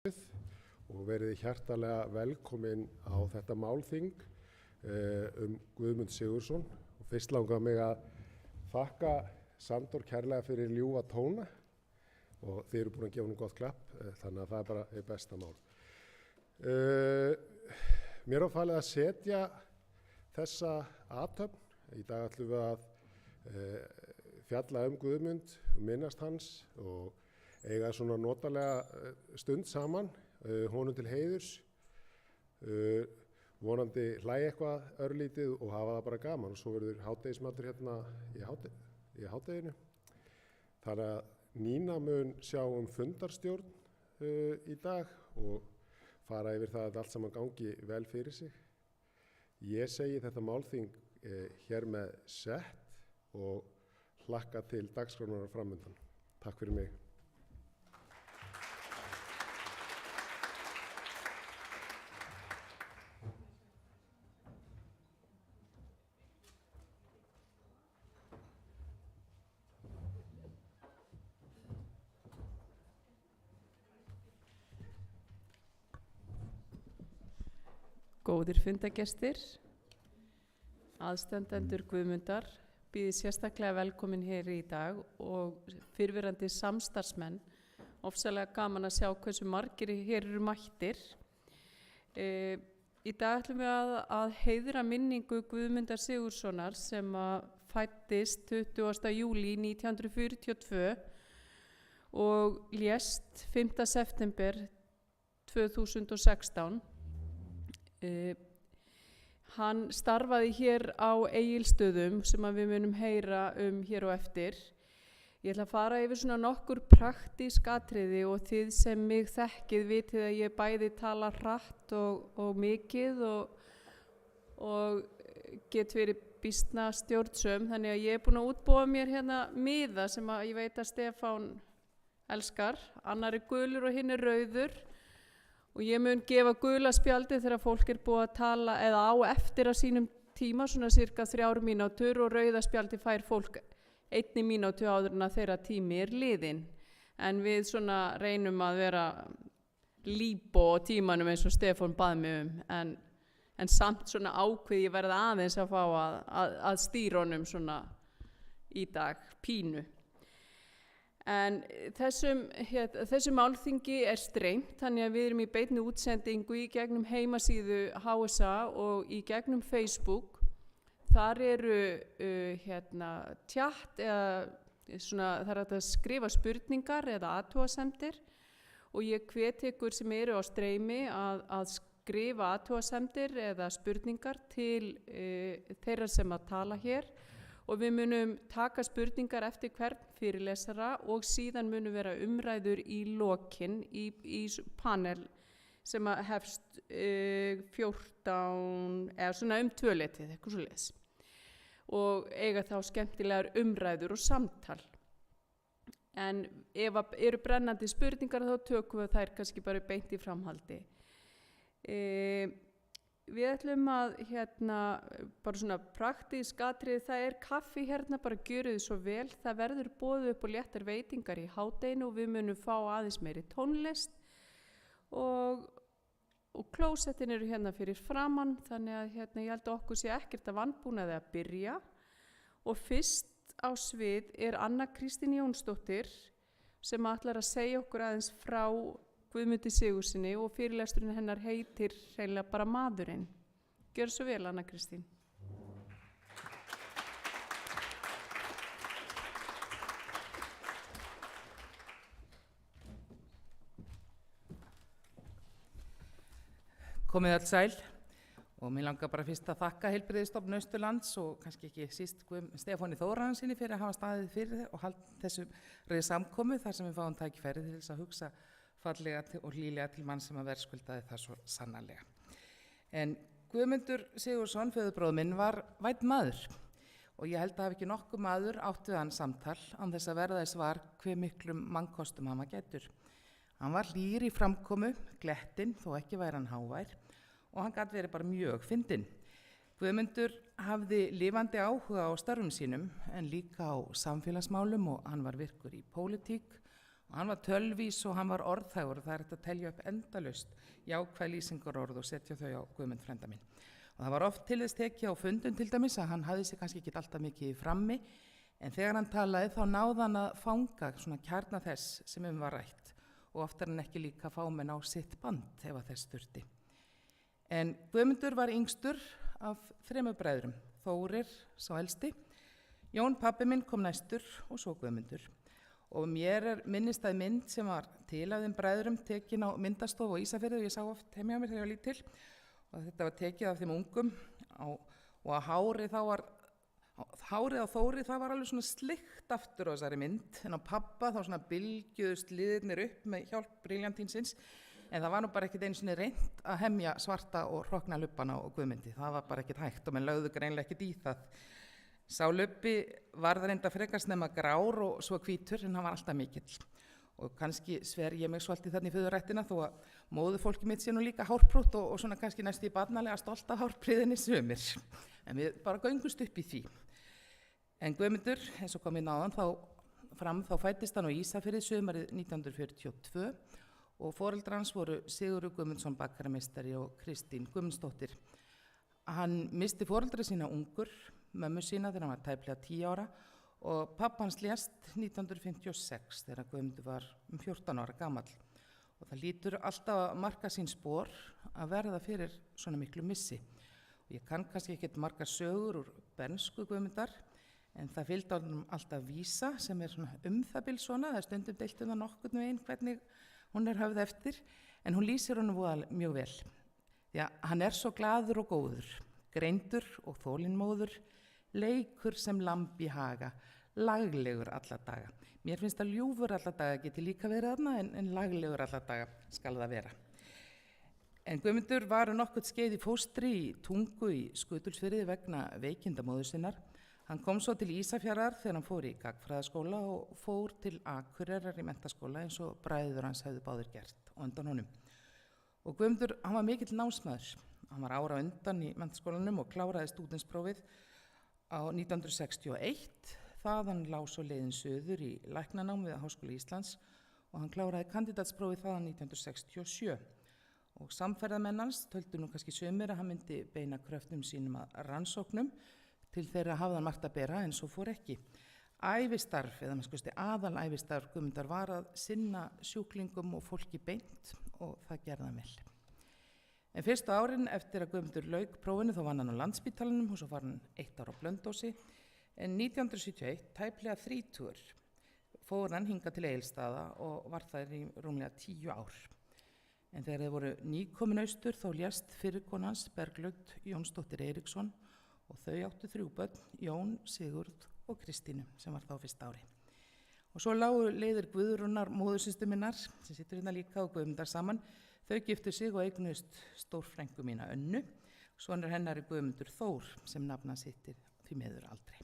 Og verið hjartalega velkomin á þetta málþing Guðmund Sigurðsson. Og fyrst langar mig að þakka Sandor kærlega fyrir ljúfa tóna og þið eru búin að gefa honum gott klapp, þannig að það er bara besta mál. Mér var falið að setja þessa athöfn. Í dag ætlum við að fjalla Guðmund, minnast hans og eiga svona notalega stund saman, honum til heiðurs, vonandi hlæja eitthvað örlítið og hafa það bara gaman og svo verður hádegismatur hérna í hádeginu. Þannig að Nína mun sjá fundarstjórn í dag og fara yfir það að allt saman gangi vel fyrir sig. Ég segi þetta málþing hér með sett og hlakka til dagskránar framundan. Takk fyrir mig. Góðir fundagestir, aðstandendur Guðmundar, býði sérstaklega velkomin hér í dag og fyrrverandi samstarfsmenn. Ofsalega gaman að sjá hversu margir hér eru mættir. Í dag ætlum við að heiðra minningu Guðmundar Sigurðssonar sem fæddist 20. júlí 1942 og lést 5. september 2016. Hann starfaði hér á Egilsstöðum sem við munum heyra hér og eftir. Ég ætla að fara yfir svona nokkur praktísk atriði og þið sem mig þekkið vitið að ég bæði tala hratt og mikið og get verið býsna stjórnsöm, þannig að ég er búin að útbúa mér hérna miða sem að ég veit að Stefán elskar. Annar er gulur og hinn er rauður. Og ég mun gefa gula spjaldið þegar fólk er búið að tala eða á eftir að sínum tíma, svona cirka 3 mínútur, og rauða spjaldið fær fólk 1 mínútu áður en að þeirra tími er liðinn. En við svona reynum að vera líbó á tímanum eins og Stefán bað mig en samt svona ákveð ég verða aðeins að fá að stýra honum svona í dag, pínu. En þessu málþingi er streymt, þannig að við erum í beinni útsendingu í gegnum heimasíðu HSA og í gegnum Facebook. Þar eru tjatt eða svona, það er hægt að skrifa spurningar eða athugasemdir og ég hvet ykkur sem eru á streymi að skrifa athugasemdir eða spurningar til þeirra sem að tala hér. Og við munum taka spurningar eftir hvern fyrirlesara og síðan munum vera umræður í lokin í panel sem hefst 14 eða svona 2-leytið, eitthvað svoleiðis. Og eiga þá skemmtilegar umræður og samtal. En ef eru brennandi spurningar þá tökum við þær kannski bara beint í framhaldi. Við ætlum að bara svona praktísk atriði, það er kaffi hérna, bara gjöruð svo vel. Það verður boðið upp og léttar veitingar í hádeginu og við munum fá aðeins meiri tónlist og klósettin eru hérna fyrir framann, þannig að ég held að okkur sé ekkert að vanbúnaði að byrja. Og fyrst á svið er Anna Kristín Jónsdóttir sem ætlar að segja okkur aðeins frá Guðmundi Sigurðssyni og fyrirlesturinn hennar heitir hreinlega bara Maðurinn. Gjör svo vel, Anna Kristín. Komið öll sæl og mér langar bara fyrst að þakka Heilbrigðisstofnun Austurlands og kannski ekki síst Stefáni Þórarinssyni fyrir að hafa staðið fyrir og halda þessu samkomu þar sem við fáum tækifæri til þess að hugsa fallega og hlýlega til mann sem að verðskuldaði það svo sannarlega. En Guðmundur Sigurðsson, föðurbróðir minn, var vænn maður og ég held að hafi ekki nokkuð maður átt við hann samtal án þess að verða þess var hve miklum mannkostum hann var gæddur. Hann var hlýr í framkomu, glettinn, þó ekki væri hann hávær og hann gat verið bara mjög fyndinn. Guðmundur hafði lifandi áhuga á störfum sínum en líka á samfélagsmálum og hann var virkur í pólitík. Og hann var tölvís og hann var orðþægur og það er hægt að telja upp endalaust jákvæð lýsingarorð og setja þau á Guðmund frænda minn. Og það var oft til þess tekið á fundum til dæmis að hann hafði sig kannski ekki alltaf mikið í frammi en þegar hann talaði þá náði hann að fanga svona kjarna þess sem var rætt og oftar en ekki líka fá menn á sitt band ef að þess þurfti. En Guðmundur var yngstur af 3 bræðrum, Þórir sá elsti, Jón pabbi minn kom næstur og svo Guðmundur. Og mér minnist að mynd sem var til af þeim bræðrum tekin á myndastofu á Ísafirði og ég sá oft heima á mér þegar ég var lítil og þetta var tekið af þeim ungum og að hárið á Þóri það var alveg svona slikt aftur á þessari mynd en á pabba þá svona bylgjuðust liðirnir upp með hjálp briljantínsins En það var nú bara ekkert einu sinni reynt að hemja svarta og hrokna lubbana og Guðmundi. Það var bara ekkert hægt og menn lögðu greinlega ekkert í það. Sá lubbi varð reynda frekar snemma grár og svo hvítur en hann var alltaf mikill. Og kannski sver ég mig svolítið þannig í föðurættina þó að móðurfólki mitt sé nú líka hárprútt og svona kannski næstu í barnalega stolt af hárpríðinni sumir. En við bara göngumst upp í því. En Guðmundur, eins og kom inn áðan, þá fæddist hann á Ísafirði sumarið 1942 og foreldrar hans voru Sigurður Guðmundsson bakarameistari og Kristín Guðmundsdóttir. Hann missti foreldra sína ungur, mömmu sína þegar hann var tæplega 10 ára og pappa hans lést 1956 þegar Guðmundur var 14 ára gamall. Og það lítur alltaf að marka sín spor að verða fyrir svona miklu missi. Og ég kann kannski ekkert margar sögur úr bernsku Guðmundar, en það fylgdi honum alltaf vísa sem svona það bil svona, það stundum deilt það nokkurn veginn hvernig hún höfð eftir, en hún lýsir honum mjög vel. Já, hann svo glaður og góður, greindur og þolinmóður, leikur sem lamb í haga, laglegur alla daga. Mér finnst að ljúfur alla daga geti líka verið þarna, en laglegur alla daga skal það vera. En Guðmundur var nokkuð skeið í fóstri í Tungu í Skutulsfirði vegna veikinda móður sinnar. Hann kom svo til Ísafjarðar þegar hann fór í gagnfræðaskóla og fór til Akureyrar í menntaskóla eins og bræður hans hefðu báðir gert á undan honum. Og Guðmundur, hann var mikill námsmaður. Hann var ára undan í menntaskólanum og kláraði stúdentsprófið á 1961. Þaðan lá svo leiðin suður í læknanám við Háskóla Íslands og hann kláraði kandídatsprófið þaðan 1967. Og samferðamenn hans töldu nú kannski sumir að hann myndi beina kröftum sínum að rannsóknum til þeirra hafði hann margt að bera en svo fór ekki. Ævistarf, eða aðalævistarf Guðmundar var að sinna sjúklingum og fólki beint og það gerði hann vel. En fyrstu árin eftir að Guðmundur lauk prófinu þá vann hann á Landspítalanum og svo var hann 1 ár á Blönduósi. En 1971, tæplega 30, fór hann hingað til Egilsstaða og var þar í rúmlega 10 ár. En þegar þeir voru nýkomin austur þá lést fyrirkona hans Berglönd Jónsdóttir Eiríksson og þau áttu 3 börn, Jón, Sigurð og Kristínu sem var þá fyrsta ári. Og svo lágu leiðir Guðrúnar móðursystur minnar sem situr hérna líka og Guðmundar saman. Þau giftu sig og eignuðust stórfrænku mína Önnu. Sonur hennar Guðmundur Þór sem nafna sittir því miður aldrei.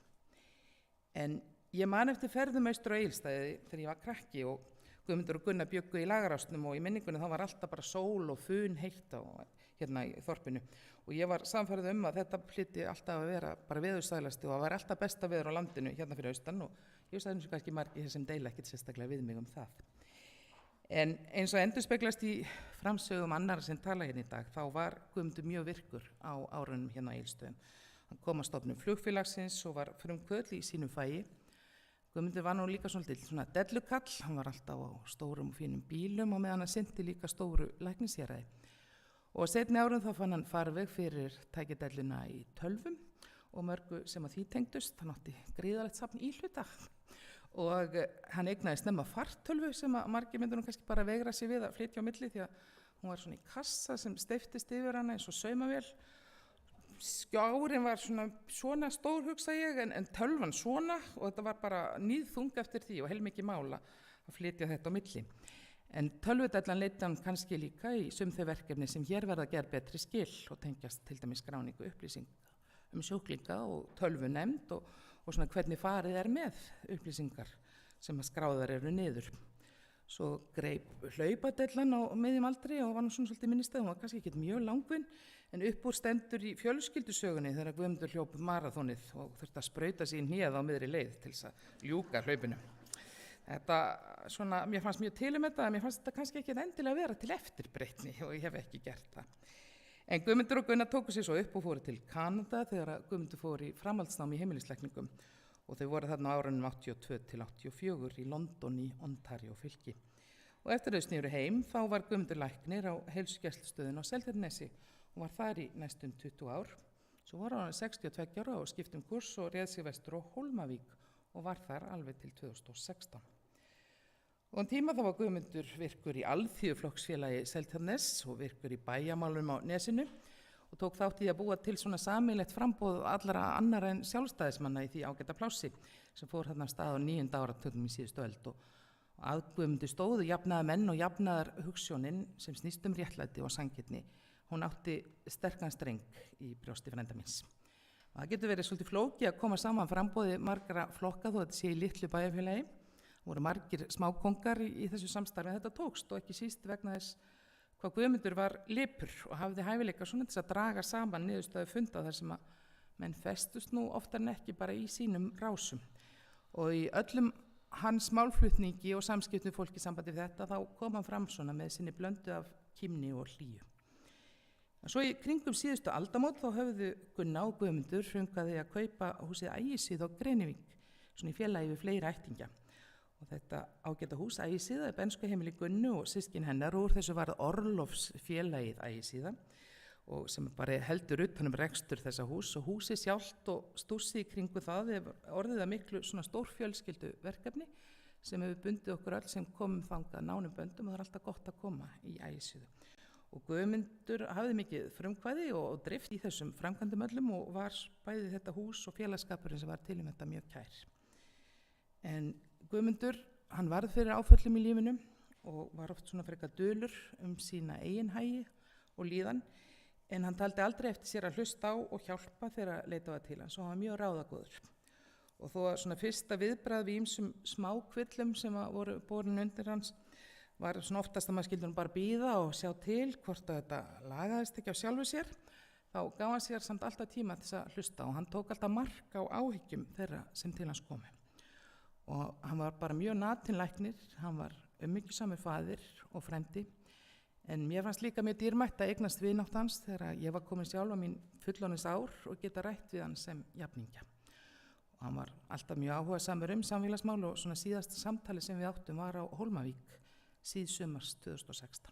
En ég man eftir ferðum austur á Egilsstaði þegar ég var krakki og Guðmundur og Gunnar bjuggu í Lagarásnum og í minningunni þá var alltaf bara sól og fun heitt hérna í þorpinu. Og ég var sannfærð að þetta hlyti alltaf að vera bara veðursælasti og að vera alltaf besta veður á landinu hérna fyrir austan og ég veist að það kannski margir sem deila ekkert sérstaklega við mig það. En eins og endurspeglast í framsögum annarra sem tala hérna í dag, þá var Guðmundur mjög virkur á árunum hérna á Egilsstöðum. Hann kom að stofnun flugfélagsins og var frumkvöðl í sínum fagi. Guðmundur var nú líka svona dellukall, hann var alltaf á stórum og fínum bílum og meðan hann sinnti líka stóru læknishéraði. Og seinni árum þá fann hann farveg fyrir tækjadelluna í tölvum og mörgu sem að því tengdust. Hann átti gríðarlegt safn íhluta og hann eignaði snemma fartölvu sem að margir myndu nú kannski bara vegra sig við að flytja á milli því að hún var svona í kassa sem steyptist yfir hana eins og saumavél. Skjárin var svona stór hugsa ég en tölvan svona og þetta var bara níðþung eftir því og heilmikið mála að flytja þetta á milli. En tölvudellan leiddi hann kannski líka í þau verkefni sem hér verða að gera betri skil og tengjast til dæmis skráningu upplýsinga sjúklinga og tölvunefnd og svona hvernig farið með upplýsingar sem að skráðar eru niður. Svo greip hlaupadellan á miðjum aldri og var nú svona svolítið minnistæð, hún var kannski ekki mjög langvinn en upp úr stendur í fjölskyldusögunni þegar Guðmundur hljóp maraþonið og þurfti að sprauta sig í hnéð á miðri leið til þess að ljúka hlaupinu. Þetta svona, mér fannst mjög til þetta, mér fannst þetta kannski ekki endilega vera til eftirbreytni og ég hef ekki gert það. En Guðmundur og Gunnar tóku sig svo upp og fóru til Kanada þegar Guðmundur fór í framhaldsnám í heimilislækningum og þau voru þarna á árunum 82 til 84 í London í Ontario fylki. Og eftir þau sníru heim þá var Guðmundur læknir á heilsugæslustöðin á Seltjarnarnesi og var þar í næstum 20 ár. Svo var hann 62 ára og skipti kurs og réð sig vestur á Hólmavík og var þar alveg til 2016. Og tíma þá var Guðmundur virkur í Alþýðuflokksfélagi Seltjarnarnes og virkur í bæjamálum á Nesinu og tók þátt í að búa til svona sameiginlegt framboð allra annara en sjálfstæðismanna í því ágæta plássi sem fór þarna af stað á 9. áratugnum í síðustu öld og Að Guðmundi stóðu jafnaðar menn og jafnaðar hugsjónin sem snýst réttlæti og sanngirni. Hún átti sterkan streng í brjósti frænda míns. Það getur verið svolítið flókið að koma saman framboði margra flokka þó þetta sé í litlu bæjarfélagi. Það voru margir smákongar í þessu samstarfi en þetta tókst og ekki síst vegna þess hvað Guðmundur var lipur og hafði hæfileika svona til að draga saman niðurstöðu funda þar sem að menn festust nú oftar en ekki bara í sínum rásum. Og í öllum hans málflutningi og samskiptum fólki í sambandi við þetta þá kom hann fram svona með sinni blöndu af kímni og hlýju. Svo í kringum síðustu aldamót þá höfðu Gunna og Guðmundur frumkvaði að kaupa húsið Ægisíð á Grenivík, svona í félagi við fleiri ættingja. Og þetta ágæta hús Ægisíða er bernskuheimili Gunnu og systkin hennar og úr þessu varð Orlofsfélagið Ægisíða og sem bara heldur utan rekstur þessa hús og húsið sjálft og stússi í kringu það orðið að miklu svona stórfjölskyldu verkefni sem hefur bundið okkur öll sem komum þangað nánum böndum og það er alltaf gott að koma í Ægisíðu. Og Guðmundur hafði mikið frumkvæði og drift í þessum framkvæmdum öllum og var bæði þetta hús og félagskapurinn sem var til þetta mjög kær. En Guðmundur, hann varð fyrir áföllum í lífinu og var oft svona frekar dulur sína eigin hagi og líðan, en hann taldi aldrei eftir sér að hlusta á og hjálpa þegar leitað var til hans og hann var mjög ráðagóður. Og þó að svona fyrsta viðbragð við ýmsum smákvillum sem voru borin undir hans var svona oftast að maður skildi bara bíða og sjá til hvort að þetta lagaðist ekki af sjálfu sér, þá gaf hann sér samt alltaf tíma til þess að hlusta og hann tók alltaf mark á áhyggjum þeirra sem til hans komu. Og hann var bara mjög natinn læknir, hann var umhyggjusamur faðir og frændi, en mér fannst líka mjög dýrmætt að eignast vinátt hans þegar ég var komin sjálf á mín fullorðins ár og geta rætt við hann sem jafningja. Og hann var alltaf mjög áhugasamur samfélagsmál og svona síðasta samtali sem við áttum var á Hólmavík síðsumars 2016.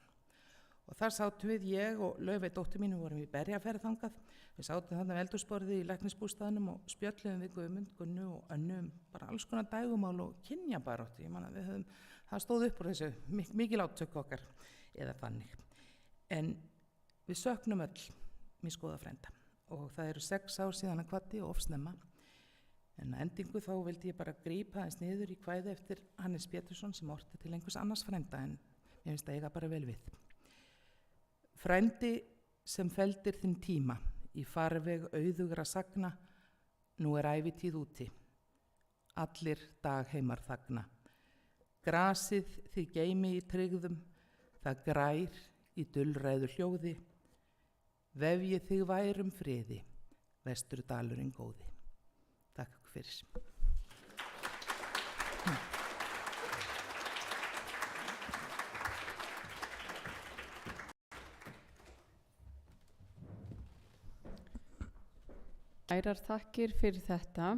Og þar sátum við, ég og Laufey dóttir mín, við vorum í berjaferð þangað. Við sátum þarna við eldhúsborðið í læknisbústaðnum og spjölluðum við Guðmund, Gunnu og Önnu bara alls konar dægumál og kynjabaráttu. Ég man að það stóð upp úr þessu mikil átök okkar eða þannig. En við söknum öll mín góða frænda og það eru 6 ár síðan hann kvaddi og ofsnemma. En að endingu þá vildi ég bara grípa aðeins niður í kvæði eftir Hannes Pétursson sem orti til einhvers annars frænda en ég finnst að eiga bara vel við. Frændi sem feldir þinn tíma í farveg auðugra sagna, nú er ævitíð úti. Allir dagheimar þagna. Grasið þið geymi í tryggðum, það grær í dulræðu hljóði. Vefjið þig værum friði, Vesturdalurinn góði. Takk fyrir. Ærar þakkir fyrir þetta.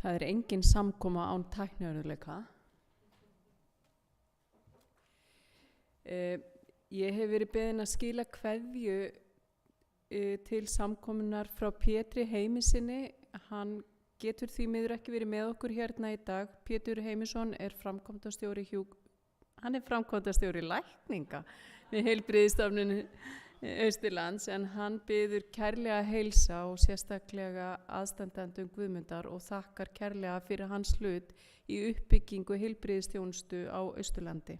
Það er engin samkoma án tækniörðuleika. Ég hef verið beðin að skila kveðju til samkomunar frá Pétri Heimissyni. Hann getur því miður ekki verið með okkur hérna í dag. Pétur Heimisson er framkvæmdastjóri lækninga við Heilbrigðisstofnun Austurlands, en hann biður kærlega að heilsa og sérstaklega aðstandendum Guðmundar og þakkar kærlega fyrir hans hlut í uppbyggingu heilbrigðisþjónustu á Austurlandi.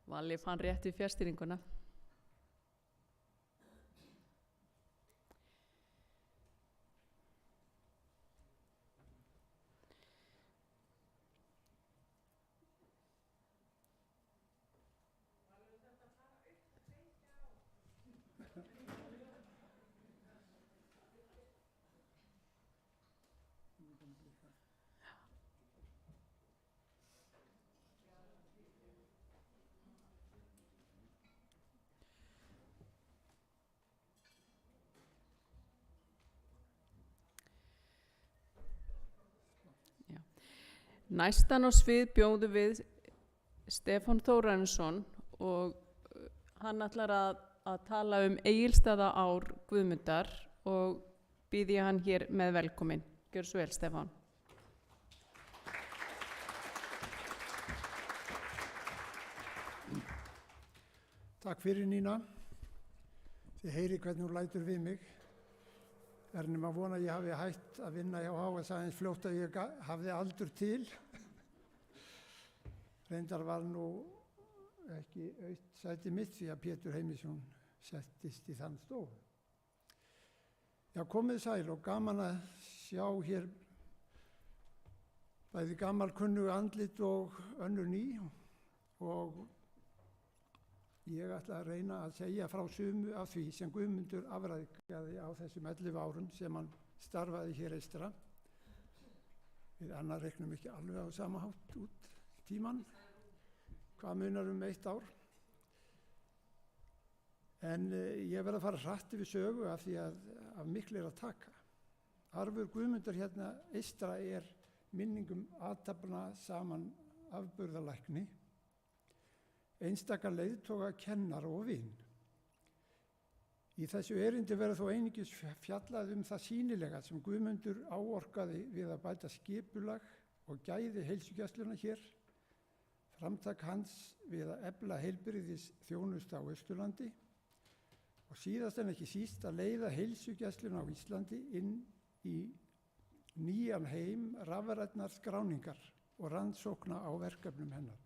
Valli fann rétt við fjarstýringuna. Næstan á svið bjóðum við Stefán Þórarinsson og hann ætlar að tala um Egilsstaðaár Guðmundar og býð ég hann hér með velkomin. Gjör svo vel, Stefán. Takk fyrir, Nína. Þið heyri hvernig hún lætur við mig. Nema vona að ég hafi hætt að vinna hjá HS aðeins fljótt að ég hafði aldur til. Reyndar var nú ekki autt sæti mitt því að Pétur Heimisson settist í þann stofu. Já, komið sæl og gaman að sjá hér bæði gamalkunnugu andlit og önnur ný og ég ætla að reyna að segja frá sumu af því sem Guðmundur afræðgaði á þessum 11 árum sem hann starfaði hér eystra. Við annar reiknum ekki alveg á sama hátt út tíman. Hvað munar 1 ár? En ég verð að fara hratt yfir sögu af því að miklu að taka. Arfur Guðmundar hérna eystra minningum athafna saman afburðalækni, einstaka leiðtoga, kennara og vin. Í þessu erindi verður þó einungis fjallað það sýnilega sem Guðmundur áorkaði við að bæta skipulag og gæði heilsugæsluna hér, framtak hans við að efla heilbrigðisþjónustu á Austurlandi og síðast en ekki síst að leiða heilsugæsluna á Íslandi inn í nýjan heim rafrænnar skráningar og rannsókna á verkefnum hennar.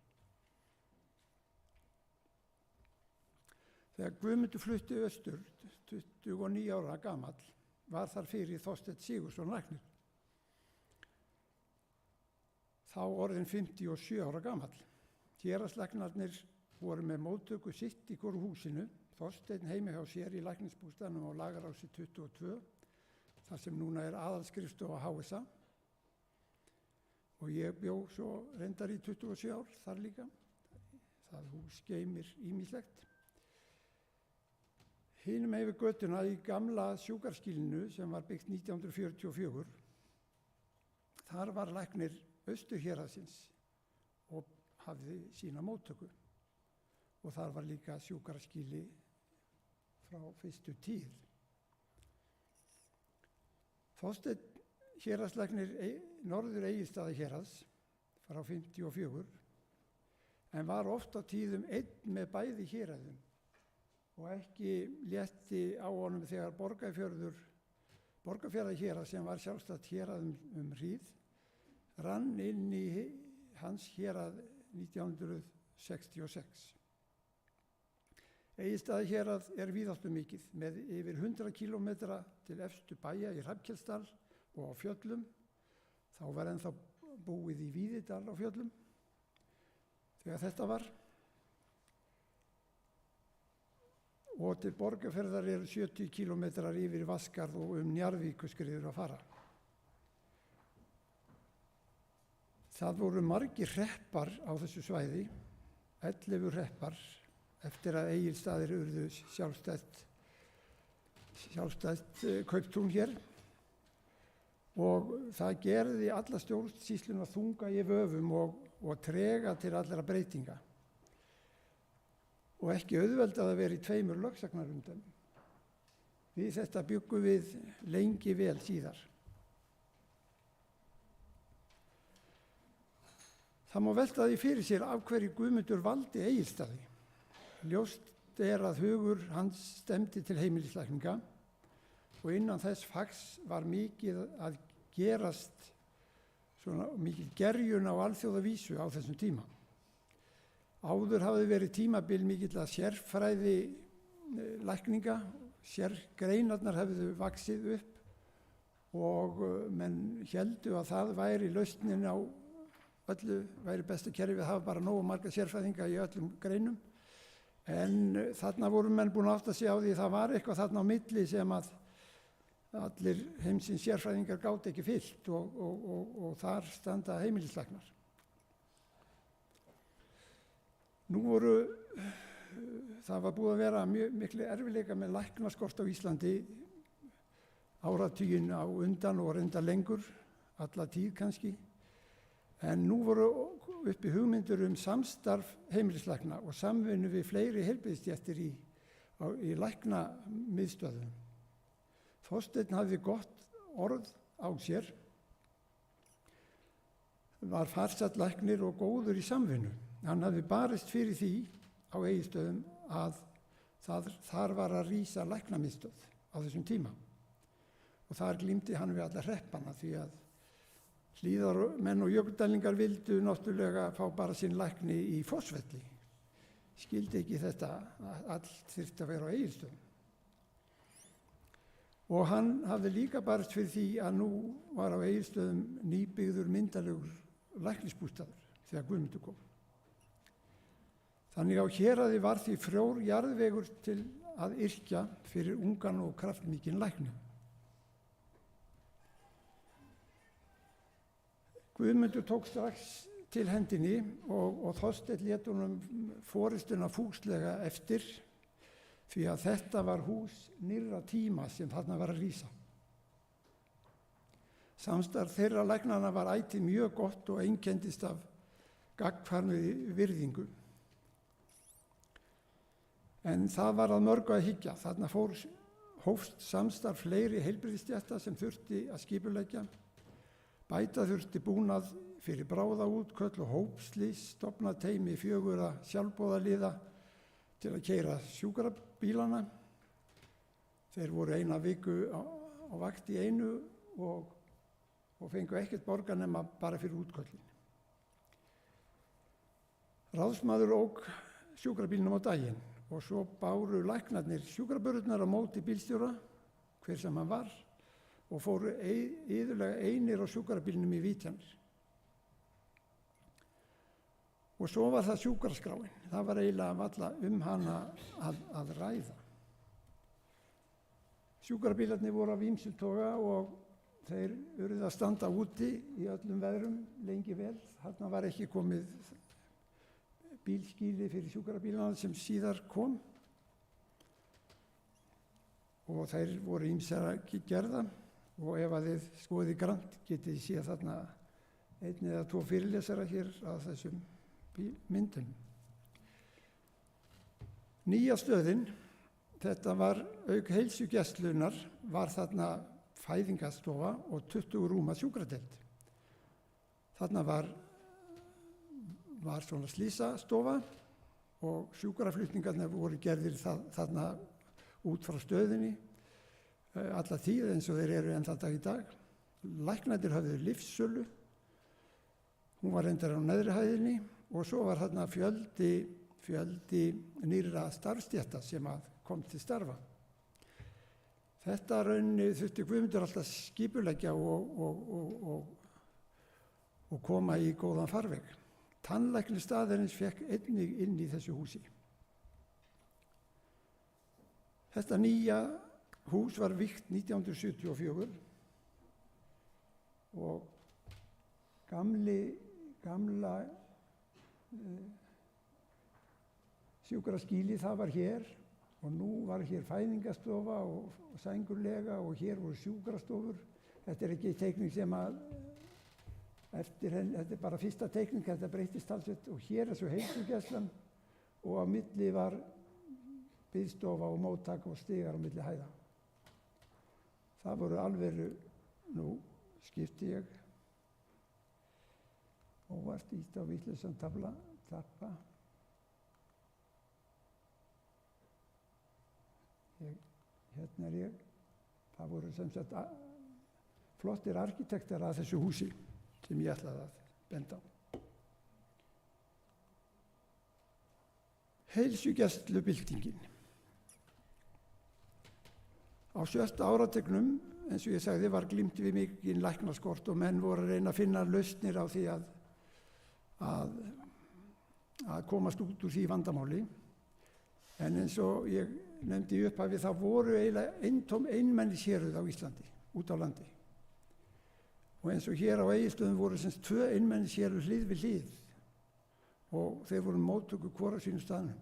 Þegar Guðmundur flutti austur, 29 ára gamall, var þar fyrir Þorsteinn Sigurðsson læknir. Þá orðinn 57 ára gamall. Héraðslæknarnir voru með móttöku sitt í hvoru húsinu, Þorsteinn heima hjá sér í læknisbústaðnum á Lagarási 22, þar sem núna aðalskrifstofa HSA. Og ég bjó svo reyndar í 27 ár þar líka. Það hús geymir ýmislegt. Hinum yfir götuna í gamla sjúkarskýlinu sem var byggt 1944. Þar var læknir Austurhéraðsins og hafði sína móttöku. Og þar var líka sjúkarskýli frá fyrstu tíð. Þorsteinn héraðslæknir norður Egilsstaðahéraðs frá 54 en var oft á tíðum einn með bæði héraðum og ekki létti á honum þegar Borgarfjarðarhérað sem var sjálfstætt hérað hríð rann inn í hans hérað 1966. Egilsstaðahérað víðáttumikið með yfir 100 kílómetra til efstu bæja í Hrafnkelsdal og á fjöllum. Þá var ennþá búið í Víðidal á fjöllum þegar þetta var. Og til Borgarfjarðar 70 kílómetrar yfir Vatnsskarð og Njarðvíkurskriður að fara. Það voru margir hreppar á þessu svæði, 11 hreppar, eftir að Egilsstaðir urðu sjálfstætt kauptún hér. Og það gerði alla stjórnsýsluna þunga í vöfum og trega til allra breytinga. Og ekki auðveldað að vera í 2 lögsagnarumdæmum. Við þetta bjuggum við lengi vel síðar. Það má velta því fyrir sér af hverju Guðmundur valdi Egilsstaði. Ljóst að hugur hans stemdi til heimilislækninga og innan þess fags var mikið að gerast, mikil gerjun á alþjóðavísu á þessum tíma. Áður hafði verið tímabil mikill að sérfræði lækninga, sérgreinarnar hefðu vaxið upp og menn héldu að það væri lausnin á öllu, væri besta kerfið að hafa bara nógu marga sérfræðinga í öllum greinum. En þarna voru menn búin að átta sig á því það var eitthvað þarna á milli sem að allir heimsins sérfræðingar gátu ekki fyllt og þar standa heimilislæknar. Það var búið að vera mjög miklu erfiðleika með læknaskort á Íslandi áratuginn á undan og reynda lengur, alla tíð kannski. En nú voru uppi hugmyndur samstarf heimilislækna og samvinnu við fleiri heilbrigðisstéttir í læknamiðstöðvum. Þorsteinn hafði gott orð á sér, var farsæll læknir og góður í samvinnu. Hann hafði barist fyrir því á Egilsstöðum að þar var að rísa læknamiðstöð á þessum tíma. Og þar glímdi hann við alla hreppana því að Hlíðarmenn og Jökuldælingar vildu náttúrulega fá bara sinn lækni í Fossvelli. Skildi ekki þetta að allt þyrfti að vera á Egilsstöðum. Og hann hafði líka barist fyrir því að nú var á Egilsstöðum nýbyggður myndarlegur læknisbústaður þegar Guðmundur kom. Þannig á Héraði var því frjór jarðvegur til að yrkja fyrir ungan og kraftmikinn lækni. Guðmundur tók strax til hendinni og Þorsteinn lét honum forystuna fúslega eftir því að þetta var hús nýrra tíma sem þarna var að rísa. Samstarf þeirra læknanna var ætíð mjög gott og einkenndist af gagnkvæmri virðingu. En það var að mörgu að hyggja. Þarna hófst samstarf fleiri heilbrigðisstétta sem þurfti að skipuleggja. Bæta þurfti búnað fyrir bráðaútköll og hópslys, stofna teymi 4 sjálfboðaliða til að keyra sjúkrabílana. Þeir voru eina viku á vakt í einu og fengu ekkert borga nema bara fyrir útköllin. Ráðsmaður ók sjúkrabílnum á daginn og svo báru læknarnir sjúkrabörurnar á móti bílstjóra, hver sem hann var, og fóru iðulega einir á sjúkrabílnum í Vitjanir. Og svo var það sjúkraskráin. Það var eiginlega varla hana að ræða. Sjúkrabílarnir voru af ýmsum toga og þeir urðu að standa úti í öllum veðrum lengi vel. Þarna var ekki komið bílskýli fyrir sjúkrabílana sem síðar kom. Og þeir voru ýmsar að gerða. Og ef að þið skoðið grannt getið séð þarna 1 eða 2 fyrirlesara hér á þessum myndum. Nýja stöðin, þetta var auk heilsugæslunar, var þarna fæðingastofa og 20 rúma sjúkradeild. Þarna var svona slysastofa og sjúkraflutningarnir voru gerðir þarna út frá stöðinni. Alla tíð eins og þeir eru enn það dag í dag. Læknarnir höfðu lyfssölu, hún var reyndar á neðri hæðinni og svo var þarna fjöldi nýrra starfsstétta sem kom til starfa. Þetta raunni þurfti Guðmundur alltaf skipuleggja og koma í góðan farveg. Tannlæknir staðarins fekk einnig inn í þessu húsi. Þetta nýja hús var vígt 1974 og gamla sjúkraskýli það var hér og nú var hér fæðingastofa og sængurlega og hér voru sjúkrastofur. Þetta er ekki teikning sem að eftir henni, þetta er bara fyrsta teikning, þetta breytist talsvert og hér er svo heilsugæslan og á milli var biðstofa og móttak og stigar á milli hæða. Það voru alveru, nú skipti ég og var stýtt á vitlausan tappa. Hérna er ég. Það voru sem sagt flottir arkitektar að þessu húsi sem ég ætlaði að benda á. Heilsugæslubyltingin. Á 7. áratugnum, eins og ég sagði, var glímt við mikinn læknaskort og menn voru að reyna að finna lausnir á því að komast út úr því vandamáli. En eins og ég nefndi í upphafi, það voru eiginlega einmennishéruð á Íslandi, út á landi. Og eins og hér á Egilsstöðum voru sem 2 einmennishéruð hlið við hlið og þeir voru móttöku hvor á sínum staðnum.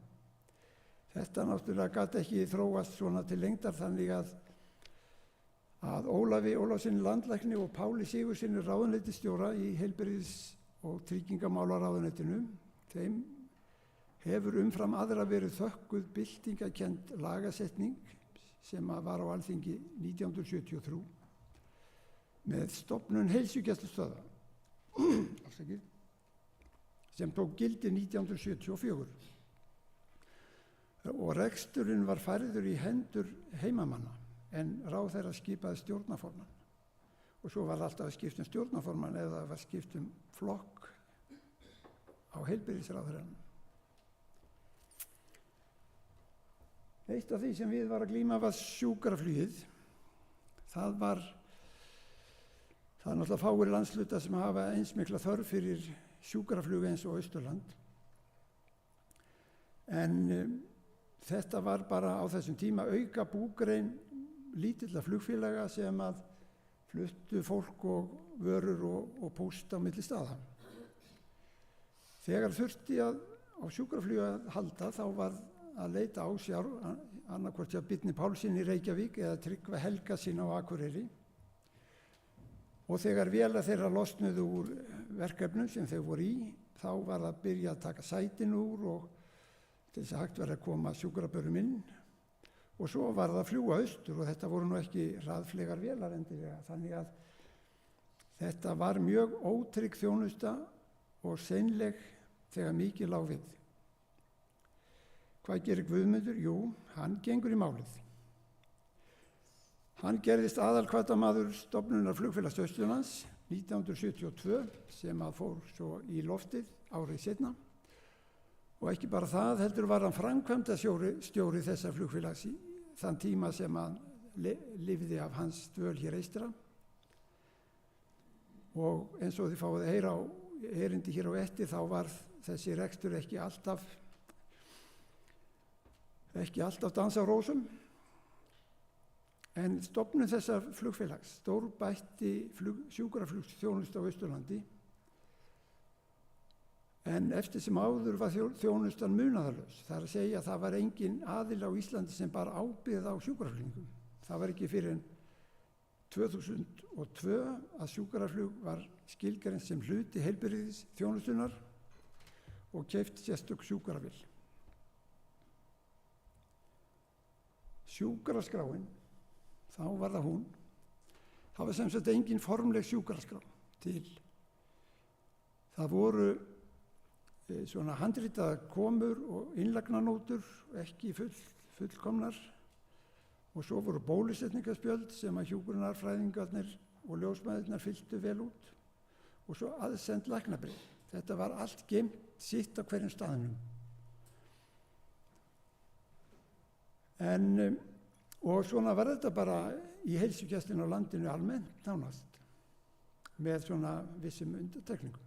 Þetta náttúrulega gat ekki þróast svona til lengdar þannig að Ólafi Ólafssyni landlækni og Páli Sigurðssyni ráðuneytisstjóra í heilbrigðis- og tryggingamálaráðuneytinu, þeim hefur umfram aðra verið þökkuð byltingakend lagasetning sem var á Alþingi 1973 með stofnun heilsugæslustöðva sem tók gildi 1974 og reksturinn var færður í hendur heimamanna en ráðherra skipaði stjórnarformann og svo var alltaf að skipta stjórnarformann eða var skipt flokk á heilbrigðisráðherranum. Eitt af því sem við var að glíma var sjúkraflugið. Það er náttúrulega fáir landshlutar sem hafa eins mikla þörf fyrir sjúkraflug eins og Austurland. En þetta var bara á þessum tíma auka búgrein lítilla flugfélaga sem að fluttu fólk og vörur og póst á milli staða. Þegar þurfti á sjúkraflugi að halda þá var að leita á sér annarkvort hjá Birni Pálssyni í Reykjavík eða Tryggva Helgasyni á Akureyri. Og þegar vélar þeirra losnuðu úr verkefnum sem þau voru í, þá var það að byrja að taka sætin úr og til þess að hægt verið að koma sjúkrabörum inn. Og svo var það að fljúga austur og þetta voru nú ekki hraðflegar vélar endilega. Þannig að þetta var mjög ótrygg þjónusta og seinleg þegar mikið lá við. Hvað gerir Guðmundur? Jú, hann gengur í málið. Hann gerðist aðalhvatamaður stofnunar Flugfélags Austurlands 1972 sem að fór svo í loftið árið seinna. Og ekki bara það, heldur var hann framkvæmdastjóri þessa flugfélags í þann tíma sem hann lifði af hans dvöl hér eystra. Og eins og þið fáið að heyra á erindi hér á eftir, þá var þessi rekstur ekki alltaf dans á rósum. En stofnun þessa flugfélags stórbætti sjúkraflugsþjónustu á Austurlandi. En eftir sem áður var þjónustan munaðarlaus. Það er að segja að það var engin aðili á Íslandi sem bar ábyrgð á sjúkraflugum. Það var ekki fyrir en 2002 að sjúkraflug var skilgreint sem hluti heilbrigðisþjónustunnar og keypt sérstök sjúkravél. Sjúkraskráin, þá var það hún. Það var sem sagt engin formleg sjúkraskrá til. Það voru svona handritaðar komur og innlagnanótur, ekki fullkomnar. Og svo voru bólusetningarspjöld sem að hjúkrunarfræðingarnir og ljósmæðurnar fylltu vel út. Og svo aðsend læknabréf. Þetta var allt geymt sitt á hverjum staðnum. Og svona var þetta bara í heilsugæslunni á landinu almennt nánast, með svona vissum undantekningum.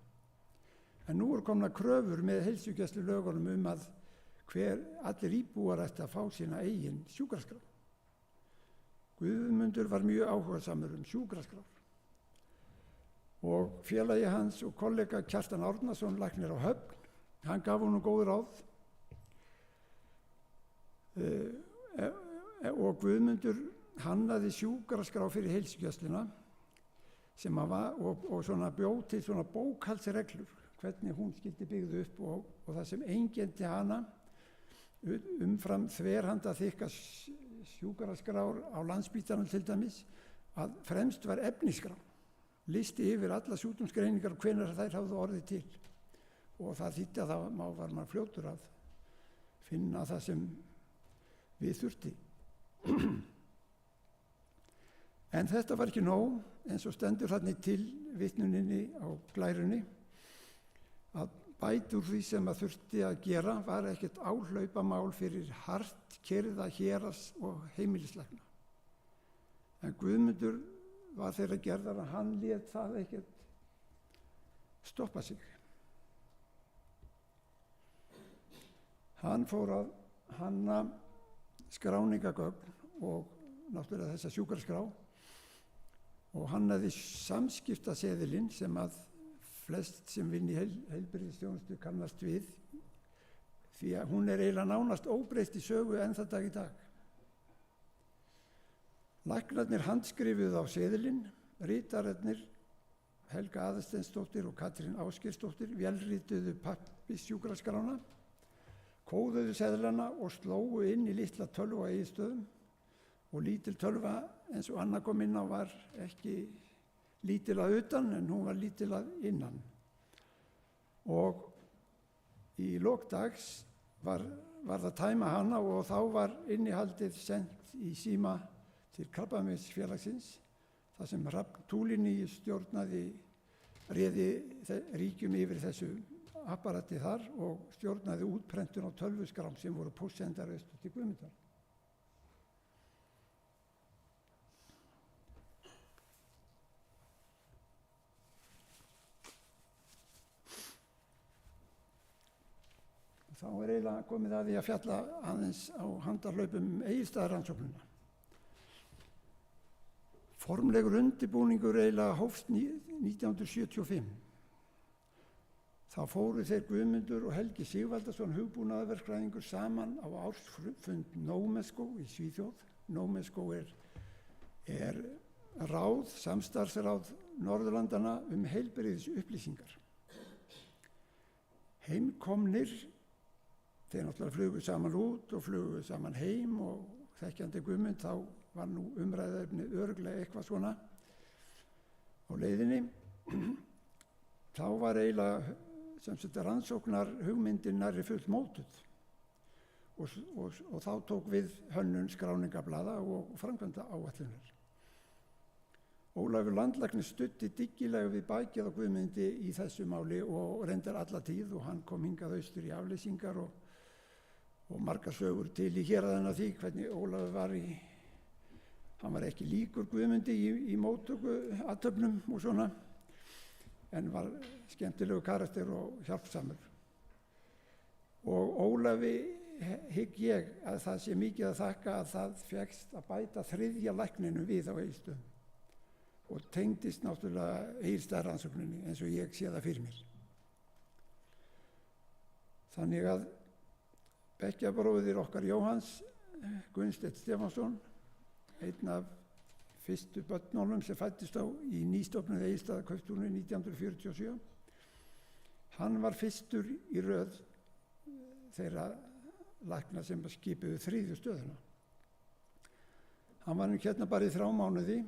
En nú komna kröfur með heilsugæslulögunum að allir íbúar ætti að fá sína eigin sjúkraskrá. Guðmundur var mjög áhugasamur sjúkraskrár. Og félagi hans og kollega Kjartan Árnason, læknir á Höfn, hann gaf honum góð ráð. Og Guðmundur hannaði sjúkraskrá fyrir heilsugæsluna sem var og svona bjó til svona bókhaldsreglur, hvernig hún skyldi byggðu upp og það sem einkenndi hana umfram þverhanda þykka sjúkraskrár á Landspítalanum til dæmis, að fremst var efniskrá, listi yfir alla sjúkdómsgreiningar og hvenær þær hafðu orðið til. Og það þýddi að það var maður fljótur að finna það sem við þurfti. En þetta var ekki nóg, eins og stendur þarna til vitnuninni á glærunni, að bæta úr því sem að þurfti að gera var ekkert áhlaupamál fyrir hart keyrða héras og heimilislækna. En Guðmundur var þeirra gerðar að hann lét það ekkert stoppa sig. Hann fór að hanna skráningagögn og náttúrulega þessa sjúkraskrá og hannaði samskiptaseðilinn sem að flest sem vinni heilbrigðisþjónustu kannast við, því að hún eiginlega nánast óbreytt í sögu enn það dag í dag. Læknarnir handskrifuðu á seðilinn, ritararnir Helga Aðalsteinsdóttir og Katrín Ásgeirsdóttir vélrituðu pappírssjúkraskrána, kóðuðu seðlana og slógu inn í litla tölvu á Egilsstöðum. Og lítil tölva, eins og Anna kom inn á, var ekki lítil að utan en hún var lítil að innan. Og í lok dags var það tæma hana og þá var innihaldið sendt í síma til Krabbameinsfélagsins, þar sem Hrafn Túlíní réði ríkjum yfir þessu apparati þar og stjórnaði útprentun á tölvuskrám sem voru póstsendar austur til Guðmundar. Þá eiginlega komið að því að fjalla aðeins á handarhlaupum Egilsstaðarannsóknina. Formlegur undirbúningur eiginlega hófst 1975. Þá fóru þeir Guðmundur og Helgi Sigvaldason hugbúnaðarverkfræðingur saman á ársfund Nómesko í Svíþjóð. Nómesko er ráð, samstarfsráð Norðurlandana heilbrigðisupplýsingar. Heimkomnir, þeir náttúrulega flugu saman út og flugu saman heim og þekkjandi Guðmund þá var nú umræðuefni örugglega eitthvað svona á leiðinni. Þá var eiginlega sem sagt rannsóknar hugmyndin nærri fullt mótuð og þá tók við hönnun skráningablaða og framkvæmda áætlunar. Ólafur landlæknir studdi dyggilega við bakið á Guðmundi í þessu máli og reyndar alla tíð og hann kom hingað austur í aflýsingar og margar sögur til í héraðina því hvernig Ólafur var hann var ekki líkur Guðmundi í móttöku athöfnum og svona, en var skemmtilegu karakter og hjálpsamur. Og Ólafi hygg ég að það sé mikið að þakka að það fékkst að bæta 3. lækninu við á Egilsstöðum og tengdist náttúrulega Egilsstaðarannsókninni eins og ég sé það fyrir mér. Þannig að bekkjabróðir okkar Jóhanns, Gunnsteinn Stefánsson, einn af fyrstu börnunum sem fæddist í nýstofnuðu Egilsstaðakauptúni 1947, hann var fyrstur í röð þeirra lækna sem skipuðu 3. stöðuna. Hann var hérna bara í 3 mánuði,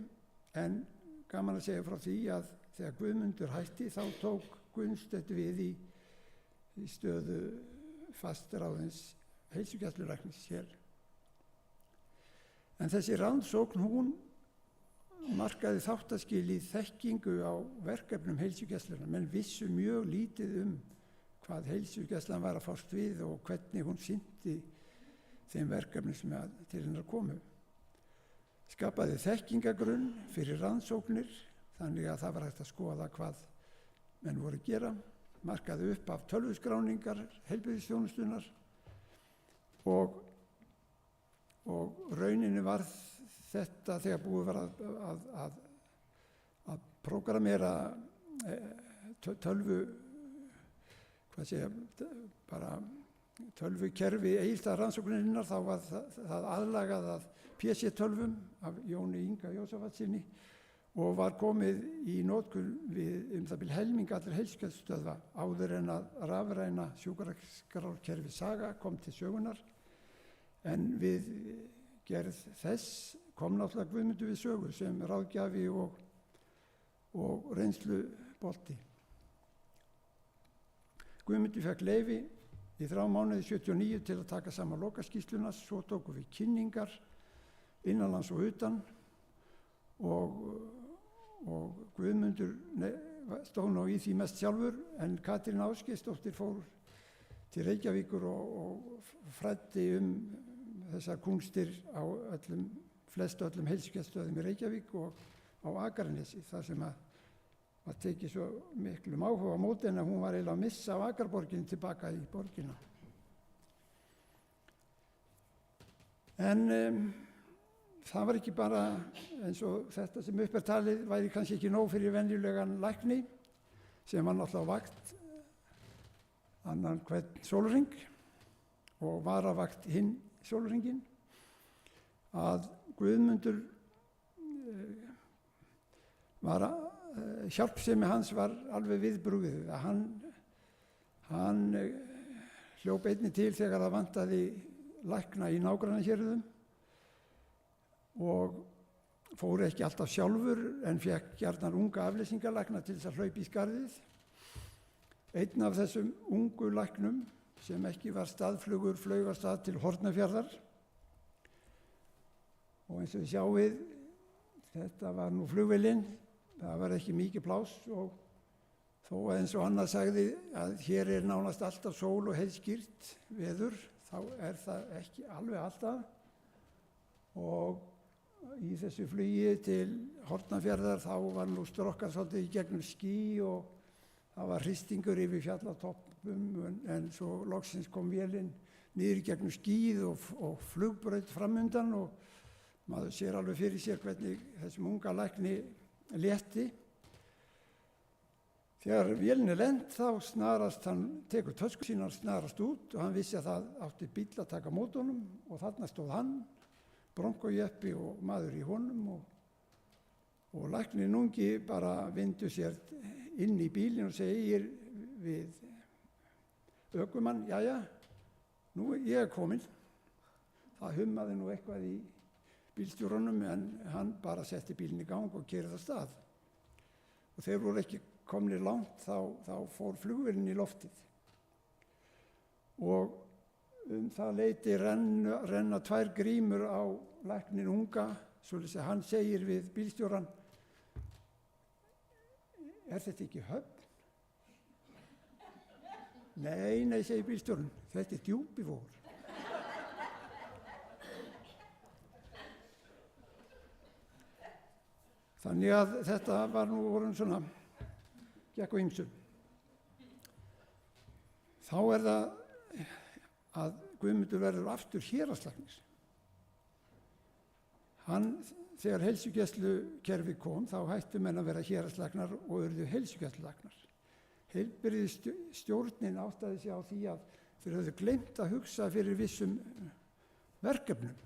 en gaman að segja frá því að þegar Guðmundur hætti þá tók Gunnsteinn við í stöðu fastráðins heilsugæslulæknis hér. En þessi rannsókn hún markaði þáttaskil í þekkingu á verkefnum heilsugæslunnar. Menn vissu mjög lítið hvað heilsugæslan var að fást við og hvernig hún sinnti þeim verkefnum sem til hennar komu. Skapaði þekkingagrunn fyrir rannsóknir, þannig að það var hægt að skoða hvað menn voru að gera, markaði upp af tölvuskráningar heilbrigðisþjónustunnar og rauninni var þetta þegar búið var að prógrammera tölvukerfi Egilsstaðarannsóknarinnar, þá var það aðlagað að PC-tölvum af Jóni Inga Jósafatsinni og var komið í notkun við það bil helming allir heilsugæslustöðva áður en að rafræna sjúkraskrárkerfi Saga kom til sögunar. En við gerð þess kom náttúrulega Guðmundur við sögu sem ráðgjafi og reynslubolti. Guðmundur fékk leyfi í 3 mánuði 79 til að taka saman lokaskýrsluna, svo tókum við kynningar innanlands og utan og Guðmundur stóð nú í því mest sjálfur, en Katrín Ásgeirsdóttir fór til Reykjavíkur og fræddi þessar kúnstir á flestu öllum heilsugæslustöðvum í Reykjavík og á Akranesi, þar sem að tekið svo miklum áhuga á móti en að hún var eiginlega að missa af Akarborginni tilbaka í borgina. En það var ekki bara eins og þetta sem upp talið væri kannski ekki nóg fyrir venjulegan lækni sem var náttúrulega á vakt annan hvern sólarhring og var að vakt hinn sólarhringinn, að Guðmundur var hjálpsemi hans var alveg viðbrugðið. Hann hljóp einnig til þegar það vantaði lækna í nágrannahéruðum og fór ekki alltaf sjálfur en fékk gjarnan unga afleysingalækna til þess að hlaupa í skarðið. Einn af þessum ungu læknum sem ekki var staðflugur flaug af stað til Hornafjarðar og eins og þið sjáið, þetta var nú flugvélin, það var ekki mikið pláss og þó að eins og annað sagði að hér er nánast alltaf sól og heiðskýrt veður, þá er það ekki alveg alltaf og í þessu flugi til Hornafjarðar þá var nú strokkað svolítið í gegnum ský og það var hristingur yfir fjallatoppum en svo loksins kom vélinn niður í gegnum skýð og flugbraut framundan og maður sér alveg fyrir sér hvernig þessum unga lækni létti. Þegar vélinn er lent þá snarast hann, tekur tösku sínar snarast út og hann vissi að það átti bíll að taka mót honum og þarna stóð hann, bronkojeppi og maður í honum og lækninn ungi bara vindu sér inn í bílinn og segir við ökumann, jæja, nú ég er kominn. Það hummaði nú eitthvað í bílstjórunum en hann bara setti bílinn í gang og keyrði af stað. Og þeir voru ekki komnir langt þá fór flugvélin í loftið. Og það leyti renna 2 grímur á læknin unga, svoleiðis að hann segir við bílstjóran, er þetta ekki Höfn? Nei, segir bílstjórinn, þetta er Djúpivogur. Þannig að þetta var nú voru svona, gekk á ýmsu. Þá er það að Guðmundur verður aftur héraðslæknir. Þegar heilsugæslukerfi kom, þá hættu menn að vera héraðslæknar og urðu heilsugæslulæknar. Heilbrigðisstjórnin áttaði sig á því að þeir höfðu gleymt að hugsa fyrir vissum verkefnum.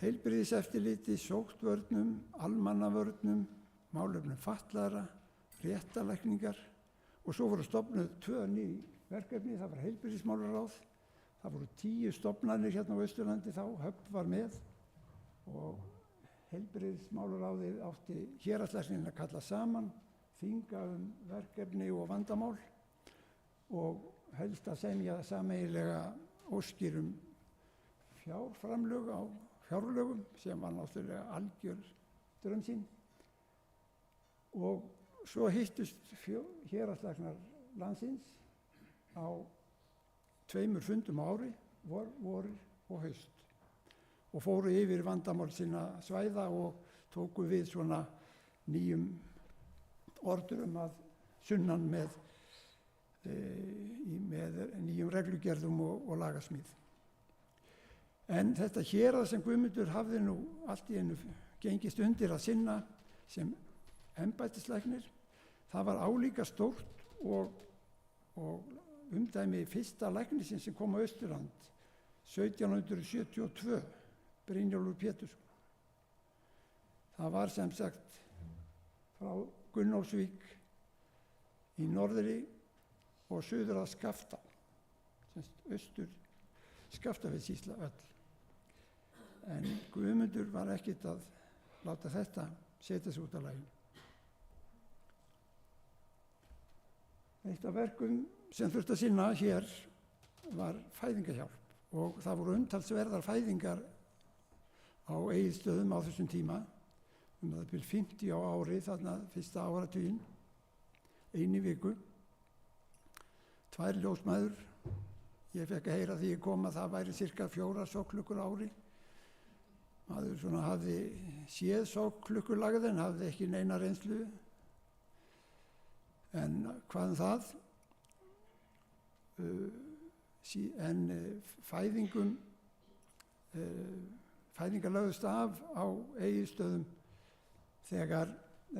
Heilbrigðiseftirliti, sóttvörnum, almannavörnum, málefnum fatlaðra, réttalækningar og svo voru stofnuð 2 ný verkefni, það var heilbrigðismálaráð, það voru 10 stofnanir hérna á Austurlandi þá, Höfn var með og heilbrigðismálaráðið átti héraðslækninn að kalla saman, þinga verkefni og vandamál og helst að semja sameiginlega óskir fjárframlög á fjárlögum sem var náttúrulega algjör draumsýn og svo hittust héraðslæknar landsins á 2 fundum á ári, vor og haust og fóru yfir vandamál sinna svæða og tóku við svona nýjum ordurum að sunnan með nýjum reglugerðum og lagasmíð. En þetta hérað sem Guðmundur hafði nú allt í einu gengist undir að sinna sem embættislæknir, það var álíka stórt og umdæmi fyrsta læknisins sem kom á Austurland 1772, Brynjólfur Pétursson. Það var sem sagt frá Gunnólfsvík í norðri og suður að Skaftá, austur Skaftafelssýsla öll. En Guðmundur var ekkert að láta þetta setja sig út af laginu. Eitt af verkum sem þurfti að sinna hér var fæðingahjálp og það voru umtalsverðar fæðingar á Egilsstöðum á þessum tíma, það byrj 50 á ári þarna fyrsta áratuginn, 1 í viku, 2 ljósmæður. Ég fekk að heyra því ég kom að það væri cirka 4 sókklukkur á ári. Maður svona hafði séð sókklukkulagð en hafði ekki neina reynslu. En hvað það? En fæðingar lögðust af á Egilsstöðum þegar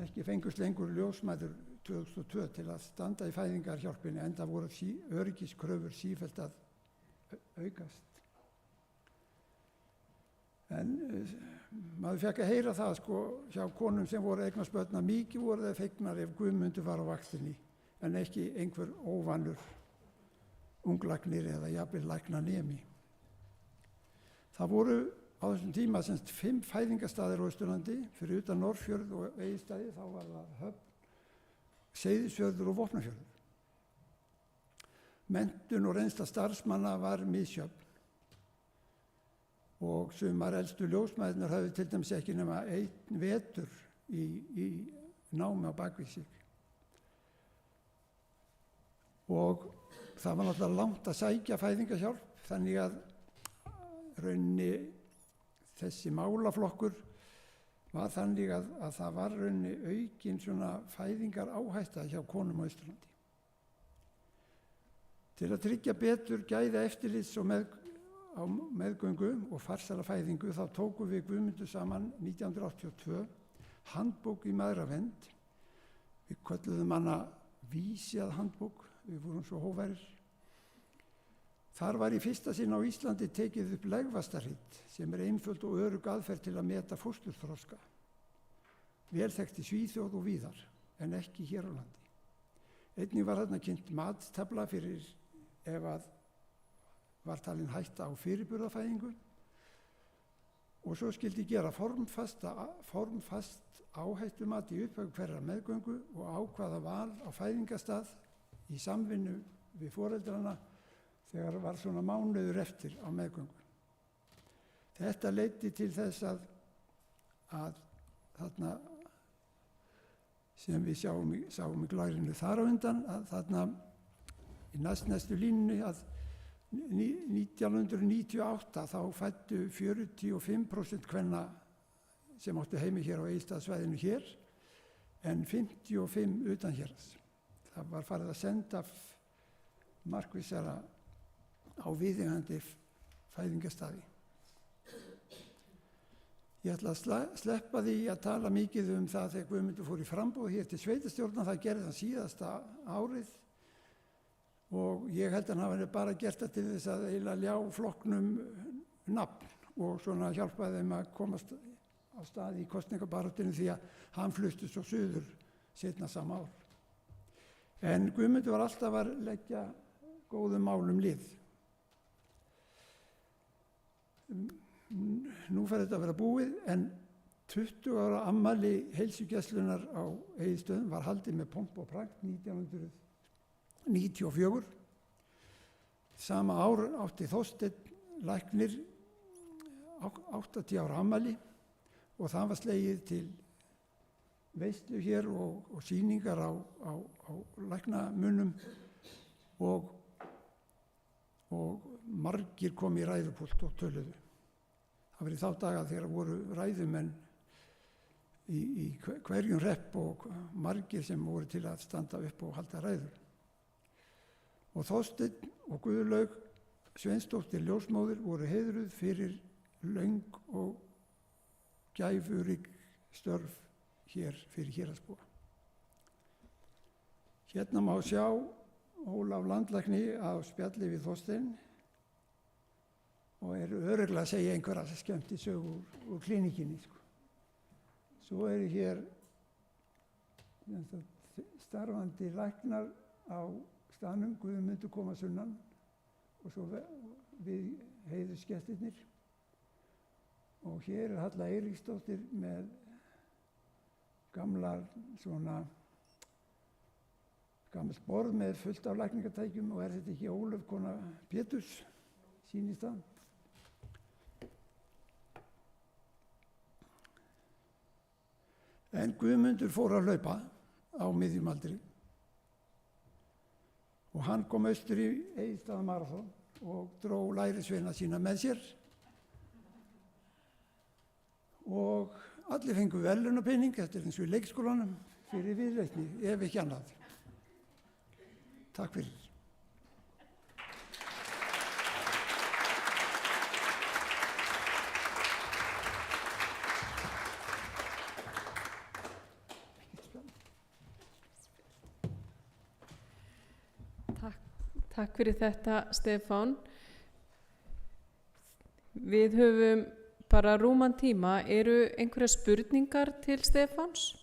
ekki fengust lengur ljósmæður 2002 til að standa í fæðingarhjálpinni enda voru öryggiskröfur sífellt að aukast. En maður fekk að heyra það sko hjá konum sem voru eignast börn að mikið voru þeir fegnar ef Guðmundur var á vaktinni en ekki einhver óvanur unglagnir eða jafnvel læknanemi. Það voru á þessum tíma semst 5 fæðingarstaðir á Austurlandi, fyrir utan Norðfjörð og Egilsstaði, þá var það Höfn, Seyðisfjörður og Vopnafjörður. Menntun og reynsla starfsmanna var misjöfn og sumar elstu ljósmæðurnar höfðu til dæmis ekki nema 1 vetur í námi á bakvið sig. Og það var náttúrulega langt að sækja fæðingarhjálp, þannig að rauninni þessi málaflokkur var þannig að það var rauninni aukin svona fæðingar áhætta hjá konum á Austurlandi. Til að tryggja betur gæða eftirlits og á meðgöngu og farsæla fæðingu þá tókum við Guðmundur saman 1982 handbók í mæðravernd. Við kölluðum hana vísjað handbók, við vorum svo hófærir. Þar var í fyrsta sinn á Íslandi tekið upp legvastarrit sem einföld og örugg aðferð til að meta fósturþroska. Vel þekkt í Svíþjóð og víðar en ekki hér á landi. Einnig var þarna kynnt matstafla fyrir ef að var talin hætta á fyrirburðafæðingu og svo skildi gera formfast áhættumat í upphaf hverrar meðgöngu og ákvaða val á fæðingarstað í samvinnu við foreldrana þegar var svona mánuður eftir á meðgöngu. Þetta leiddi til þess að þarna sem við sáum í glærinu þar á undan að þarna í næstu línunni að 1998 þá fæddu 45% kvenna sem áttu heimi hér á Egilsstaðasvæðinu hér en 55 utan héraðs. Það var farið að senda markvissara á viðeigandi fæðingarstaði. Ég ætla að sleppa því að tala mikið um það þegar Guðmundur fór í framboð hér til sveitarstjórnar, það gerði hann síðasta árið og ég held að hann hafi bara gert það til þess að eiginlega ljá flokknum nafn og svona hjálpaði þeim að komast á stað í kosningabaráttinu því að hann flutti svo suður seinna sama ár. En Guðmundur var alltaf að leggja góðum málum lið. Nú fer þetta að vera búið en 20 ára afmæli heilsugæslunnar á Egilsstöðum var haldið með pomp og prakt 1994. Sama ár átti Þorsteinn læknir 80 ára afmæli og það var slegið til veislu hér og sýningar á læknamunum og margir kom í ræðupúlt og töluðu. Það var í þá daga þegar voru ræðumenn í hverjum hrepp og margir sem voru til að standa upp og halda ræður. Og Þorsteinn og Guðlaug Sveinsdóttir ljósmóðir voru heiðruð fyrir löng og gæfurík störf hér fyrir héraðsbúa. Hérna má sjá Ólaf landlækni á spjalli við Þorsteinn og örugglega að segja einhverja skemmtisögu úr klínikinni. Svo hér starfandi læknar á staðnum, Guðmundur koma sunnan og svo við heiðursgestirnir. Og hér Halla Eiríksdóttir með gamalt borð með fullt af lækningatækjum og þetta ekki Ólöf kona Péturs sýnist það. En Guðmundur fór að hlaupa á miðjum aldri og hann kom austur í Egilsstaðamaraþon og dró lærisveina sína með sér og allir fengu verðlaunapening, þetta eins og í leikskólanum, fyrir viðleitni, ef ekki annað. Takk fyrir. Takk fyrir þetta, Stefán. Við höfum bara rúman tíma. Eru einhverja spurningar til Stefáns?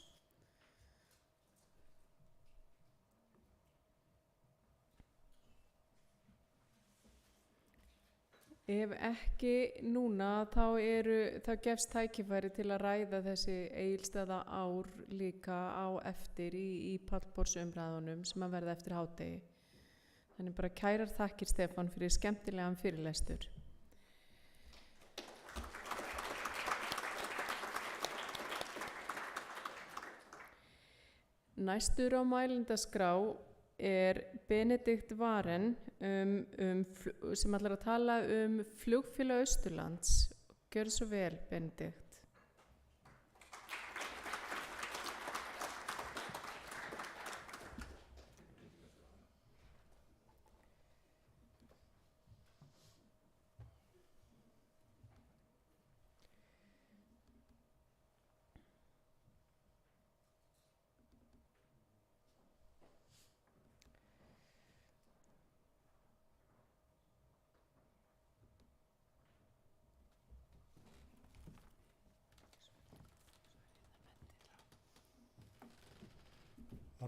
Ef ekki núna þá gefst tækifæri til að ræða þessi Egilsstaða ár líka á eftir í pallborðsumræðunum sem að verða eftir hádegi. Þannig bara kærar þakkir Stefán fyrir skemmtilegan fyrirlestur. Næstur á mælendaskrá er Benedikt Varen sem ætlar að tala Flugfélag Austurlands. Gjörðu svo vel, Benedikt.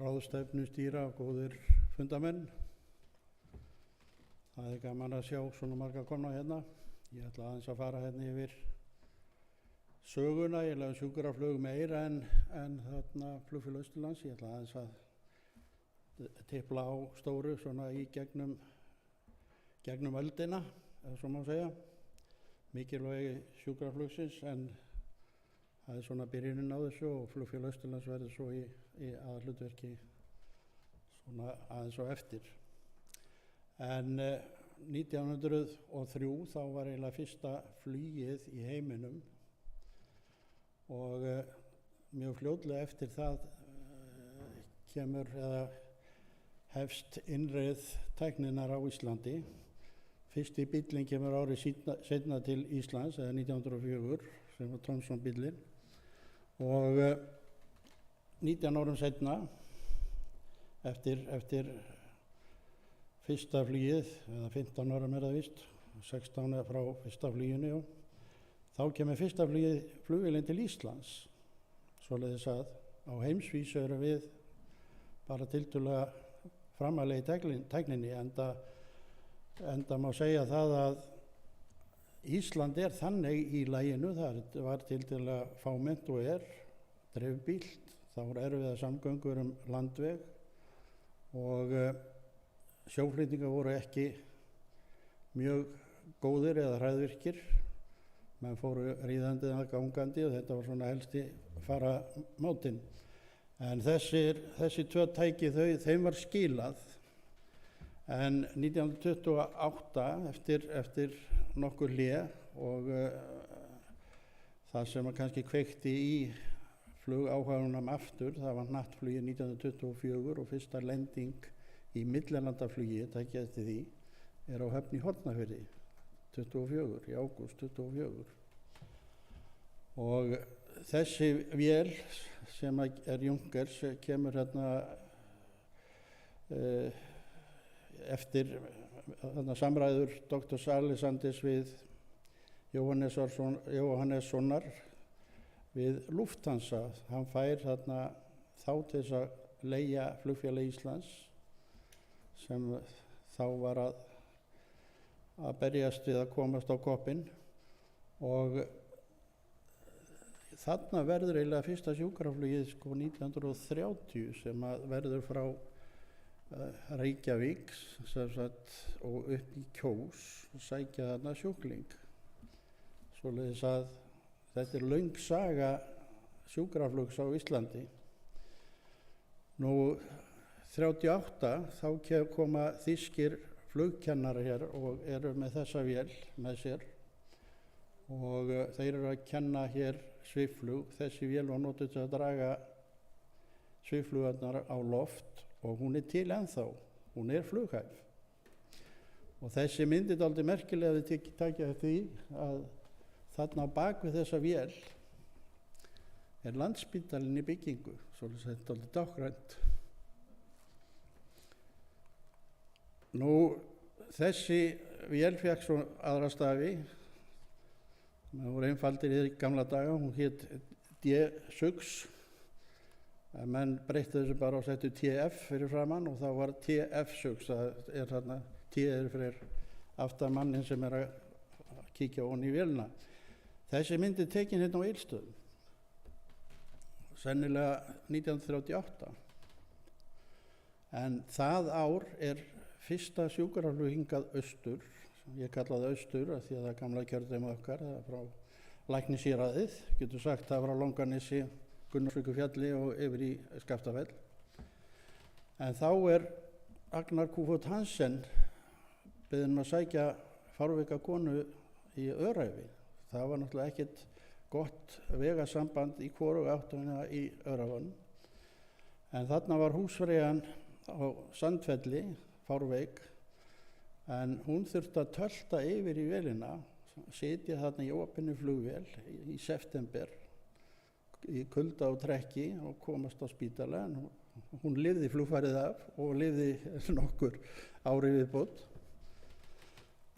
Ráðstefnu stýra og góðir fundamenn. Það er gaman að sjá svona marga komna hérna. Ég ætla aðeins að fara hérna yfir söguna. Ég lega sjúkraflug meira en þarna Flugfélag Austurlands. Ég ætla aðeins að tipla á stóru svona í gegnum öldina, eða svo má segja. Mikilvægi sjúkraflugsins, en það er svona byrjunin á þessu og Flugfélag Austurlands verður svo í aðhlutverki svona aðeins á eftir. En 1903 þá var eiginlega fyrsta flugið í heiminum og mjög fljótlega eftir það kemur eða hefst innreið tækninnar á Íslandi. Fyrsti bíllinn kemur árið seinna til Íslands, eða 1904, sem var Thomson-bíllinn. Og 19 árum seinna, eftir fyrsta flugið, eða 15 árum er það víst, 16 frá fyrsta fluginu, þá kemur fyrsta flugvélin til Íslands. Svoleiðis að á heimsvísu erum við bara tiltölulega framalega í tækninni, enda má segja það að Ísland er þannig í laginu, það var tiltölulega fámennt og dreifbílt, þá voru erfiðar samgöngur landveg og sjóflutningar voru ekki mjög góðir eða hræðvirkir. Menn fóru ríðandi eða gangandi og þetta var svona helsti faramátinn. En þessi tvö tæki þeim var skilað. En 1928 eftir nokkur hlé og það sem kannski kveikti í flugáhuganum aftur, það var nattflugið 1924 og fyrsta lending í millilandaflugi, tækja eftir því, er á Höfn í Hornafirði 24, í ágúst 24. Og þessi vél sem er Junkers kemur hérna eftir samræður Dr. Alexanders við Jóhannessonar við Lufthansa. Hann fær þarna þá til þess að leigja Flugfélag Íslands sem þá var að berjast við að komast á koppinn og þarna verður eiginlega fyrsta sjúkraflugið 1930 sem að verður frá Reykjavík og upp í Kjós og sækja þarna sjúkling. Svoleiðis að þetta er löng saga sjúkraflugs á Íslandi. Nú 38 þá koma þýskir flugkennarar hér og eru með þessa vél með sér og þeir eru að kenna hér svifflug. Þessi vél var notuð til að draga svifflugarnar á loft og hún er til ennþá, hún er flughæf. Og þessi myndi er dálítið merkilega að þið takja því að þarna á bakvið þessa vél er Landspítalinn í byggingu, svolítið þetta dálítið tákgrænt. Nú, þessi vél fékk svo aðra stafi Það voru einfaldir í gamla daga, hún hét D-Sugs, en menn breytti þessu bara og settu TF fyrir framann og þá var TF-Sugs, það er þarna T er fyrir aftan mannin sem er að kíkja ofan í vélina. Þessi myndi tekin hérna á Egilsstöðum, sennilega 1938, en það ár er fyrsta sjúkraflug hingað austur, ég kalla það austur af því að það er gamla kjördæmi okkar, það er frá Læknishéraðið, getur sagt það frá Langanesi, Gunnarsvíkurfjalli og yfir í Skaftafell. En þá er Agnar Kofod Hansen beðinn að sækja fárveika konu í Öræfi. Það var náttúrulega ekkert gott vegasamband í hvoru áttina í Öræfunum. En þarna var húsfreyjan á Sandfelli, fárveik, en hún þurfti að tölta yfir í vélina, sitja þarna í opinni flugvél í september í kulda og trekki og komast á spítala, en hún lifði flugfarið af og lifði nokkur ári viðbót.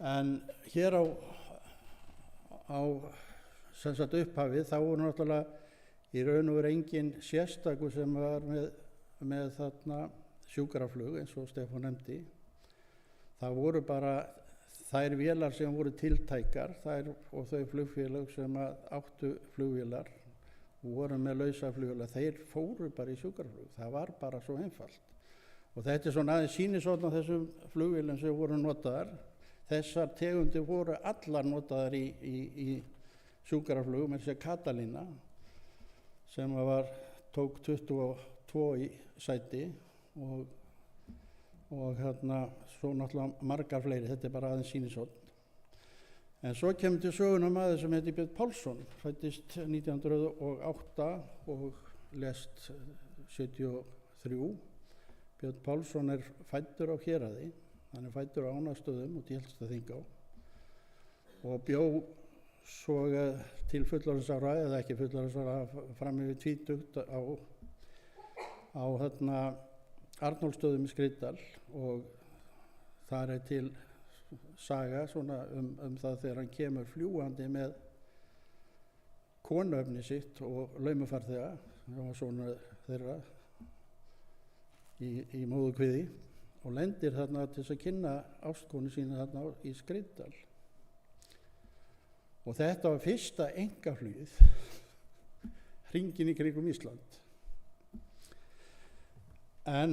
En hér á sem sagt upphafið þá voru náttúrulega í raun og veru engin sérstakur sem var með þarna sjúkraflug eins og Stefán nefndi. Það voru bara þær vélar sem voru tiltækar, þær og þau flugfélög sem áttu flugvélar og voru með lausa flugvélar, þeir fóru bara í sjúkraflug. Það var bara svo einfalt. Og þetta er svona aðeins sýnishorn af þessum flugvélum sem voru notaðar. Þessar tegundir voru allar notaðar í sjúkraflug, með þess að Katalína sem tók 22 í sæti og hérna svo náttúrulega margar fleiri, þetta er bara aðeins sýnishorn. En svo kemur til söguna maður sem heiti Björn Pálsson, fæddist 1908 og lést 73. Björn Pálsson er fæddur á Héraði, hann er fæddur á Ánastöðum út í Helstaþingá og bjó svo til fullorðinsára, eða ekki fullorðinsára, fram yfir tvítugt á hérna Arnórstöðum í Skriddal og þar er til saga svona það þegar hann kemur fljúgandi með konuefni sitt og laumufarþega, það var svona þeirra í móðukviði og lendir þarna til þess að kynna ástkonu sína þarna í Skriddal. Og þetta var fyrsta einkaflugið hringinn í kringum Ísland. En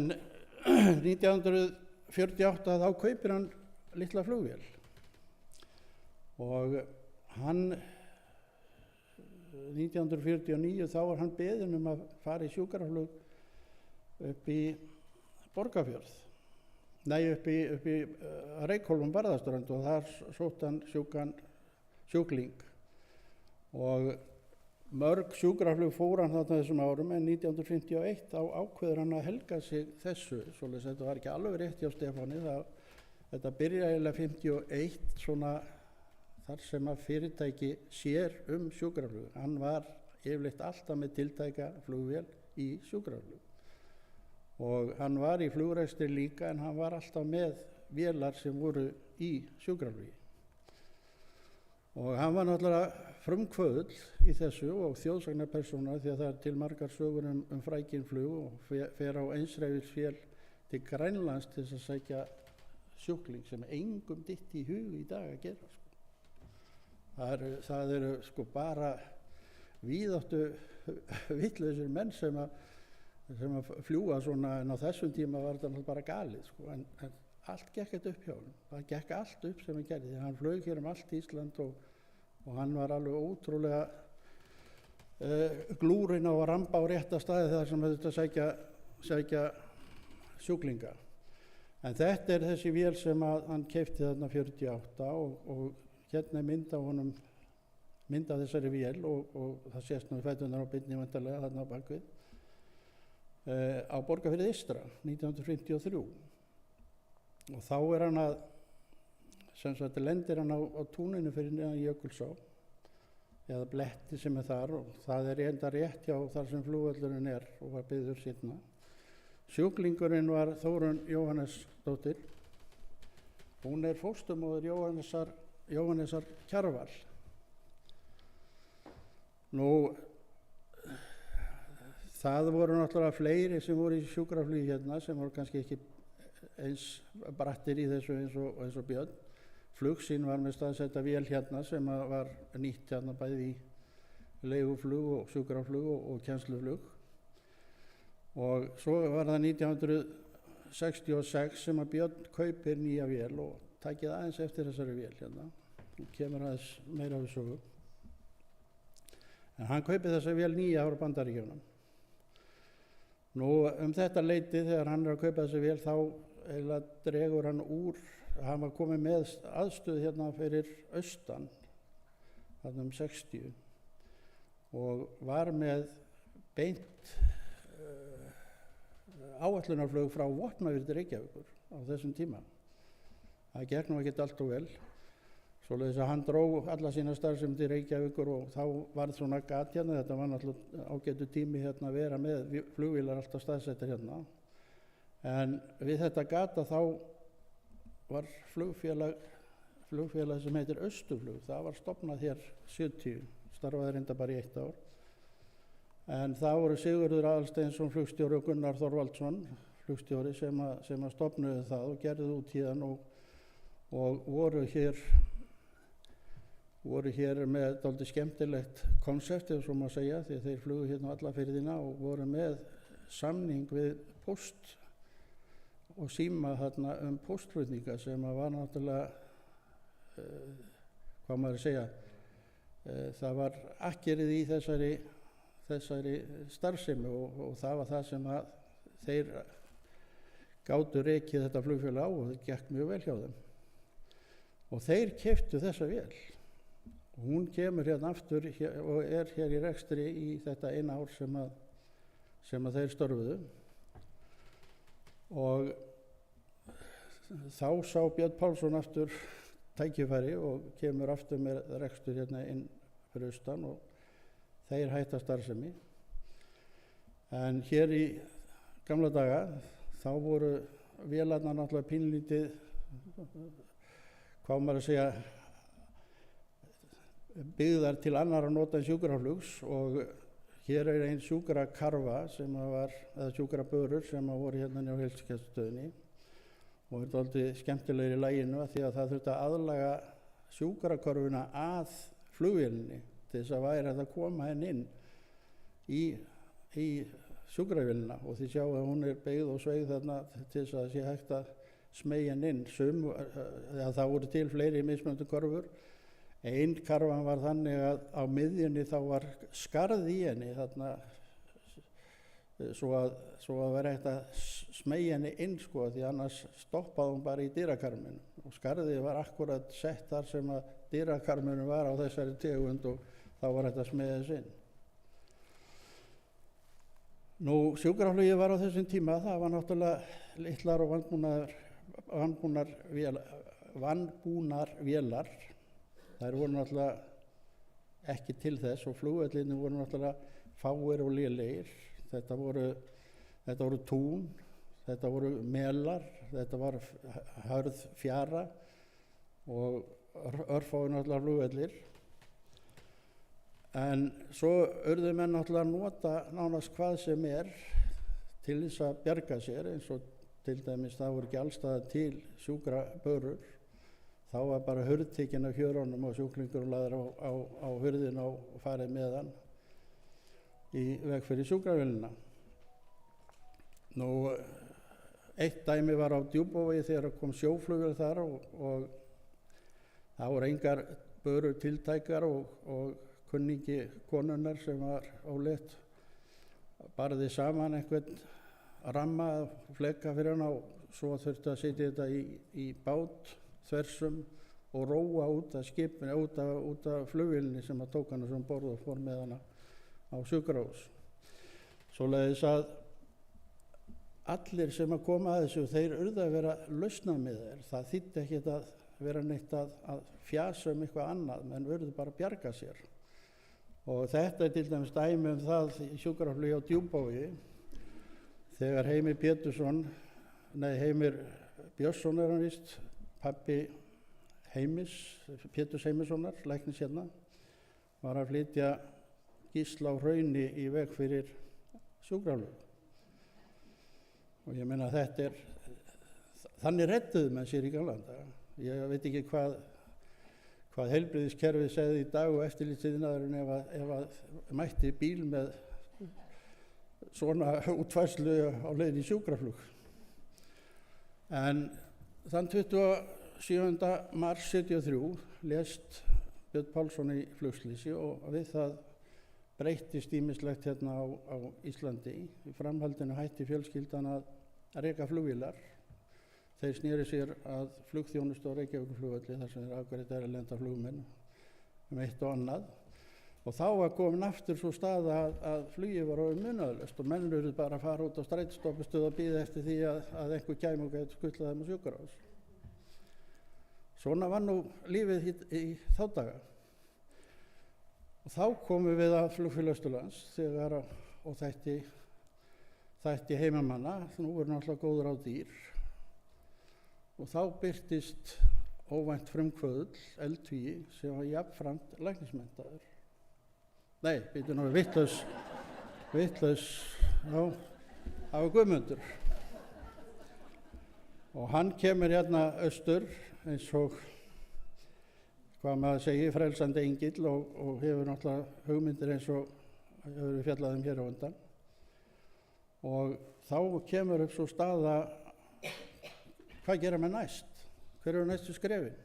1948 þá kaupir hann litla flugvél og hann 1949 þá var hann beðinn að fara í sjúkraflug upp í Borgarfjörð, upp í Reykholum Barðaströnd og þar sótti hann sjúkling og mörg sjúkraflug fór hann þarna þessum árum, en 1951 þá ákveður hann að helga sig þessu, svoleiðis þetta var ekki alveg rétt hjá Stefáni, þetta byrjaði eiginlega 51 svona þar sem að fyrirtæki sér sjúkraflug. Hann var yfirleitt alltaf með tiltæka flugvél í sjúkraflug og hann var í flugrekstri líka, en hann var alltaf með vélar sem voru í sjúkraflugi. Og hann var náttúrulega frumkvöðull í þessu og þjóðsagnapersóna því að það er til margar sögur frækin flug og fer á einsræfisvél til Grænlands til þess að sækja sjúkling sem engum dytti í hug í dag að gera. Það eru sko bara víðáttu vitlausir menn sem að fljúga svona, en á þessum tíma var þetta bara galið sko, en allt gekk þetta upp hjá hann. Það gekk allt upp sem hann gerði. Hann flög hér allt Ísland og hann var alveg ótrúlega glúrin á að ramba á rétta staði þar sem þetta sækja sjúklinga. En þetta er þessi vél sem hann keypti þarna 48 og hérna er mynd af þessari vél og það sést nú í fæturnar á beinni vantarlega þarna á bakvið á Borgarfirði Eystra 1953. Og þá er hann sem sagt lendir hann á túninu fyrir neðan Jökulsá eða bletti sem er þar og það er enda rétt hjá þar sem flugvöllurinn er og var byggður seinna. Sjúklingurinn var Þórunn Jóhannesdóttir. Hún er fósturmóðir Jóhannesar Kjarval Nú, það voru náttúrulega fleiri sem voru í sjúkraflugi hérna sem voru kannski ekki eins brattir í þessu eins og Björn. Flugsýn var með staðsetta vél hérna sem var nýtt hérna bæði í leiguflug og sjúkraflug og kennsluflug. Og svo var það 1966 sem að Björn kaupir nýja vél og takið aðeins eftir þessari vél hérna. Hún kemur aðeins meira við sögu. En hann kaupir þessa vél nýja ára Bandaríkjunum. Nú þetta leyti þegar hann að kaupa þessi vél þá eiginlega dregur hann úr, hann var komið með aðstöð hérna fyrir austan, þarna 60 og var með beint áætlunarflug frá Vopnafirði til Reykjavíkur á þessum tíma. Það gekk nú ekkert allt og vel. Svoleiðis að hann dró alla sína starfsemi til Reykjavíkur og þá varð svona gat hérna, þetta var náttúrulega ágætu tími hérna að vera með flugvélar alltaf staðsettar hérna. En við þetta gata þá var flugfélag sem heitir Austurflug, það var stofnað hér 70, starfaði reynda bara í 1 ár. En það voru Sigurður Aðalsteinsson flugstjóri og Gunnar Þorvaldsson flugstjóri sem að stofnuðu það og gerðu út hérna og voru hér með dálítið skemmtilegt konsept, ef svo má segja, því þeir flugu hérna alla firðina og voru með samning við Póst og Síma þarna póstflutninga sem að var náttúrulega, hvað maður að segja, það var akkerið í þessari starfsemi og það var það sem að þeir gátu rekið þetta flugfélag á og það gekk mjög vel hjá þeim. Og þeir keyptu þessa vél. Og hún kemur hérna aftur og er hér í rekstri í þetta 1 ár sem að þeir störfuðu. Og þá sá Björn Pálsson aftur tækifæri og kemur aftur með rekstur hérna inn fyrir austan og þeir hætta starfsemi. En hér í gamla daga þá voru vélarnar náttúrulega pínlítið, hvað maður að segja, byggðar til annarra nota en sjúkraflugs og hér er ein sjúkrakarfa sem var, eða sjúkrabörur sem voru hérna á heilsugæslustöðinni og er dálítið skemmtilegir í laginu að því að það þurfti að aðlaga sjúkrakarfuna að flugvélinni til þess að væri að koma henn inn í sjúkravélina og þið sjáu að hún er beygð og sveigð þarna til þess að það sé hægt að smeygja henn inn. Það voru til fleiri mismunandi karfur. Ein karfan var þannig að á miðjunni þá var skarð í henni þarna svo að vera hægt að smeygja henni inn sko því annars stoppaði hún bara í dyrakarminu og skarðið var akkurat sett þar sem að dyrakarminu var á þessari tegund og þá var hægt að smeygja þess inn. Nú sjúkraflugið var á þessum tíma, það var náttúrulega litlar og vanbúnar vélar. Þær voru náttúrulega ekki til þess og flugvellinni voru náttúrulega fáir og lélegir. Þetta voru tún, þetta voru melar, þetta var hörð fjara og örfáir náttúrulega flugvellir. En svo urðu menn náttúrulega að nota nánast hvað sem er til þess að bjarga sér eins og til dæmis það voru ekki allstaðar til sjúkrabörur. Þá var bara hurðtekinn af hjörunum og sjúklingur laður á hurðina og farið með hann í veg fyrir sjúkravélina. Nú, eitt dæmi var á Djúpavogi þegar kom sjóflugvél þar og það voru engar börur tiltækar og kunningi konunnar sem var ólétt barði saman einhvern ramma fleka fyrir hana og svo þurfti að setja þetta í bát þversum og róa út af skipinu, út af flugvélinni sem að tók hana sem borð og fór með hana á sjúkrahús. Svoleiðis að allir sem að koma að þessu, þeir urðu að vera lausnamiðir. Það þýddi ekkert að vera neitt að fjasa eitthvað annað, menn urðu bara að bjarga sér. Og þetta er til dæmis dæmi það í sjúkraflugi á Djúpavogi þegar Heimir Björnsson er hann víst, pabbi Péturs Heimissonar, læknis hérna, var að flytja Gísla á Hrauni í veg fyrir sjúkraflug. Og ég meina þannig redduðu menn sér í gamla daga. Ég veit ekki hvað heilbrigðiskerfið segði í dag og eftirlitssiðnaðurinn ef að mætti bíl með svona útfærslu á leiðinni í sjúkraflug. En þann 27. mars 73 lést Björn Pálsson í flugslýsi og við það breyttist ýmislegt hérna á Íslandi. Í framhaldinu hætti fjölskyldan að reka flugvélar. Þeir sneri sér að flugþjónustu á Reykjavíkurflugvelli þar sem þeir afgreiða erlenda flugmenn eitt og annað. Og þá var komin aftur svo staða að flugið var orðið munaðarlaust og menn urðu bara að fara út á strætisstoppustöð og bíða eftir því að einhver kæmi og gæti skutlað þeim á sjúkrahús. Svona var nú lífið í þá daga. Og þá komum við að Flugfélag Austurlands þegar og þætti heimamanna, nú voru náttúrulega góður á dýr. Og þá birtist óvænt frumkvöðull, eldvíi, sem var jafnframt læknismenntaður. Nei, býtu nú vitlaus, já, það var Guðmundur. Og hann kemur hérna austur eins og, hvað maður segir, frelsandi engill og hefur náttúrulega hugmyndir eins og hefur við fjallað hér á undan. Og þá kemur upp svo staða, hvað gera með næst? Hver eru næstu skrefin?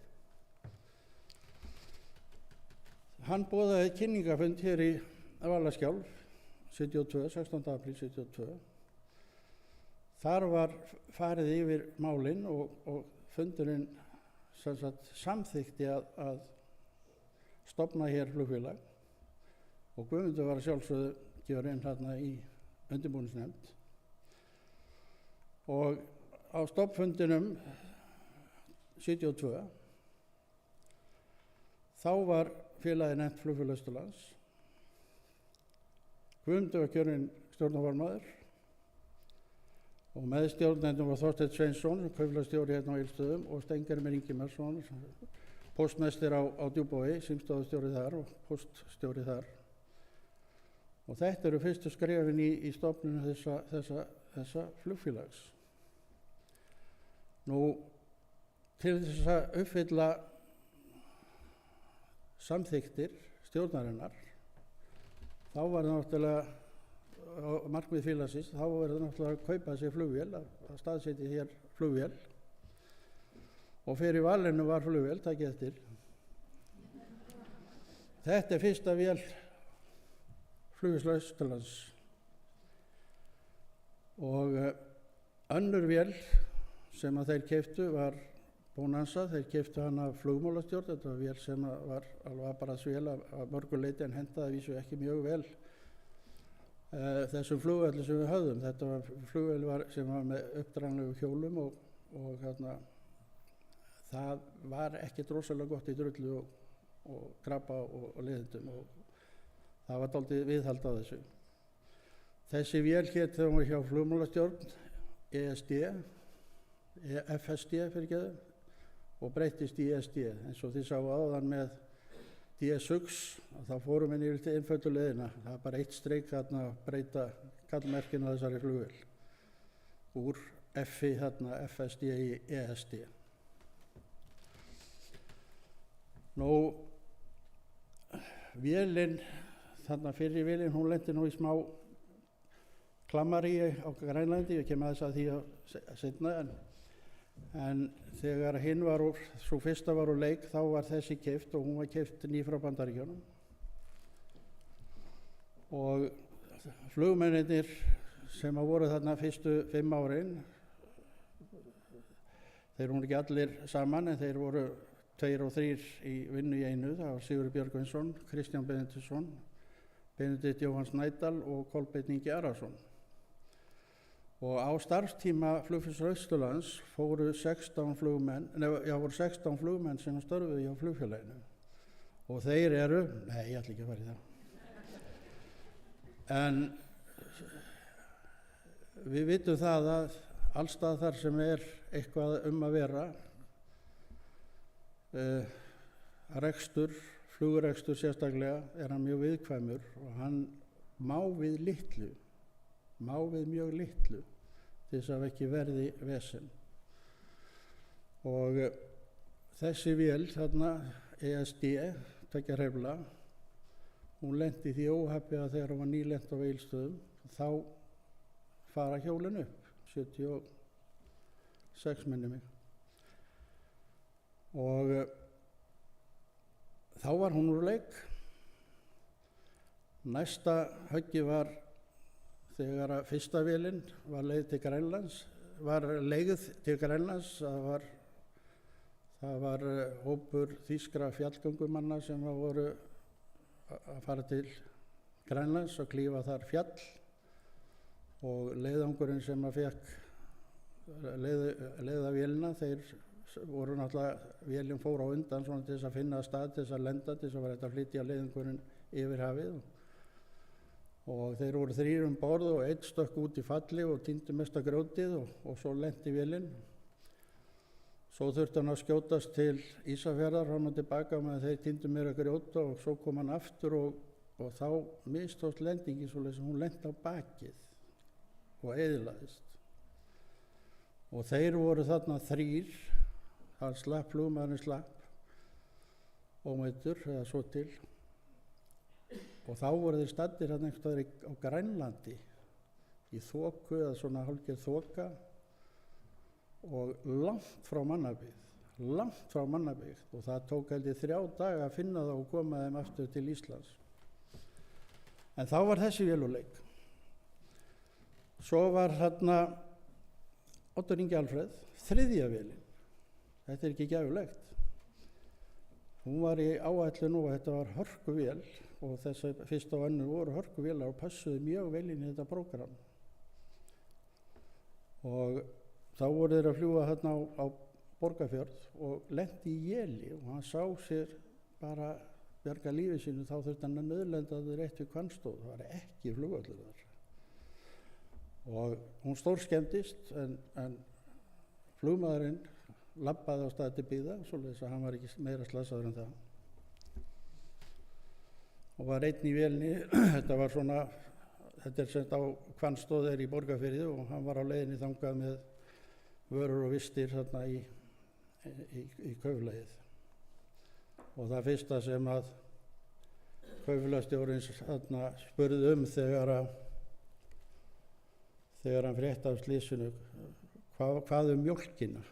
Hann boðaði kynningafund hér í Valaskjálf 16. apríl 72. Þar var farið yfir málin og fundurinn samþykti að stofna hér flugfélag og Guðmundur var að sjálfsögðu gjörinn hérna í undirbúningsnefnd. Og á stofnfundinum 72 þá var félagið nefnt Flugfélag Austurlands. Guðmundur var kjörinn stjórnarformaður og meðstjórnendur var Þorsteinn Sveinsson, kaupfélagsstjóri hérna á Egilsstöðum og Steingrímur Ingimarsson, póstmestir á Djúpavogi, símstofustjóri þar og póststjóri þar. Og þetta eru fyrstu skrefin í stofnun þessa flugfélags. Nú, til þess að uppfylla samþykktir stjórnarinnar, þá var það náttúrulega markmið félagsins, þá var það náttúrulega að kaupa sér flugvél, að staðsetja hér flugvél og fyrir valinu var flugvél, takið eftir. Þetta fyrsta vél Flugfélag Austurlands og önnur vél sem að þeir keyptu var Bonanza, þeir keyptu hana flugmálastjórn, þetta var vél sem var alveg aparatsvél af mörgu leyti en hentaði vísu ekki mjög vel þessum flugvelli sem við höfðum. Þetta var flugvél sem var með uppdránlegu hjólum og það var ekki rosalega gott í drullu og krabba og leiðindum og það var dálítið viðhald á þessu. Þessi vél hét þegar hún var hjá flugmálastjórn FSD fyrirgeðu og breyttist í ESD eins og þið sáu áðan með DS6 þá fórum við yfir til einföldu leiðina. Það er bara eitt streik þarna að breyta kallmerkinu á þessari flugvél úr FI þarna FSD í ESD. Nú, vélin, þarna fyrir vélin, hún lenti nú í smá klammaríi á Grænlandi, ég kem að þess að því að seinna en þegar hinn var svo fyrsta var úr leik þá var þessi keypt og hún var keypt ný frá Bandaríkjunum og flugmennirnir sem voru þarna fyrstu 5 árin þeir voru ekki allir saman en þeir voru 2 og 3 í vinnu í einu. Það var Sigurður Björgvinsson, Kristján Benediktsson, Benedikt Jóhann Snædal og Kolbeinn Ingi Arason. Og á starfstíma Flugfélags Austurlands voru 16 flugmenn sem störfuðu hjá flugfélaginu. Og þeir eru, nei, ég ætla ekki að fara í það. En við vitum það að allstað þar sem eitthvað að vera, rekstur flugrekstur sérstaklega er hann mjög viðkvæmur og hann má við mjög litlu til þess að ekki verði vesen. Og þessi vél þarna, ESD, tveggja hreyfla, hún lenti því óhappi að þegar hún var nýlent á Egilsstöðum, þá fara hjólin upp, 76 minni mig. Og þá var hún úr leik. Næsta höggi var þegar að fyrsta vélin var leigð til Grænlands, það var hópur þýskra fjallgöngumanna sem voru að fara til Grænlands og klífa þar fjall, og leiðangurinn sem að fekk leiða vélina, þeir voru náttúrulega, vélin fór á undan svona til þess að finna stað, til þess að lenda, til þess að vera að flytja leiðangurinn yfir hafið, og þeir voru 3 borð og 1 stökk út í falli og týndi mesta grjótið og svo lenti vélin. Svo þurfti hann að skjótast til Ísafjarðar fram og tilbaka með þeir týndu meira grjóta, og svo kom hann aftur og þá mistókst lendingi svoleiðis að hún lenti á bakið og eyðilagðist. Og þeir voru þarna 3, hann slapp, flugmaðurinn slapp ómeiddur eða svo til, og þá voru þeir staddir hann einhvers staðar á Grænlandi í þoku eða svona hálfgerð þoka og langt frá mannabyggð, og það tók held ég 3 daga að finna það og koma þeim aftur til Íslands. En þá var þessi vél úr leik. Svo var þarna Oddur Ingi Alfreð, 3. vélin. Þetta er ekki gæfulegt. Hún var í áætlun og þetta var hörkuvél, og þess að fyrsta og önnur voru hörkuvélar og passuðu mjög vel inn í þetta prógram. Og þá voru þeir að fljúga þarna á Borgarfjörð og lenti í éli, og hann sá sér bara bjarga lífi sínu. Þá þurfti hann að nauðlenda þau rétt við Hvannstóð, það var ekki flugvöllur þar. Og hún stórskemmdist, en flugmaðurinn labbaði á stað til byggða, svoleiðis að hann var ekki meira slasaður en það. Og var einn í vélni, þetta er sent á Hvannstóð í Borgarfirði, og hann var á leiðinni þangað með vörur og vistir þarna í kauflagið. Og það fyrsta sem að kauflagstjórinn þarna spurði þegar hann frétti af slysinu, hvað mjólkina?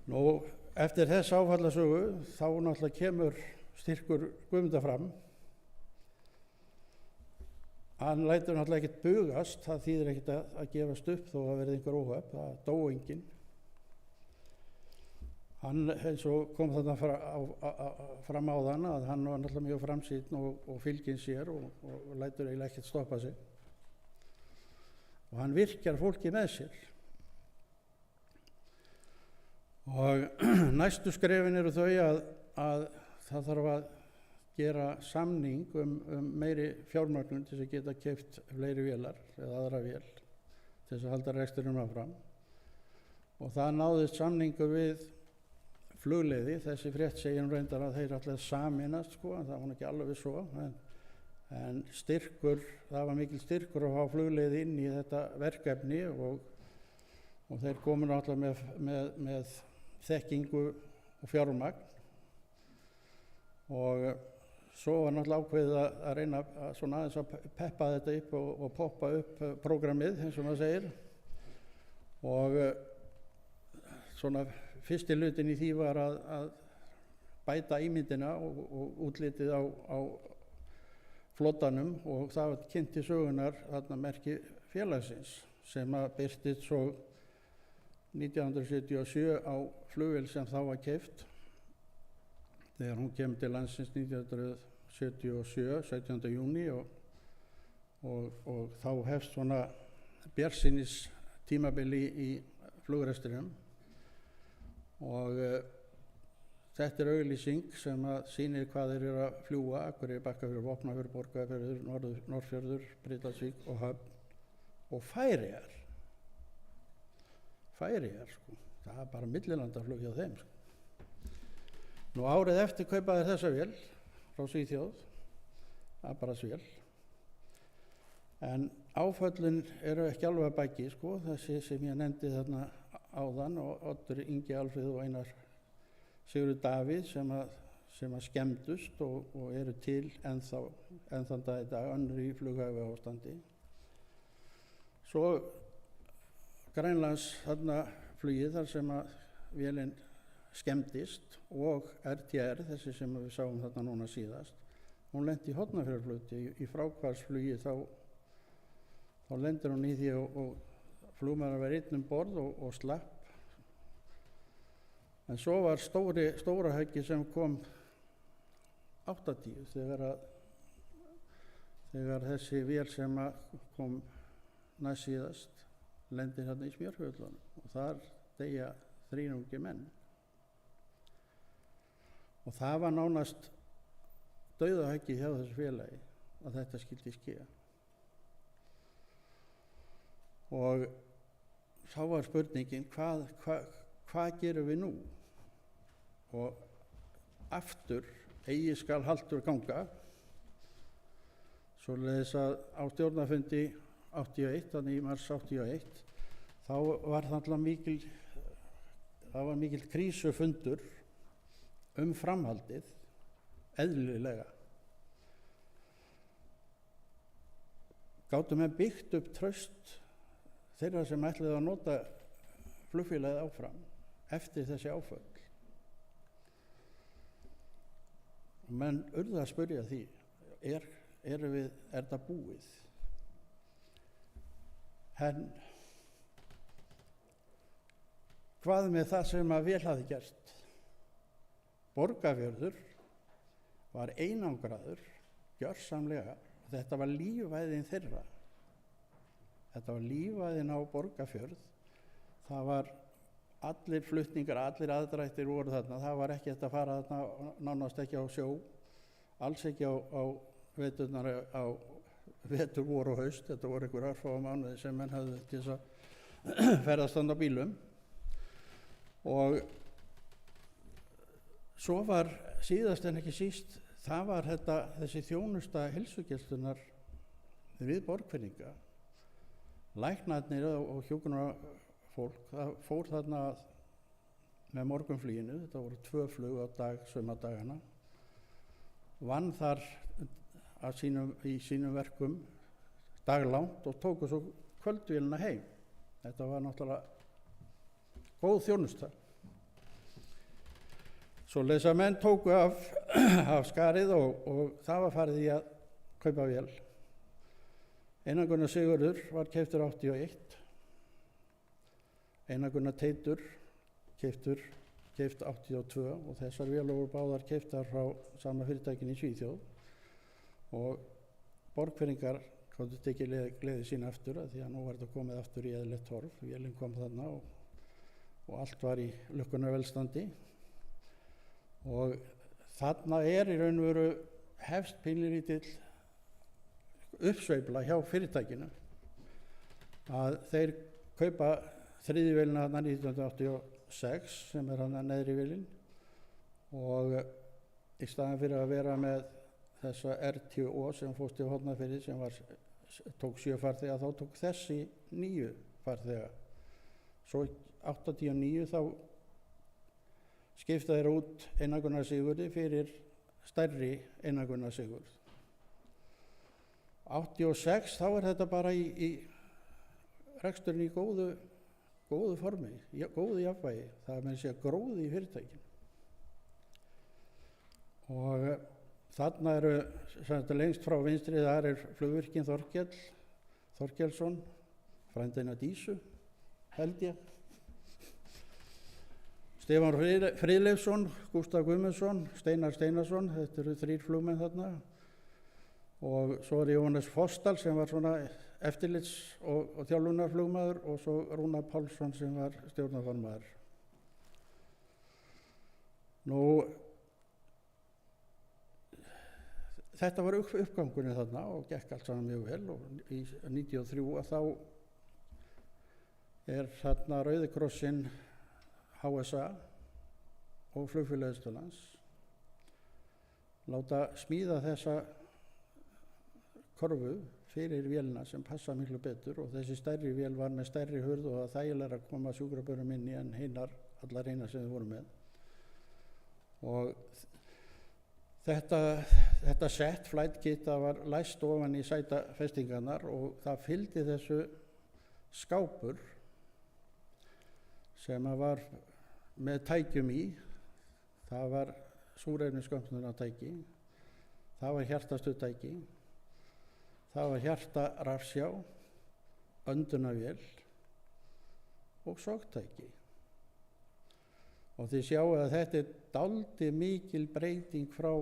Nú, eftir þess áfallasögu þá náttúrulega kemur styrkur Guðmundar fram. Hann lætur náttúrulega ekkert bugast, það þýðir ekkert að gefast upp þó að verði einhver óhöpp, það dó enginn. Hann, eins og kom þarna fram á þann, að hann var náttúrulega mjög framsýnn og fylginn sér og lætur eiginlega ekkert stoppa sig. Og hann virkjar fólki með sér. Og næstu skrefin eru þau að það þarf að gera samning meiri fjármögnun til þess að geta keypt fleiri vélar eða aðra vél til þess að halda rekstrinum áfram. Og það náðist samningur við flugleiði. Þessi frétt segir reyndar að þeir allir sameinast, en það var ekki alveg svo. En styrkur, það var mikil styrkur að fá flugleiði inn í þetta verkefni, og þeir komu náttúrulega með þekkingu og fjármagn. Og svo var náttúrulega ákveðið að reyna svona aðeins að peppa þetta upp og poppa upp prógrammið, eins og maður segir. Og svona fyrsti hlutin í því var að bæta ímyndina og útlitið á flottanum, og það var kynnt til sögunar þarna merki félagsins sem að birtist svo 1977 á flugvél sem þá var keypt þegar hún kemur til landsins 1977, 17. júní, og þá hefst svona bjartsýnis tímabili í flugrekstrinum. Og þetta er auglýsing sem að sýnir hvað þeir eru að fljúga: Akureyri, Bakkafjörður, Vopnafjörður, Borgarfjörður, Norðfjörður, Breiðdalsvík og Höfn og Færeyjar. Það er bara millilandaflug hjá þeim. Nú árið eftir kaupa þeir þessa vél frá Svíþjóð, Abrasvél, en áföllin eru ekki alveg að baki, sko, þessi sem ég nefndi þarna áðan og Oddur Ingi Alfreð og Einar Sigurður Davíð sem að skemmdust og eru til enn þann dag í dag, önnur í flughæfi ástandi. Svo Grænlands þarna flugið þar sem að vélinn skemmdist og RTR, þessi sem við sáum þarna núna síðast, hún lenti í Hornafjarðarfljóti í fráhvarfsflugi þá lendir hún í því og flugmaður var einn borð og slapp. En svo var stóra höggi sem kom 80 þegar þessi vél sem kom næst síðast lendir hérna í Smjörfjöllunum og þar deyja 3 ungir menn. Og það var nánast dauðahöggi hjá þessu félagi að þetta skyldi ske. Og þá var spurningin hvað gerum við nú? Og aftur eigi skal haltur ganga, svoleiðis að á stjórnarfundi 81, þannig í mars 81, þá var það var mikil krísufundur framhaldið, eðlilega. Gátu menn byggt upp traust þeirra sem ætlaði að nota flugfélagið áfram eftir þessi áföll. Og menn urðu að spyrja því, er það búið? En hvað með það sem að vel hafði gerst? Borgarfjörður var einangraður gjörsamlega og þetta var lífæðin þeirra. Þetta var lífæðin á Borgarfjörð. Það var allir flutningar, allir aðdrættir voru þarna. Það var ekki að fara þarna, nánast ekki á sjó, alls ekki á veturnar á vetur, vor og haust. Þetta voru einhver örfáa mánuði sem menn hafði til þess að ferðast þarna á bílum. Og svo var síðast en ekki síst, það var þessi þjónusta heilsugæslunnar við Borgfirðinga. Læknarnir og hjúkrunarfólk, það fór þarna með morgunfluginu, þetta voru 2 flug á dag, sumardagana, vann þar í sínum verkum daglangt og tóku svo kvöldvélina heim. Þetta var náttúrulega góð þjónusta. Svoleiðis að menn tóku af skarið og það var farið í að kaupa vél. Einar Gunnar Sigurður var keyptur 81, Einar Gunnar Teitur keypt 82 og þessar vélar voru báðar keyptar frá sama fyrirtækinu í Svíþjóð og Borgfirðingar gátu tekið gleði sína aftur af því að nú var þetta komið aftur í eðlilegt horf. Vélin kom þarna og allt var í lukkunnar velstandi. Og þarna í raun og veru hefst pínlítill uppsveifla hjá fyrirtækinu að þeir kaupa þriðju vélina þarna 1986 sem þarna neðri vélin og í staðan fyrir að vera með þessa RTO sem fórst í Hornafirði sem tók 7 farþega, þá tók þessi 9 farþega. Svo 89 þá skipta þeir út Einar Gunnar Sigurði fyrir stærri Einar Gunnar Sigurð. 86 þá þetta bara í reksturinn í góðu formi, góðu jafnvægi. Það með að segja gróði í fyrirtækinu. Og þarna eru lengst frá vinstri, þar flugvirkinn Þorkelsson, frændina Dísu, held ég. Stefán Friðleifsson, Gústaf Guðmundsson, Steinar Steinarsson, þetta eru 3 flugmenn þarna. Og svo Jóhannes Fossdal sem var svona eftirlits- og þjálfunarflugmaður og svo Rúnar Pálsson sem var stjórnarformaður. Nú, þetta var uppgangurinn þarna og gekk allt saman mjög vel og í 93 að þá þarna Rauði krossinn HSA og Flugfélag Austurlands láta smíða þessa korfu fyrir vélina sem passa miklu betur, og þessi stærri vél var með stærri hurð og það þægilega að koma sjúkrabörum inn í en allar einar sem við vorum með. Og þetta sett flight kit var læst ofan í sætafestingarnar og það fylgdi þessu skápur sem var með tækjum í. Það var súrefnisskömmtunartæki, það var hjartastuðtæki, það var hjartarafsjá, öndunarvél og sogtæki. Og þið sjáu að þetta dálítið mikil breyting frá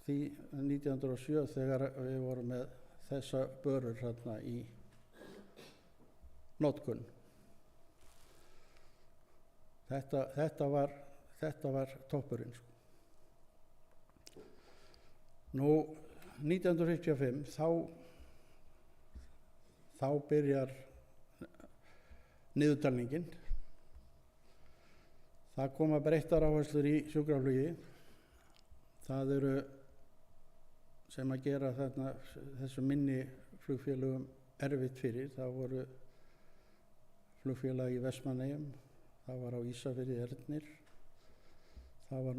því 1907 þegar við vorum með þessa börur hérna í notkun. Þetta var toppurinn. Nú 1955 þá byrjar niðurtalningin. Það koma breyttar áherslur í sjúkraflugi. Það eru sem að gera þessu minni flugfélögum erfitt fyrir. Það voru flugfélag í Vestmannaeyjum, það var á Ísafirði Ernir, það var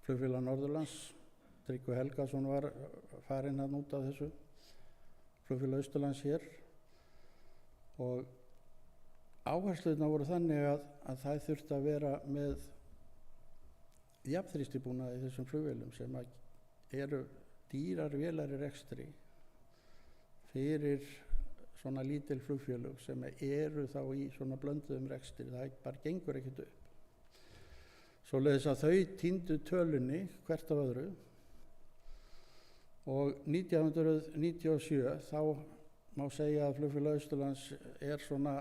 flugfélag Norðurlands, Tryggvi Helgason var farinn að út af þessu, flugfélag Austurlands hér, og áherslurnar voru þannig að það þurfti að vera með jafnþrýstibúnað í þessum flugvélum sem eru dýrar vélar í rekstri fyrir svona lítil flugfélög sem eru þá í svona blönduðum rekstri. Það bara gengur ekkert upp. Svoleiðis að þau týndu tölunni hvert af öðru, og 1997 þá má segja að flugfélag Austurlands svona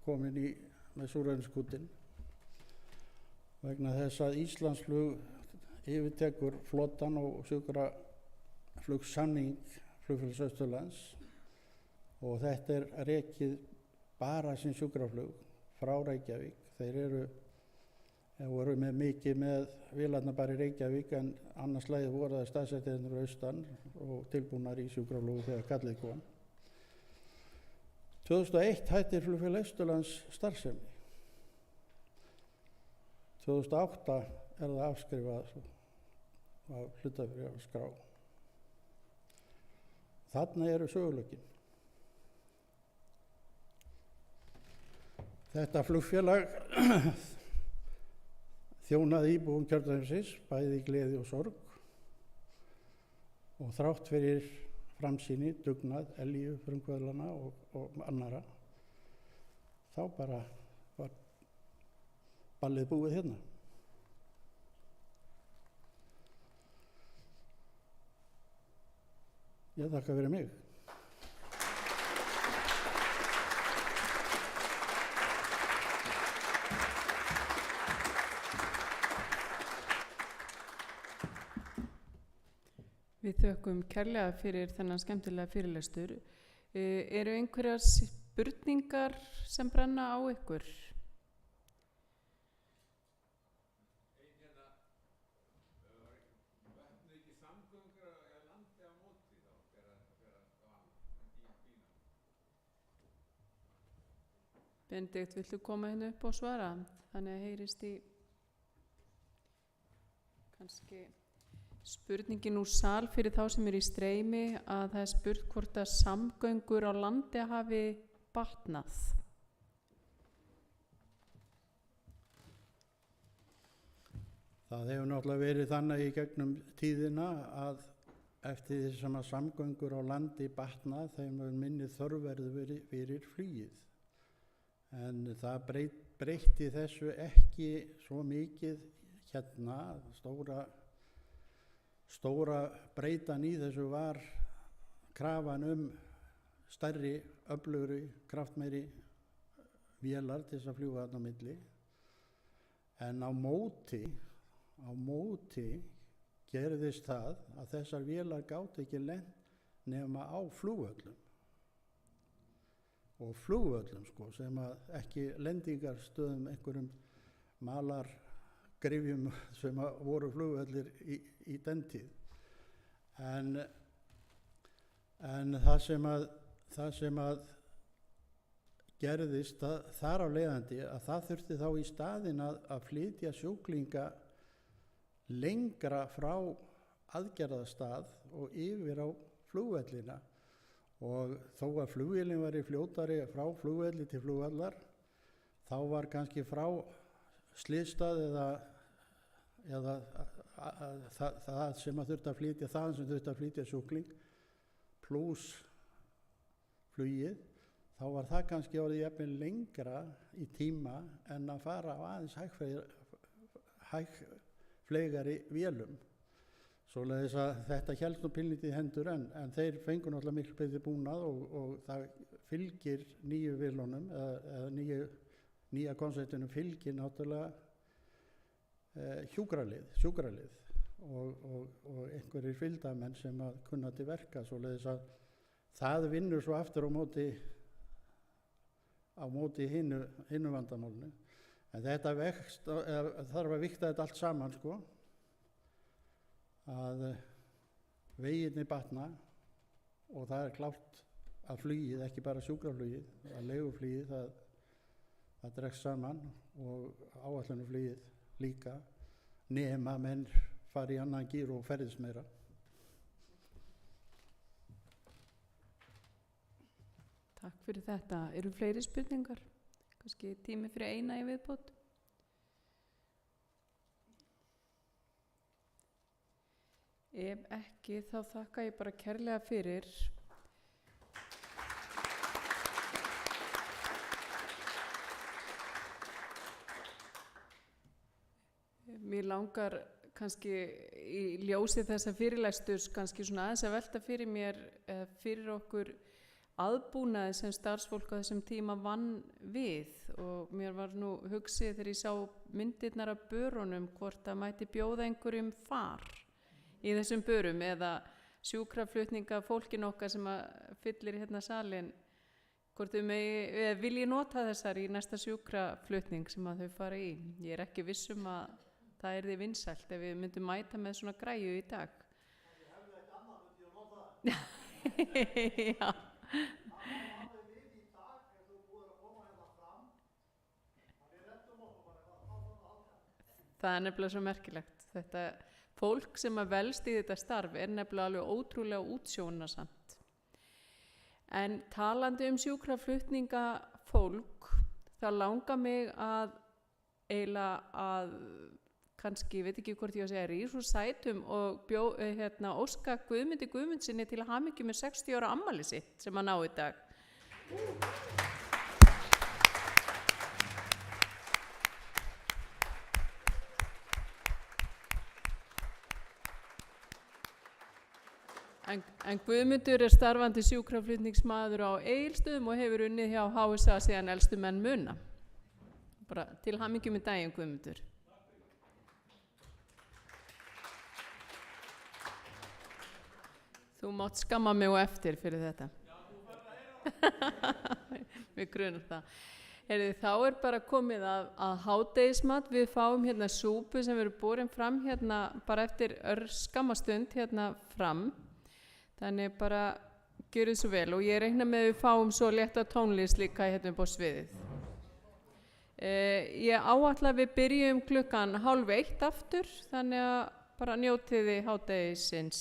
komin með súrefniskútinn vegna þess að Íslandsflug yfirtekur flotan og sjúkraflugsamning flugfélags Austurlands, og þetta rekið bara sem sjúkraflug frá Reykjavík. Þeir voru með mikið með vélarnar bara í Reykjavík, en annars lagið voru það staðsettir austan og tilbúnar í sjúkraflugu þegar kallið kom. 2001 hættir flugfélag Austurlands starfsemi. 2008 það afskrifað á hlutafélagaskrá. Þarna eru sögulökin. Þetta flugfélag þjónaði íbúum kjördæmisins bæði í gleði og sorg, og þrátt fyrir framsýni, dugnað, Elíu, frumkvöðlana og annara, þá bara var ballið búið hérna. Ég þakka fyrir mig. Við þökkum kærlega fyrir þennan skemmtilega fyrirlestur. Eru einhverjar spurningar sem brenna á ykkur? Vötnu ekki samgöngur að landi á móti þá fyrir Benedikt, viltu koma hérna upp og svara? Þannig að heyrist í kannski spurningin úr sal fyrir þá sem eru í streymi, að það spurt hvort að samgöngur á landi hafi batnað. Það hefur náttúrulega verið þannig í gegnum tíðina að eftir því sem að samgöngur á landi batnað, þeim hefur minni þörfverðu fyrir flugið. En það breytti þessu ekki svo mikið hérna. Stóra breytan í þessu var krafan stærri, öflugri, kraftmeiri vélar til þess að fljúga þarna á milli. En á móti gerðist það að þessar vélar gátu ekki lent nema á flugvöllum. Og flugvöllum sem að ekki lendingarstöðum einhverjum grifjum sem voru flugvellir í den tíð. En það sem að gerðist þar á leiðandi að það þurfti þá í staðinn að flytja sjúklinga lengra frá aðgerðastað og yfir á flugvellina, og þó að flugvélin var í fljótari frá flugvelli til flugvallar, þá var kannski frá slysstað eða það sem að þurfti að flytja, það sem þurfti að flytja sjúkling pluss flugið, þá var það kannski orðið jafnvel lengra í tíma en að fara á aðeins hægfleygari vélum. Svoleiðis að þetta hélst nú pínlítið í hendur en þeir fengu náttúrulega miklu betri búnað og það fylgir nýju vélunum eða nýja konceptinu fylgir náttúrulega sjúkralið og einhverjir fylgdamenn sem að kunna til verka, svoleiðis að það vinnur svo aftur á móti hinu vandamálinu. En þetta vext, þarf að vikta þetta allt saman, sko, að veginni batna, og það klárt að flugið, ekki bara sjúkraflugið, að leiguflugið, það dregst saman, og áætlunarflugið líka, nema menn fari í annan gír og ferðist meira. Takk fyrir þetta. Eru fleiri spurningar? Kannski tími fyrir eina í viðbót? Ef ekki, þá þakka ég bara kærlega fyrir. Mér langar kannski í ljósi þessa fyrirlæsturs kannski svona aðeins að velta fyrir mér, fyrir okkur aðbúnaði sem starfsfólk á þessum tíma vann við, og mér var nú hugsið þegar ég sá myndirnar af börunum hvort það mætti bjóða einhverjum far í þessum börum eða sjúkraflutninga fólkin okkar sem að fyllir hérna salin, hvort þau vilji nota þessar í næsta sjúkraflutning sem að þau fara í. Ég er ekki viss um að það er því vinsælt ef við myndum mæta með svona græju í dag. Það hefði eitt annað myndi að nota það. Já. Það er nefnilega svo merkilegt. Þetta fólk sem að velst í þetta starf er nefnilega alveg ótrúlega útsjónasamt. En talandi sjúkraflutninga fólk, það langar mig að kannski, ég veit ekki hvort ég að segja, rís úr sætum og óska Guðmundi Guðmundsinni til hamingju með 60 ára afmæli sitt sem hann á í dag. En Guðmundur er starfandi sjúkraflutningsmaður á Egilsstöðum og hefur unnið hjá HSA síðan elstu menn muna. Bara til hamingju með daginn, Guðmundur. Þú mátt skamma mig og eftir fyrir þetta. Já, þú færð að heyra. Við grunum það. Þá er bara komið að hádegismat. Við fáum hérna súpu sem verður borin fram hérna bara eftir skamastund hérna fram. Þannig bara gjörið svo vel, og ég reikna með að við fáum svo létta tónlist líka hérna upp á sviðið. Ég áætla að við byrjum 12:30 aftur, þannig að bara njótiði hádegisins.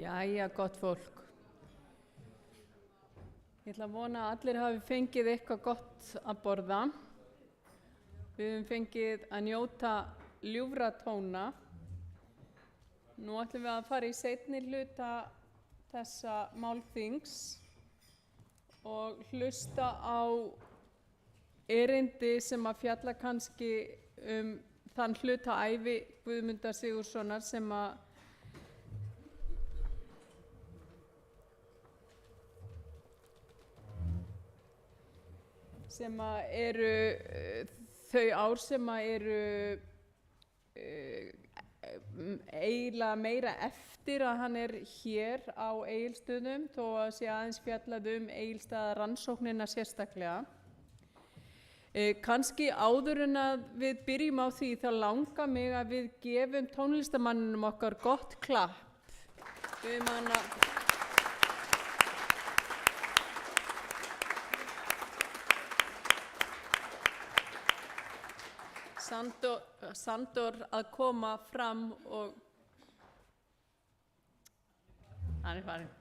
Jæja, gott fólk. Ég ætla að vona að allir hafi fengið eitthvað gott að borða. Við höfum fengið að njóta ljúfra tóna. Nú ætlum við að fara í seinni hluta þessa málþings og hlusta á erindi sem að fjalla kannski þann hluta ævi Guðmundar Sigurðssonar sem að eru þau ár sem að eru eiginlega meira eftir að hann er hér á Egilsstöðum, þó að sé aðeins fjallað Egilsstaðarannsóknina sérstaklega. Kannski áður en að við byrjum á því þá langar mig að við gefum tónlistarmanninum okkar gott klapp. Við manna Sandor að koma fram og hann er farinn.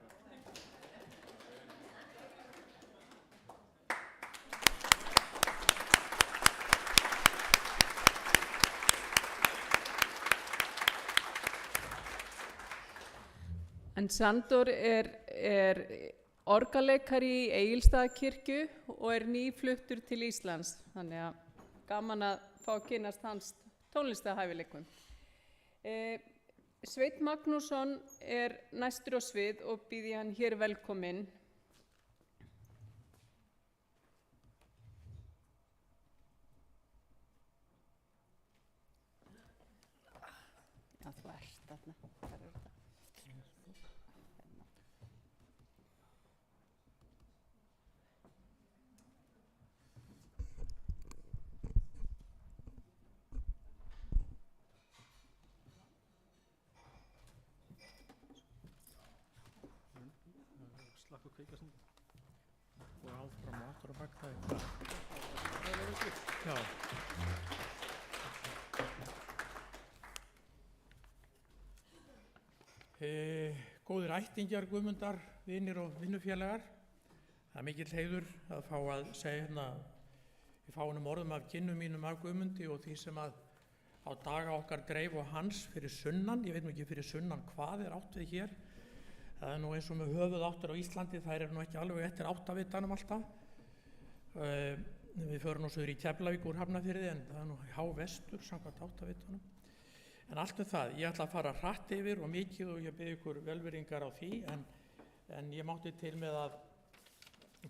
En Sandor er orgaleikari í Egilsstaðakirkju og er nýfluttur til Íslands, þannig að gaman að fá að kynnast hans tónlistarhæfileikum. Sveinn Magnússon er næstur á svið og býð ég hann hér velkominn. Já, þú ert þarna. Hvar er þetta? Slakka kveikast og áfram og aftur og bak það er já. Góðir ættingjar Guðmundar, vinir og vinnufélagar, það er mikill heiður að fá að segja hérna í fáinum orðum af kynnum mínum af Guðmundi og því sem að á daga okkar dreif og hans fyrir sunnan, ég veit nú ekki fyrir sunnan hvað er átt við hér. Það er nú eins og með höfuð áttur á Íslandi, þær eru nú ekki alveg eftir áttavitanum alltaf. Við förum nú sögur í Keflavík úr Hafnarfirði en það er nú hávestur samkvæmt áttavitanum. En allt það, ég ætla að fara hratt yfir og mikið og ég bið ykkur velvirðingar á því en ég mátti til með að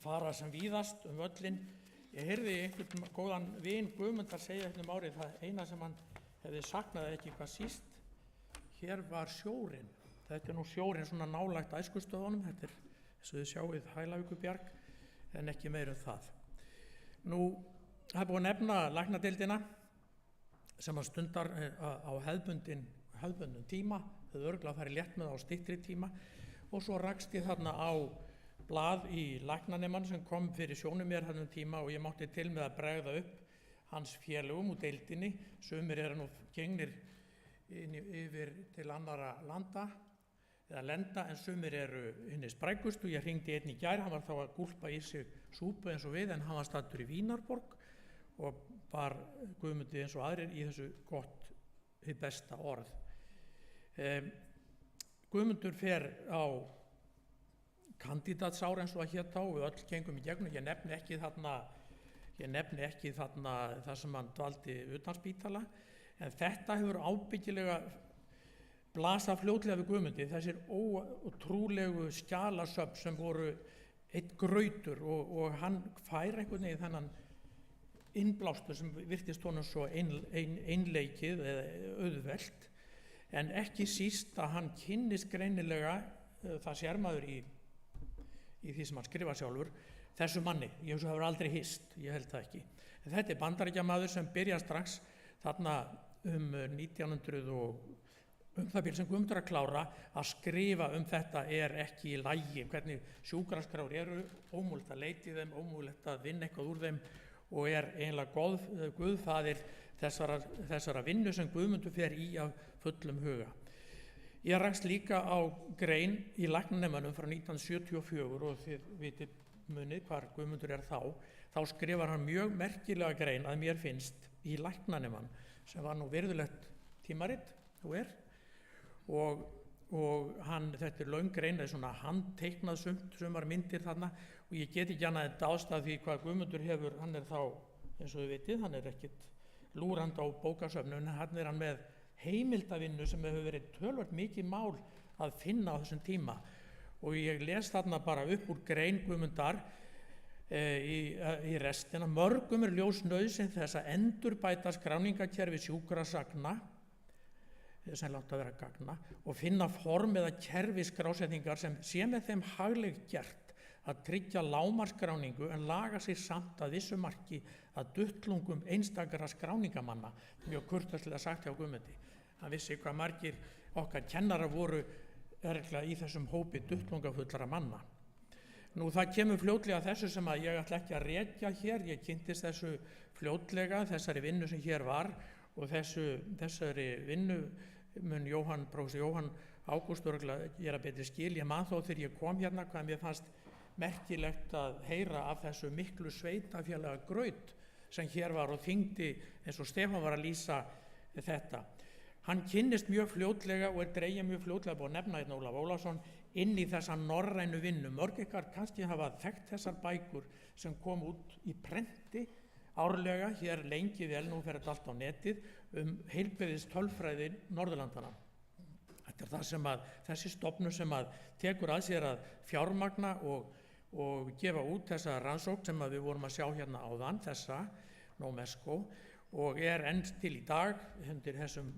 fara sem víðast völlinn. Ég heyrði einhvern góðan vin Guðmundar segja árið það eina sem hann hefði saknað ekki hvað síst. Hér var sjórinn. Þetta er nú sjórinn svona nálægt æskustöðunum, þetta er eins og þið sjáið Hælavíkurbjarg en ekki meira það. Nú, það er búið að nefna læknadeildina sem að stundar á hefðbundin tíma, þau örugglega farið létt með á styttri tíma og svo rakst ég þarna á blað í læknanemann sem kom fyrir sjónum mér þannum tíma og ég mátti til með að bregða upp hans félögum úr deildinni, sumir eru nú gengnir yfir til annara landa eða lenda en sumir eru hinni sprækustu. Ég hringdi einn í gær, hann var þá að gúlpa í sig súpu eins og við en hann var staddur í Vínarborg og bar Guðmundi eins og aðrir í þessu gott, hið besta orð. Guðmundur fer á kandídatsár eins og að hér þá, við öll gengum í gegnum, ég nefni ekki þarna það sem hann dvaldi utan spítala, en þetta hefur ábyggilega blasa fljótlega við Guðmundi, þessir ótrúlegu skjalasöfn sem voru einn grautur og hann fær einhvern veginn þennan innblástur sem virtist honum svo einleikið eða auðvelt, en ekki síst að hann kynnist greinilega, það sér maður í því sem hann skrifa sjálfur, þessu manni, ég hef svo aldrei hist, ég held það ekki. En þetta er Bandaríkjamaður sem byrja strax þarna 1900 og það byrja sem Guðmundur að klára að skrifa þetta er ekki í lagi, hvernig sjúkraskrár eru ómögulegt að leita í þeim, ómögulegt að vinna eitthvað úr þeim og er eiginlega guðfaðir þessara vinnu sem Guðmundur fer í af fullum huga. Ég rakst líka á grein í Læknanemannum frá 1974 og þið vitið munið hvar Guðmundur er þá skrifar hann mjög merkilega grein að mér finnst í Læknanemann sem var nú virðulegt tímarit og þetta er löng grein, það er svona handteiknað sumar myndir þarna og ég get ekki annað en dáðst af því hvað Guðmundur hefur, hann er þá, eins og þið vitið, hann er ekkit lúrand á bókasöfnu en hann er hann með heimildavinnu sem hefur verið tölvöld mikið mál að finna á þessum tíma og ég les þarna bara upp úr grein Guðmundar í restina. Mörgum er ljós nauðsyn þess að endurbæta skráningakerfi sjúkrasagna sem láta vera gagna og finna form eða kerfi skrásetningar sem sé með þeim hagleg gert að tryggja lágmarksskráningu en laga sig samt að vissu marki að duttlungum einstakara skráningamanna, mjög kurteislega sagt hjá Guðmundi. Hann vissi hvað margir okkar kennarar voru örglega í þessum hópi duttlungafullara manna. Nú það kemur fljótlega þessu sem að ég ætla ekki að rekja hér, ég kynntist þessu fljótlega, þessari vinnu sem hér var og þessari vinnu mun prófessor Jóhann Ágúst örglega gera betri skil. Ég man þó þegar ég kom hérna hvað mér fannst merkilegt að heyra af þessu miklu sveitafélaga graut sem hér var og þyngdi eins og Stefán var að lýsa þetta. Hann kynnist mjög fljótlega og er dregið mjög fljótlega búið að nefna hérna Ólaf Ólafsson inn í þessa norrænu vinnu. Mörg ykkar kannski hafa þekkt þessar bækur sem kom út í prenti árlega, hér lengi vel, nú fer þetta allt á netið, heilbrigðis tölfræði Norðurlandana. Þetta er það sem að þessi stofnun sem að tekur að sér að fjármagna og gefa út þessa rannsókn sem að við vorum að sjá hérna áðan, þessa NOMESCO, og er enn til í dag undir þessum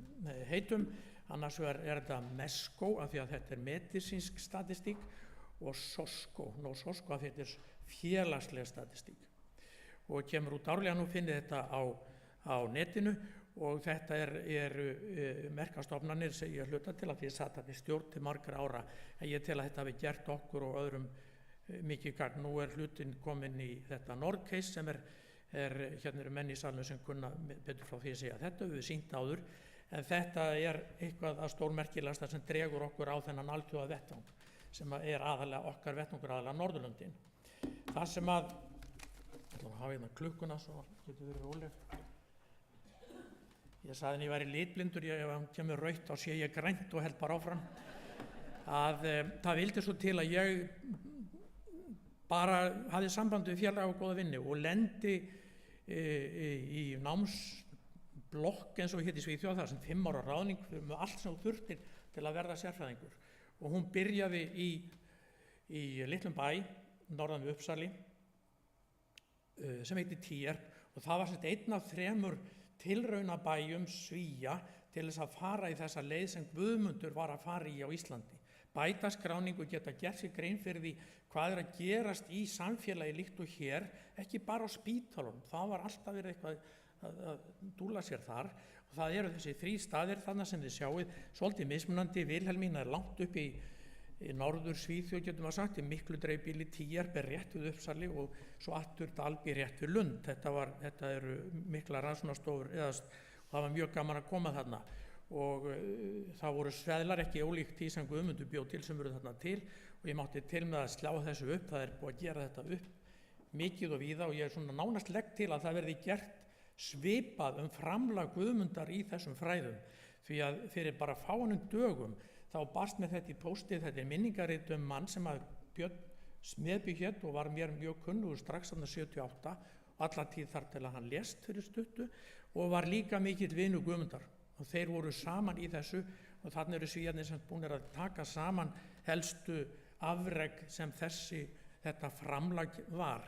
heitum. Annars er þetta MESCO af því að þetta er medisínsk statistík og SOSCO af því þetta er félagsleg statistík og kemur út árlega. Nú finnið þetta á netinu og þetta eru merkastofnanir sem ég hluta til að því ég satt að því stjórn til margra ára en ég tel að þetta hafi gert okkur og öðrum mikið gagn. Nú er hlutin komin í þetta Nordcase sem hérna eru menn í salnum sem kunna betur frá því að segja þetta, við sýnt áður, en þetta er eitthvað að stórmerkilegasta sem dregur okkur á þennan alþjóða vettvang sem er aðalega okkar vettvangur, aðalega Norðurlöndin. Það sem að, ég ætla að hafa hérna klukkuna svo getur verið róleg. Ég sagði en ég væri litblindur, ef hann kemur rautt þá sé ég grænt og held bara áfram. Það vildi svo til að ég bara hafði samband við félaga og góða vinnu og lendi í námsblokk eins og við hétt í Svíþjóð, það sem 5 ára ráðning með allt sem þú þurftir til að verða sérfræðingur og hún byrjaði í litlum bæ norðan við Uppsali sem heitir Tierp og það var einn af 3 tilraunabæjum Svía til þess að fara í þessa leið sem Guðmundur var að fara í á Íslandi. Bæta skráningu, geta gert sér grein fyrir því hvað er að gerast í samfélagi líkt og hér, ekki bara á spítalunum, það var alltaf verið eitthvað að dúlla sér þar og það eru þessi 3 staðir þarna sem þið sjáið, svolítið mismunandi. Vilhelmína er langt upp í norður Svíþjóð getum við sagt, í miklu dreifbýli. Tierp er rétt við Uppsali og svo aftur Dalby rétt við Lund. Þetta eru mikla rannsóknarstofur og það var mjög gaman að koma þarna og það voru sveðlar ekki ólíkt því sem Guðmundur bjó til sem voru þarna til og ég mátti til með að slá þessu upp. Það er búið að gera þetta upp mikið og víða og ég er svona nánast legg til að það verði gert svipað framlag Guðmundar í þessum fræðum því að fyrir bara fáeinum dögum þá barst með þetta í póstið. Þetta er minningarit mann sem að Björn Smedby hét og var mér mjög kunnugur strax þarna 78 og alla tíð þar til að hann lést fyrir stuttu og var líka mikill vinur Guðmundar og þeir voru saman í þessu og þannig eru Svíarnir sem búin að taka saman helstu afreg sem þetta framlag var.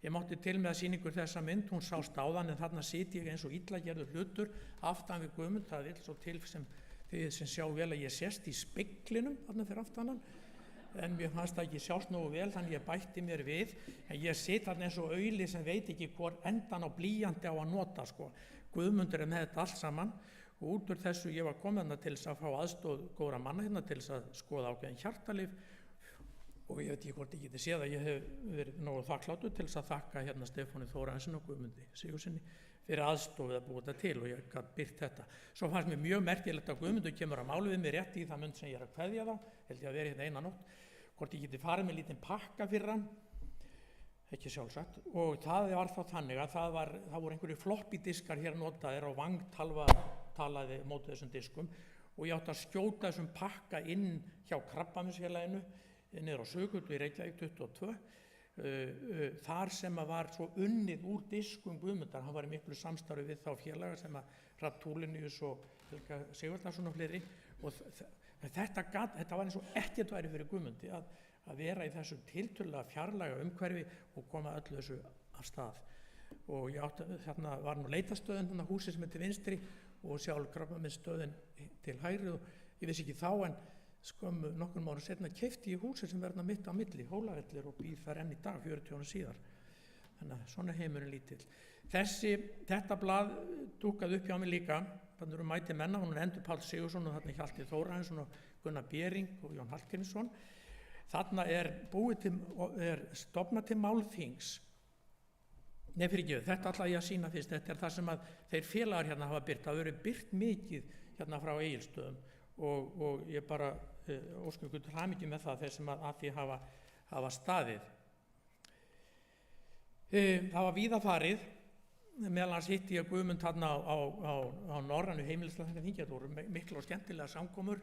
Ég mátti til með að sýna ykkur þessa mynd, hún sást áðan en þarna sit ég eins og illa gerður hlutur aftan við Guðmund. Það vil svo til sem þið sem sjá vel að ég sést í speglinum þarna fyrir aftanan en mér fannst það ekki sjást nógu vel þannig ég bætti mér við en ég sit þarna eins og auðli sem veit ekki hvor endan á blýjandi á að nota sko. Guðmundur með þetta allt saman og út úr þessu ég var komin til þess að fá aðstoð góðra manna hérna til þess að skoða ákveðin hjartalíf og ég veit ekki hvort ég geti séð að ég hef verið nógu þakklátur til þess að þakka hérna Stefáni Þórarinssyni og Guðmundi Sigurðssyni fyrir aðstofið að búa þetta til og ég gæti byrt þetta. Svo fannst mér mjög merkilegt að Guðmundur kemur að máli við mig rétt í það mynd sem ég að kveðja þá, held ég að vera hérna eina nótt, hvort ég geti farið með lítinn pakka fyrir hann, ekki sjálfsagt, og það var þá þannig að það voru einhverju floppy diskar hér notaðir og Vangtalva talaði mótið þessum diskum og ég átti að skjóta þessum pakka inn hjá Krabbameinsfélaginu niður á Sögullu í Reykjavík 22, þar sem að var svo unnið úr diskum Guðmundar. Hann var í miklu samstarfi við þá félaga sem að Hrafn Túlinius og Helga Sigvaldason og fleiri, og þetta var eins og ekkert væri fyrir Guðmundi að vera í þessu tiltölulega fjarlæga umhverfi og koma öllu þessu af stað. Og þarna var nú leitastöðin, þarna húsi sem er til vinstri og sjálf Krabbameinsstöðin til hægri, og ég vissi ekki þá en skömmu nokkrum árum seinna keypti ég húsi sem verða mitt á milli, Hólavellir, og býð þar enn í dag 40 árum síðar. Þannig að svona heimurinn lítill. Þetta blað dúkkaði upp hjá mig líka, þannig að mæti menna, hún er Endur Páll Sigurðsson og þarna Hjalti Þórarinsson og Gunnar Bering og Jón Hallgrímsson. Þarna er stofnað til málþings. Nei, fyrirgefðu, þetta ætla ég að sýna fyrst, þetta er það sem að þeir félagar hérna hafa byrt. Það verið byrt mikið hérna frá Egilsstöðum og ég bara óska ykkur til hamingju með það þeir sem að því hafa staðið. Það var víða farið, meðal annars hitti ég Guðmund þarna á norrænu heimilislæknaþingi. Þetta voru miklu og skemmtilega samkomur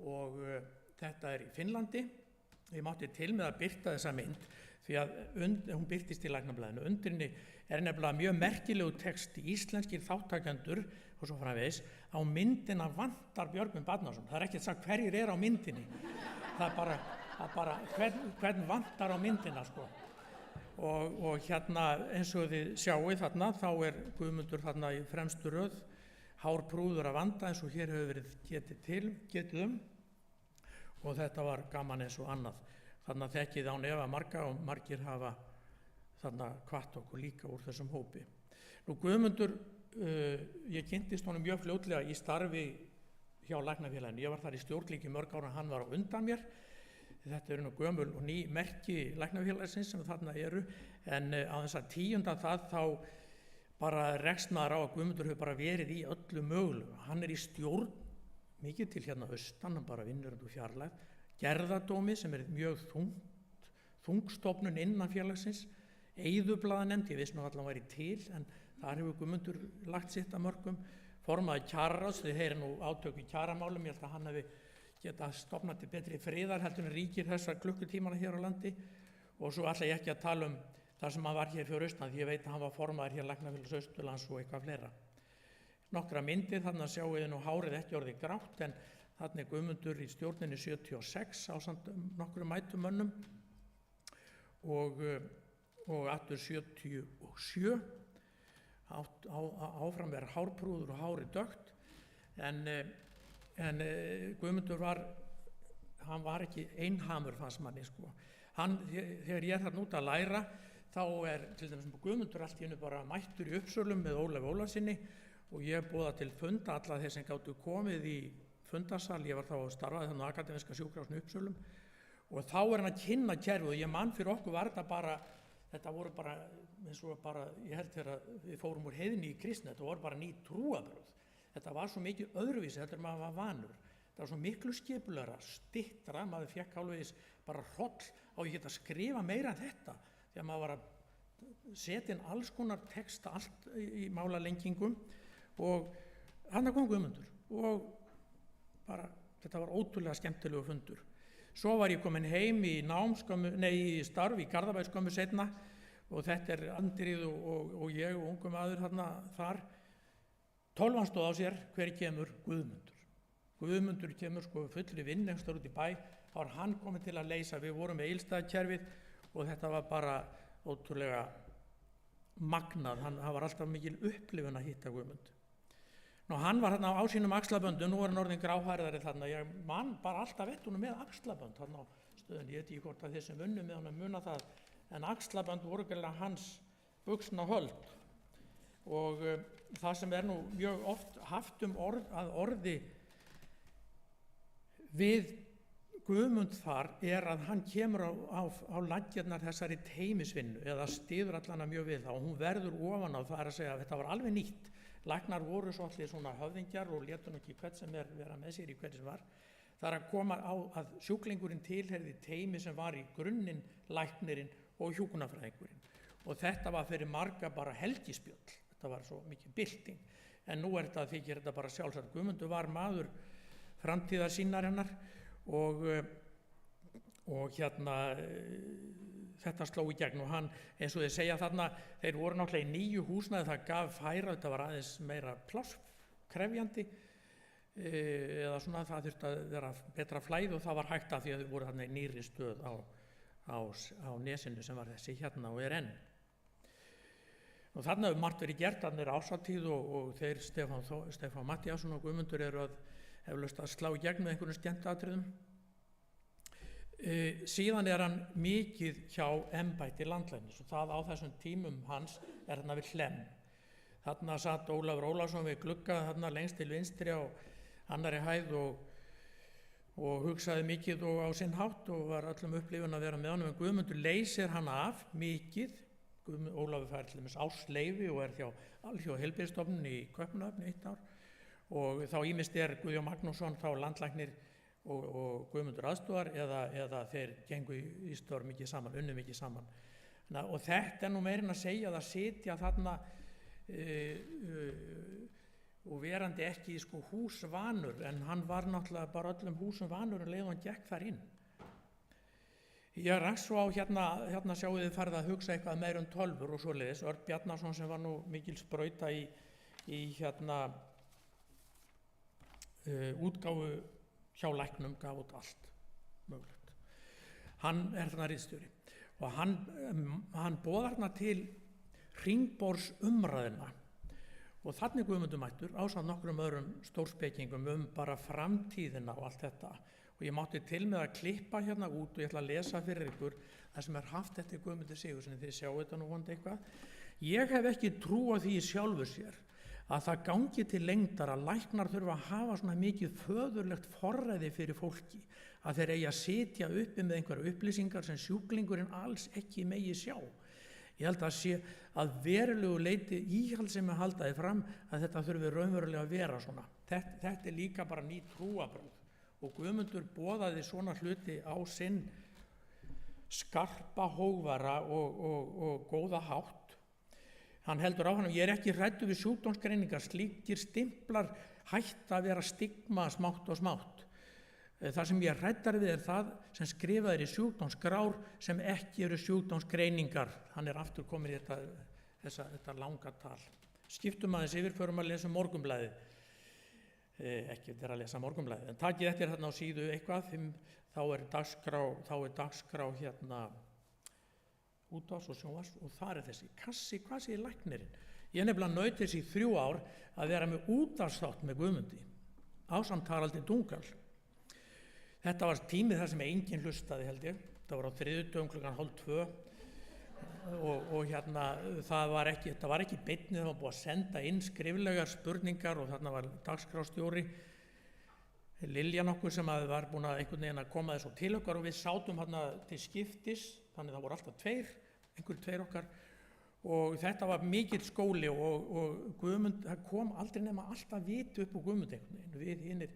og þetta er í Finnlandi. Ég mátti til með að birta þessa mynd því að hún birtist í Læknablaðinu. Undirinni er nefnilega mjög merkilegu texti, íslenskir þáttakendur og svo framvegis. Á myndina vantar Björgvin Barnason. Það er ekkert sagt hverjir er á myndinni. Það er bara hvern vantar á myndina, sko. Og hérna eins og þið sjáið þarna, þá er Guðmundur þarna í fremstu röð, hárprúður að vanda eins og hér hefur verið getið og þetta var gaman eins og annað. Þarna þekkið án efa marga og margir hafa þarna hvatt okkur líka úr þessum hópi. Nú Guðmundur, ég kynntist honum mjög fljótlega í starfi hjá Læknafélaginu. Ég var þar í stjórn líka í mörg ára, hann var á undan mér. Þetta eru nú gömul og ný merki Læknafélagsins sem þarna eru, en á þess að tíunda það þá bara rekst maður á að Guðmundur hefur bara verið í öllu mögulegu. Hann er í stjórn mikið til hérna austan, hann bara vinnur og fjarlægð, Gerðardómi sem er mjög þungstofnun innan félagsins, Eyðublaðanefnd, ég viss nú allan væri til, en þar hefur Guðmundur lagt sitt að mörgum, formaði kjararáðs, þið heyri nú átök í kjaramálum, ég held að hann hefði geta stofnað til betri friðar heldur en ríkir þessar klukkutímana hér á landi, og svo ætla ég ekki að tala það sem hann var hér fyrir austan, því ég veit að hann var formaður hér Læknafélags Austurlands og eitthvað fleira. Nokkra myndir, þarna sjáum við nú hárið ekki orðið grátt, en þarna er Guðmundur í stjórninni 76 ásamt nokkrum mætumönnum og aftur 77 áfram er hárprúður og hárið dökkt, en Guðmundur hann var ekki einhamur fannst manni, sko. Þegar ég er þarna út að læra, þá er til dæmis Guðmundur allt í einu bara mættur í Uppsölum með Ólafi Ólafssyni og ég boða til funda alla þeir sem gáttu komið í fundarsal. Ég var þá að starfaði þannig á Akademíska sjúkrahúsinu í Uppsölum og þá er hann að kynna kerfið og ég man fyrir okkur var þetta voru bara eins og bara, ég held þegar við fórum úr heiðinni í kristni, þetta voru bara ný trúabrögð. Þetta var svo mikið öðruvísi, þetta er maður var vanur. Það var svo miklu skipulegra, styttra, maður fekk hálfvegis bara hroll á að geta skrifa meira en þetta, því að maður var að setja inn alls konar texta allt í málalengingum og hann kom Guðmundur og bara, þetta var ótrúlega skemmtilegu fundur. Svo var ég komin heim í í starf í Garðabæ skömmu seinna og þetta er Andrið og ég og ungum maður þar. 12 stóð á sér, hver kemur? Guðmundur. Guðmundur kemur sko fullri vinn einhverstaðar út í bæ, þá var hann komin til að leysa, við vorum með Egilsstaðakerfið og þetta var bara ótrúlega magnað, það var alltaf mikil upplifun að hitta Guðmund. Nú hann var á sínum axlaböndum, nú er hann orðinn gráhærðari þarna, ég man bara alltaf vettunum með axlabönd þarna á stöðunni, ég veit ekki hvort að þeir sem unnu með hann að muna það, en axlabönd voru gæla hans buxna höld og það sem er nú mjög oft haft að orði við Guðmund þar að hann kemur á laggirnar þessari teymisvinnu eða styður allana mjög við það og hún verður ofan á það að segja að þetta var alveg nýtt. Læknar voru svolítið svona höfðingjar og létu nú ekki hvern sem vera með sér í hvernig sem var. Það að koma á að sjúklingurinn tilheyrði teymi sem var í grunninn læknirinn og hjúkrunarfræðingurinn. Og þetta var fyrir marga bara helgispjöll. Þetta var svo mikið bylting. En nú þykir þetta bara sjálfsagt. Guðmundur var maður framtíðar sinnarinnar og þetta sló í gegn og hann, eins og þeir segja þarna, þeir voru náttúrulega í nýju húsnæði, það gaf færa, þetta var aðeins meira plásskrefjandi eða svona það þurfti að vera betra flæði og það var hægt að því að þau voru þarna í nýrri stöð á nesinu sem var þessi hérna og enn. Og þarna hefur margt verið gert, þarna ásatíð og þeir Stefán Matthíasson og Guðmundur eru eflaust að slá í gegn með einhvern skemmtiatriðum. Síðan hann mikið hjá embætti landlæknis og það á þessum tímum hans þarna við Hlemm. Þarna satt Ólafur Ólafsson við glugga þarna lengst til vinstri á annarri hæð og hugsaði mikið og á sinn hátt og var öllum upplifun að vera með honum, en Guðmundur leysir hann af mikið. Ólafur fær til dæmis ársleyfi og hjá heilbrigðisstofnuninni í Kaupmannahöfn 1 ár og þá ýmist Guðjón Magnússon þá landlæknir og Guðmundur aðstoðar eða þeir gengu í störf mikið saman, unnu mikið saman. Og þetta nú meirinn að segja að sitja þarna og verandi ekki húsvanur, en hann var náttúrulega bara öllum húsum vanur en leið hann gekk þar inn. Ég rakst svo á hérna sjáu þið farið að hugsa eitthvað meir tölvur og svoleiðis. Örn Bjarnason sem var nú mikil sprauta í útgáfu hjá læknum gaf út allt mögulegt. Hann þarna ritstjóri og hann boðar þarna til hringborðsumræðina og þannig Guðmundur mættur ásamt nokkrum öðrum stórspekingum bara framtíðina og allt þetta. Og ég mátti til með að klippa hérna út og ég ætla að lesa fyrir ykkur það sem haft eftir Guðmundi Sigurðssyni, þið sjáu þetta nú vonandi eitthvað. Ég hef ekki trú á því í sjálfu sér að það gangi til lengdar að læknar þurfa að hafa svona mikið föðurlegt forræði fyrir fólki, að þeir eigi að sitja uppi með einhverja upplýsingar sem sjúklingurinn alls ekki megi sjá. Ég held að sé að verulegu leyti íhaldssemi haldaði fram að þetta þurfi raunverulega að vera svona. Þetta líka bara ný trúarbrögð. Og Guðmundur boðaði svona hluti á sinn skarpa hógvara og góða hátt. Hann heldur áfram, ég ekki hræddur við sjúkdómsgreiningar, slíkir stimplar hætta að vera stigma smátt og smátt. Það sem ég hræddar við það sem skrifað í sjúkdómsgrár sem ekki eru sjúkdómsgreiningar. Hann aftur komin í þetta langa tal. Skiptum aðeins yfir, förum að lesa Morgunblaðið. Ekki þetta að lesa Morgunblaðið, en takið eftir hérna á síðu eitthvað, þá er dagskrá hérna útvarps og sjónvarps og þar þessi kassi, hvað segir læknirinn? Ég nefnilega naut þess í 3 ár að vera með útvarpsþátt með Guðmundi ásamt Haraldi Dungal. Þetta var tímið þar sem enginn hlustaði held ég, þetta var á þriðjudögum klukkan 12:30 og hérna þetta var ekki beinni, það var búið að senda inn skriflegar spurningar og þarna var dagskrárstjóri Lilja nokkur sem var búin að einhvern veginn að koma þessu til okkar og við sátum hérna til skiptis, þannig það voru alltaf einhverjir tveir okkar og þetta var mikill skóli og Guðmund, það kom aldrei nema alltaf viti upp á Guðmund einhvern veginn, við hinnir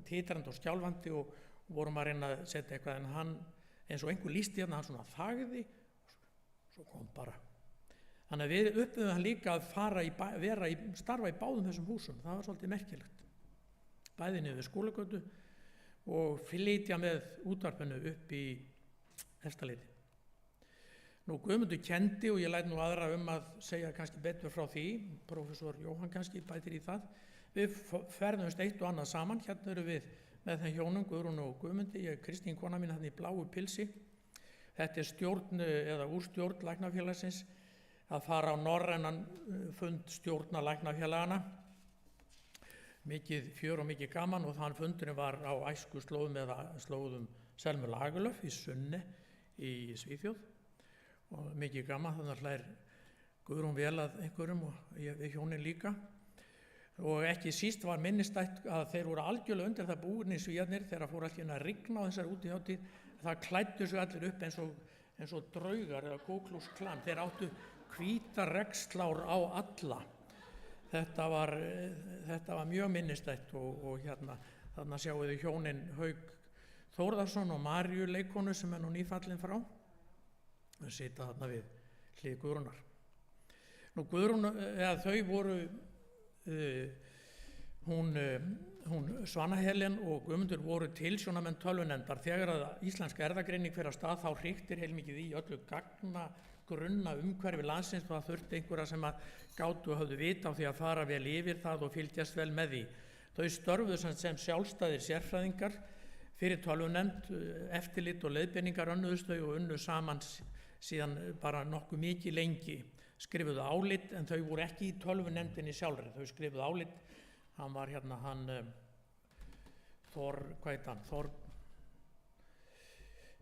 titrandi og skjálfandi og vorum að reyna að setja eitthvað en hann, eins og einhver lýsti hérna, hann svona þagði og svo kom bara. Þannig að við upplifðum hann líka að starfa í báðum þessum húsum, það var svolítið merkilegt. Bæði niður við Skúlagötu og flytja með útvarpinu upp í Efstaleiti. Nú Guðmundur kenndi og ég læt nú aðra að segja kannski betur frá því, prófessor Jóhann kannski bætir í það. Við ferðumst eitt og annað saman, hérna eru við með þeim hjónum, Guðrún og Guðmundi, ég Kristín kona mín hérna í bláu pilsi. Þetta er stjórn eða úrstjórn læknafélagsins að fara á norrænan fund stjórna læknafélagana. Mikið fjör og mikið gaman og þann fundurinn var á æsku slóðum eða slóðum Selmu Lagerlöf í Sunne í Svíþjóð og mikið gaman, þannig að hlær Guðrún vel að einhverjum og við hjónin líka. Og ekki síst var minnistætt að þeir voru algjörlega undir það búinni Svíarnir þegar fór allir að rigna á þessari útihátíð. Það klæddu sig allir upp eins og draugar eða Ku Klux Klan. Þeir áttu hvíta regnslár á alla. Þetta var mjög minnistætt og þarna sjáum við hjónin Hauk Þórðarsson og Maríu leikonu sem nú nýfallin frá. Þau sita þarna við hlið Guðrúnar. Nú Guðrún, eða þau voru hún Svana Helen og Guðmundur voru tilsjónamenn tölvunefndar. Þegar að íslensk erfðagreining fer af stað þá hriktir heilmikið í öllu grunna umhverfi landsins og það þurfti einhverja sem að gátu og höfðu vita á því að fara vel yfir það og fylgjast vel með því. Þau störfuðu sem sjálfstæðir sérfræðingar fyrir tölvunefnd, eftirlit og leiðbeiningar önnuðust þau og unnu saman síðan bara nokkuð mikið lengi. Skrifuðu álit en þau voru ekki í tölvunefndinni sjálfri. Þau skrifuðu álit, hann var Þór, hvað heit hann? Þór,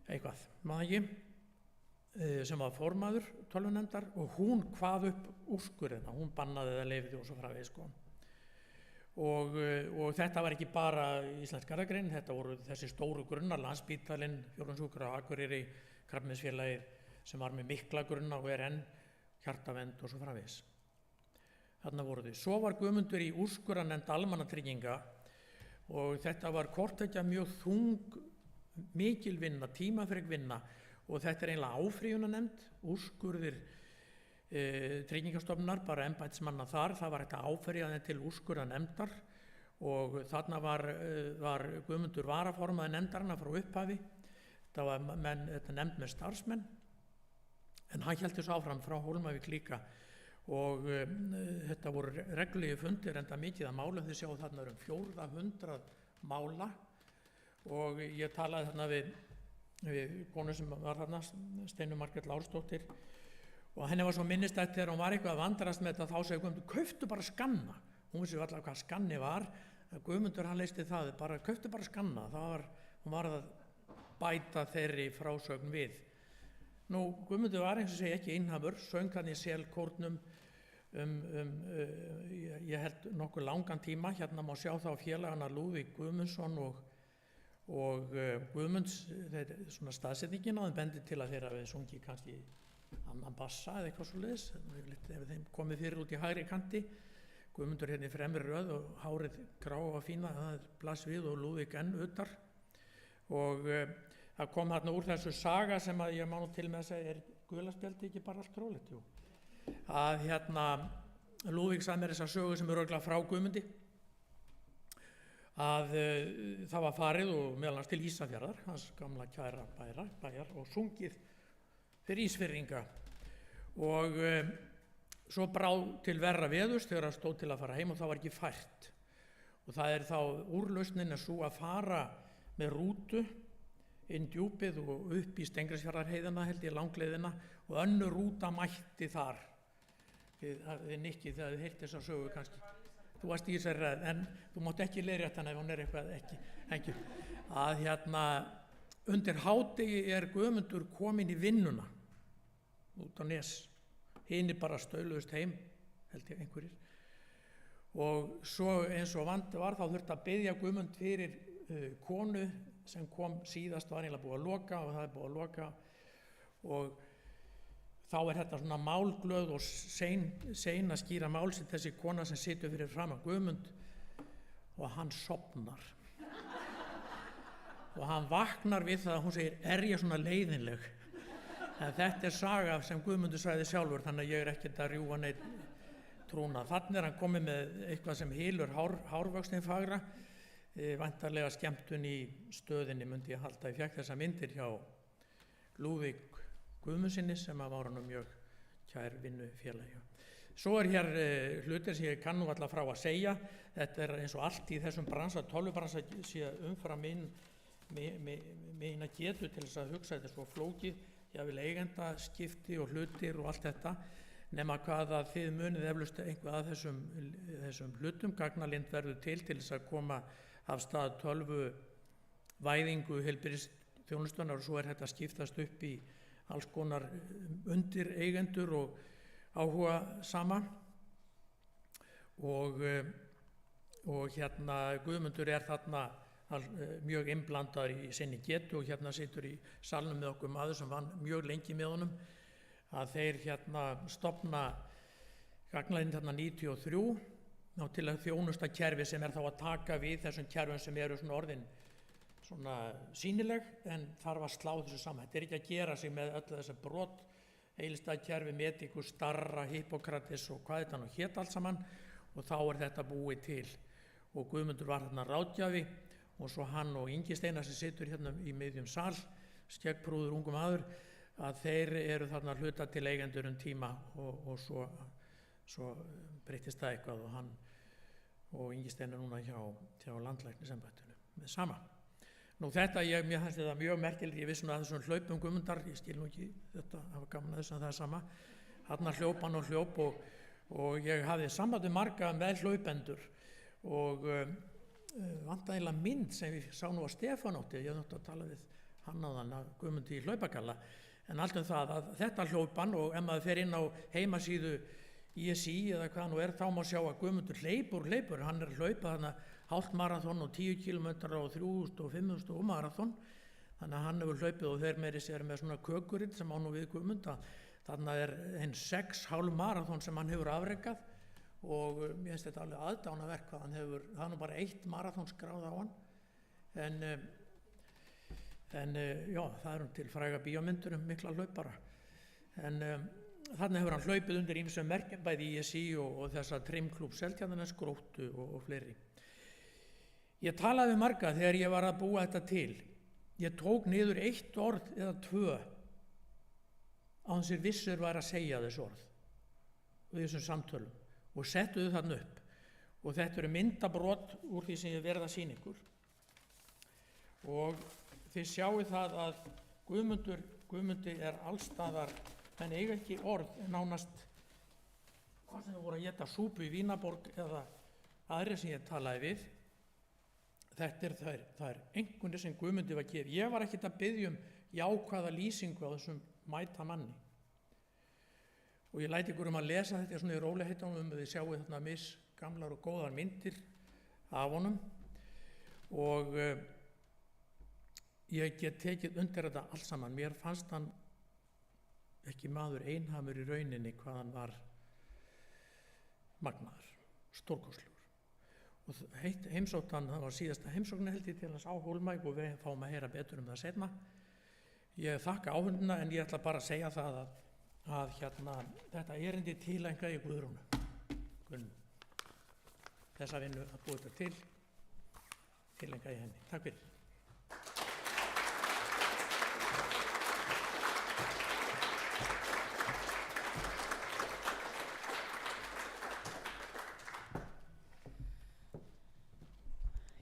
eitthvað, maður ekki, sem var formaður tölvunefndar og hún kvað upp úrskurðina, hún bannaði það leyfði og svo framvegis sko. Og þetta var ekki bara íslensk erfðagreining, þetta voru þessi stóru grunnar, Landspítalinn, Fjórðungssjúkrahúsið á Akureyri, Krabbameinsfélagið sem var með mikla grunna og enn, Hjartavernd og svo framvegis. Þarna voru þau. Svo var Guðmundur í úrskurðarnefnd almannatrygginga og þetta var kortveggja mjög þung, mikil vinna, tímafrek vinna og þetta eiginlega áfrýjunarnefnd, úrskurðir Tryggingastofnunar, bara embættismanna þar, það var þetta áfrýjaði til úrskurðarnefndar og þarna var Guðmundur varaformaður nefndarinnar frá upphafi. Þetta var nefnd með starfsmenn en hann hélt þessu áfram frá Hólmavík líka og þetta voru reglulegi fundir enda mikið að málum. Þið sjáu þarna 400 mála og ég talaði þarna við konu sem var þarna, Steinunn Margrét Lársdóttir og henni var svo minnistætt þegar hún var eitthvað að vandrast með þetta þá segði Guðmundur, kauptu bara skanna. Hún vissi allavega hvað skanni var. Guðmundur hann leysti það, bara kauptu bara skanna. Hún var að bæta þeirri frásögn við. Nú, Guðmundur var eins og segi ekki innhafur, söng hann í Selkórnum ég held nokkuð langan tíma. Hérna má sjá þá félagana Lúðvík Guðmundsson og Guðmunds, svona staðsetningin á þeim bendir til að þeirra við sungi kannski annan bassa eða eitthvað svoleiðis, ef þeim komið fyrir út í hægri kanti. Guðmundur hérna í fremri röð og hárið grá og fína, það blas við og Lúðvík enn utar og það kom þarna úr þessu saga sem að ég má nú til með að segja, gula spjaldi ekki bara allt rólegt, jú. Að Lúðvík sagði mér þessa sögu sem örugglega frá Guðmundi, að það var farið og meðal annars til Ísafjarðar, hans gamla kæra bæjar og sungið fyrir Ísfirðinga og svo brá til verra veðurs þegar það stóð til að fara heim og það var ekki fært og það þá úrlausnin svo að fara með rútu inn djúpið og upp í Steingrímsfjarðarheiðina held ég langleiðina og önnur rúta mætti þar. Þið nikkið þegar þið heyrti þessa sögu kannski. Þú varst í þessari ræð en þú mátt ekki leiðrétta hana ef hún eitthvað ekki. Að undir hádegi Guðmundur kominn í vinnuna út á Nes. Hinir bara stauluðust heim, held ég einhverjir. Og svo eins og vandi var þá þurfti að biðja Guðmund fyrir konu sem kom síðast var eiginlega búið að loka og það búið að loka og þá þetta svona málglöð og sein að skýra mál sem þessi kona sem situr fyrir fram að Guðmund og hann sofnar og hann vaknar við það að hún segir, ég svona leiðinleg? En þetta saga sem Guðmundur sagði sjálfur þannig að ég ekkert að rjúfa neitt trúna. Þannig hann komið með eitthvað sem hylur hárvöxtin fagra, væntanlega skemmtun í stöðinni myndi ég halda. Ég fékk þessa myndir hjá Lúðvík Guðmundsinni sem var hann mjög kær vinnufélagi. Svo hér hlutir sem ég kann nú alltaf frá að segja. Þetta eins og allt í þessum bransa, tölvubransa sé umfram mína getu til þess að hugsa þetta svo flókið. Ég vil eigendaskipti og hlutir og allt þetta. Nema hvað að þið munið eflaust einhvað að þessum hlutum. Gagnalind verður til þess að koma af stað tölvuvæðingu heilbrigðisþjónustunnar og svo þetta skiptast upp í alls konar undir eigendur og áhuga sama og og Guðmundur er þarna mjög innblandaður í sinni getu og situr í salnum með okkur maður sem vann mjög lengi með honum, að þeir stofna gagnaðinn 93 til að þjónusta kerfi sem er þá að taka við þessum kerfum sem eru svona orðin svona sýnileg en þarf að slá þessu saman. Þetta er ekki að gera sig með öll þessa brot, Egilsstaðakerfi, Medicus, Starra, Hippokrates og hvað þetta nú hét allt saman, og þá er þetta búið til. Og Guðmundur var þarna ráðgjafi og svo hann og Ingi Steinar sem situr í miðjum sal, skeggprúður ungum maður, að þeir eru þarna hluta til eigendur tíma og svo breytist það eitthvað og hann og Ingi Steinar núna hjá landlæknisembættinu með sama. Nú þetta, mér finnst þetta mjög merkilegt, ég vissi að þessum hlaupum Guðmundar, ég skil nú ekki þetta, hafa gaman að þess að það er sama, þarna hljóp hann og hljóp og ég hafði samband við marga með hlaupendur og vantaði eiginlega mynd sem við sá nú á Stefanótti, ég þótti að tala við hann á þann að Guðmundi í hlaupagalla, en allt það að þetta hljópan og ef maður fer inn á heimasíðu ISI eða hvað nú þá má sjá að Guðmundur hleypur, hann er hlaupa þarna hálft marathon og 10 km og 3000 og 5000 og marathon, þannig að hann hefur hlaupið og þeir meiri sér með svona kökurinn sem á nú við Guðmunda, þannig er einn 6 hálf marathon sem hann hefur afrekað og mér finnst þetta alveg aðdánaverk hvað hann hefur, það er nú bara 1 marathon skráð á hann, en já, það eru til fræga bíómyndur mikla hlaupara, en þannig hefur hann hlaupið undir ýmsum merkjum bæði ISI og þessa trimklúb Seltjarnarnes, Gróttu og fleiri. Ég talaði við marga þegar ég var að búa þetta til. Ég tók niður 1 orð eða 2 á þessir vissur var að segja þessu orð við þessum samtölum og settuðu þarna upp. Og þetta eru myndabrot úr því sem ég verið að sýna ykkur. Og þið sjáu það að Guðmundi er allstaðar, en eiga ekki orð nánast hvað sem voru að éta súpu í Vínaborg eða aðri sem ég talaði við. Þetta er einhvern sem Guðmundi var gefið. Ég var ekkert að biðja jákvæða lýsingu á þessum mæta manni. Og ég læti ykkur að lesa þetta svona í rólegheitunum þið sjáu þarna gamlar og góðar myndir af honum. Og ég get tekið undir þetta allt saman. Mér fannst hann ekki maður einhamur í rauninni hvað hann var magnaður, stórkostlegur. Og heimsóttan, það var síðasta heimsóknin held ég til hans á Hólmavík og við fáum að heyra betur það seinna. Ég þakka áhörnina en ég ætla bara að segja það að þetta erindi tilengað í Guðrúnu. Þessa vinnu að búið þetta tilengað í henni. Takk fyrir.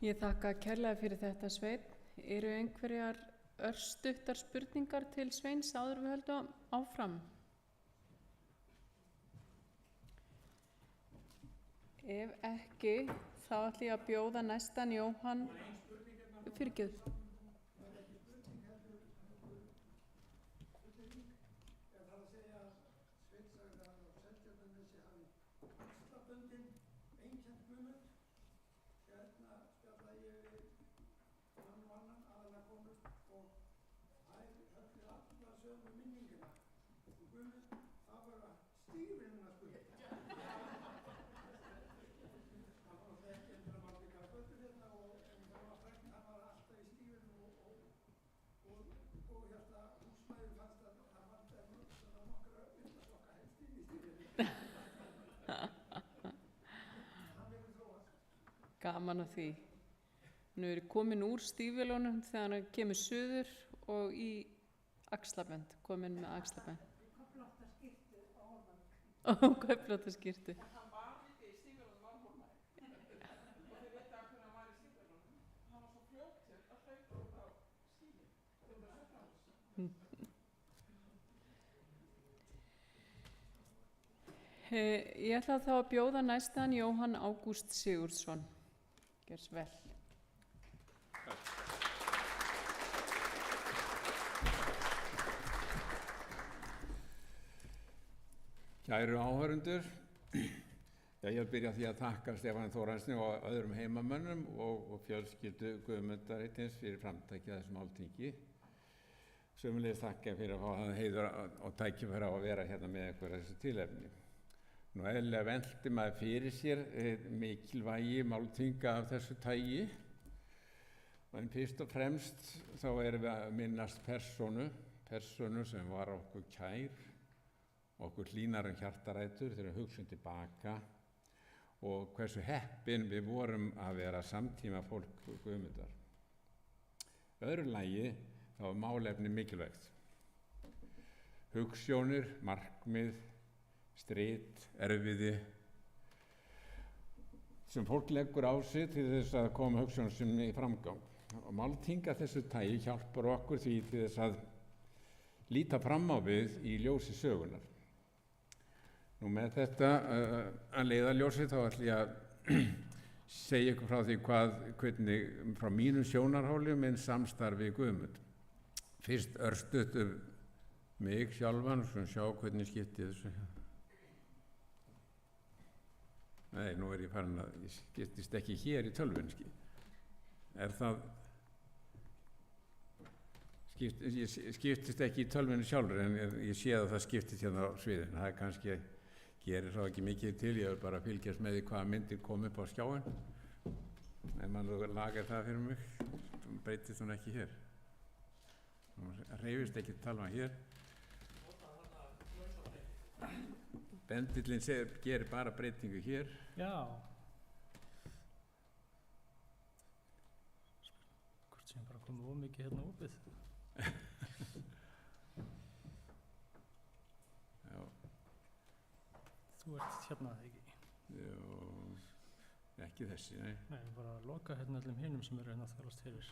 Ég þakka kærlega fyrir þetta, Sveinn. Eru einhverjar örstuttar spurningar til Sveins áður við höldum áfram? Ef ekki, þá ætla ég að bjóða næstan Jóhann. Fyrirgefðu. Gaman að því. Nú er komin úr stígvélunum þegar hann kemur suður og í axlabönd, komin með axlabönd. Og köflótta skyrtu. Hann var ekki í stígvélunum á Hólmavík. Og þið veit að hvernig hann var í stígvélunum. Hann var svo fljótur að hlaupa út á stígvélunum. Ég ætla þá að bjóða næstan Jóhann Ágúst Sigurðsson. Gjörðu svo vel. Kæru áhorfendur, Já, ég vil byrja á því að þakka Stefáni Þórarinssyni og öðrum heimamönnum og fjölskyldu Guðmundar heitins fyrir framtækið þessu málþingi. Sömuleiðis þakka fyrir að fá það heiður og tækifæri á að vera hérna með einhverja þessu tilefni. Nú eðlilega velti maður fyrir sér mikilvægi málþinga af þessu tægi. En fyrst og fremst þá erum við að minnast persónu sem var okkur kær, okkur hlýnar hjartarætur þegar við hugsun tilbaka og hversu heppin við vorum að vera samtíma fólk Guðmundar. Öðru lagi þá er málefni mikilvægt. Hugsjónir, markmið, strit, erfiði sem fólk leggur á sig til þess að koma hugsjónum sinni í framgang. Og málþing af þessu tagi hjálpar okkur því til þess að líta fram á við í ljósi sögunar. Nú með þetta að leiðarljósi þá ætla ég að segja ykkur frá því hvernig frá mínum sjónarhóli minn samstarfi í Guðmund. Fyrst örstutt mig sjálfan og sjá hvernig skipti þessu. Nei, nú er ég farin að ég skiptist ekki hér í tölvunni. Er það ég skiptist ekki í tölvunni sjálfur en ég sé að það skiptist hérna á sviðinu. Það er kannski gerir þá ekki mikið til, ég vil bara fylgjast með því hvaða myndir kom upp á skjáin. Ef maður lagar það fyrir mig, breytist hún ekki hér. Það hreyfist ekki talvan hér. Bendillinn gerir bara breytingu hér. Já. Hvort sem bara komið ómikið hérna opið. Þú ert hérna, ekki? Jó, ekki þessi, nei. Nei, bara að loka hérna öllum hinum sem eru hérna að þvælast fyrir.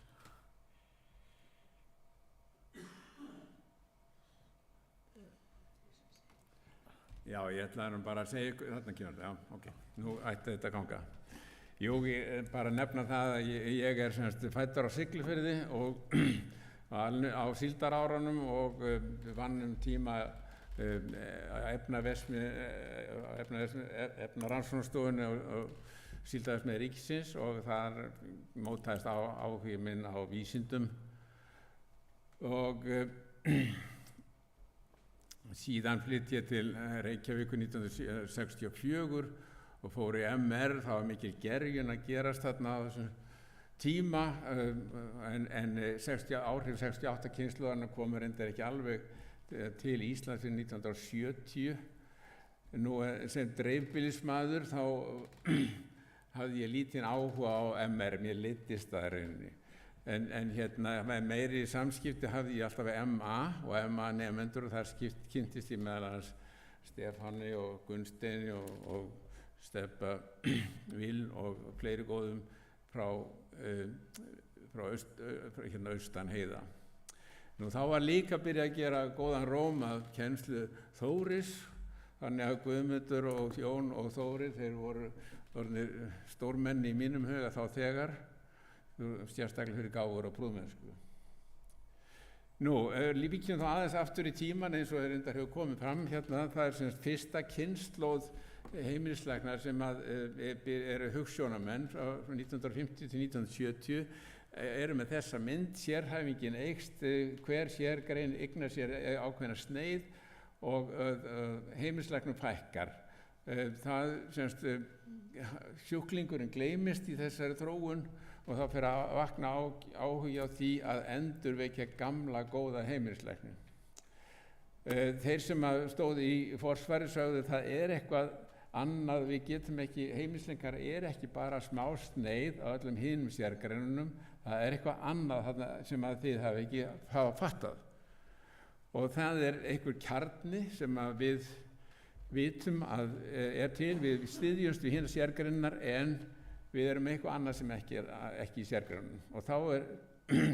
Já, ég ætlaði bara að segja ykkur, þarna kemur þetta, já, ok, nú ætti þetta að ganga. Jú, ég bara nefna það að ég er semst fæddur á Siglufirði og á síldaráranum og vann tíma efnarannsóknarstofunni og síldarverksmiðju ríkisins og þar mótaðist áhugi minn á vísindum og síðan flytt ég til Reykjavíkur 1964 og fór í MR. Það var mikil gerjun að gerast þarna á þessum tíma en áhrif 68 kynslóðarna komu reyndar ekki alveg til Íslands fyrir 1970. Nú sem dreifbýlismaður þá hafði ég lítinn áhuga á MR, mér leiddist það rauninni. En hérna með meiri samskipti hafði ég alltaf MA og MA nefnendur og þar kynntist ég meðal annars Stefáni og Gunnsteini og Stebba Vil og fleiri góðum frá hérna austan heiða. Nú þá var líka að byrja að gera góðan róm að kennslu Þóris, þannig að Guðmundur og Jón og Þórir, þeir voru orðnir stórmenni í mínum huga þá þegar, sérstaklega fyrir gáfur og prúðmennsku. Nú, líkjum þá aðeins aftur í tíman eins og reyndar hefur komið fram hérna, það er sem fyrsta kynslóð heimilislæknar sem eru hugsjónamenn frá 1950 til 1970, eru með þessa mynd, sérhæfingin eykst, hver sérgrein eignar sér ákveðna sneið og heimilislæknum fækkar. Það semst sjúklingurinn gleymist í þessari þróun og þá fer að vakna áhugi á því að endurvekja gamla góða heimilislækni. Þeir sem stóðu í forsvari sögðu það er eitthvað annað, við getum ekki, heimilislæknar er ekki bara smá sneið á öllum hinum sérgreinunum, það er eitthvað annað sem að þið hafa ekki fattað. Og það er einhver kjarni sem að við vitum að er til, við styðjumst við hinum sérgreinunar en við erum eitthvað annað sem ekki í sérgreinunum. Og þá er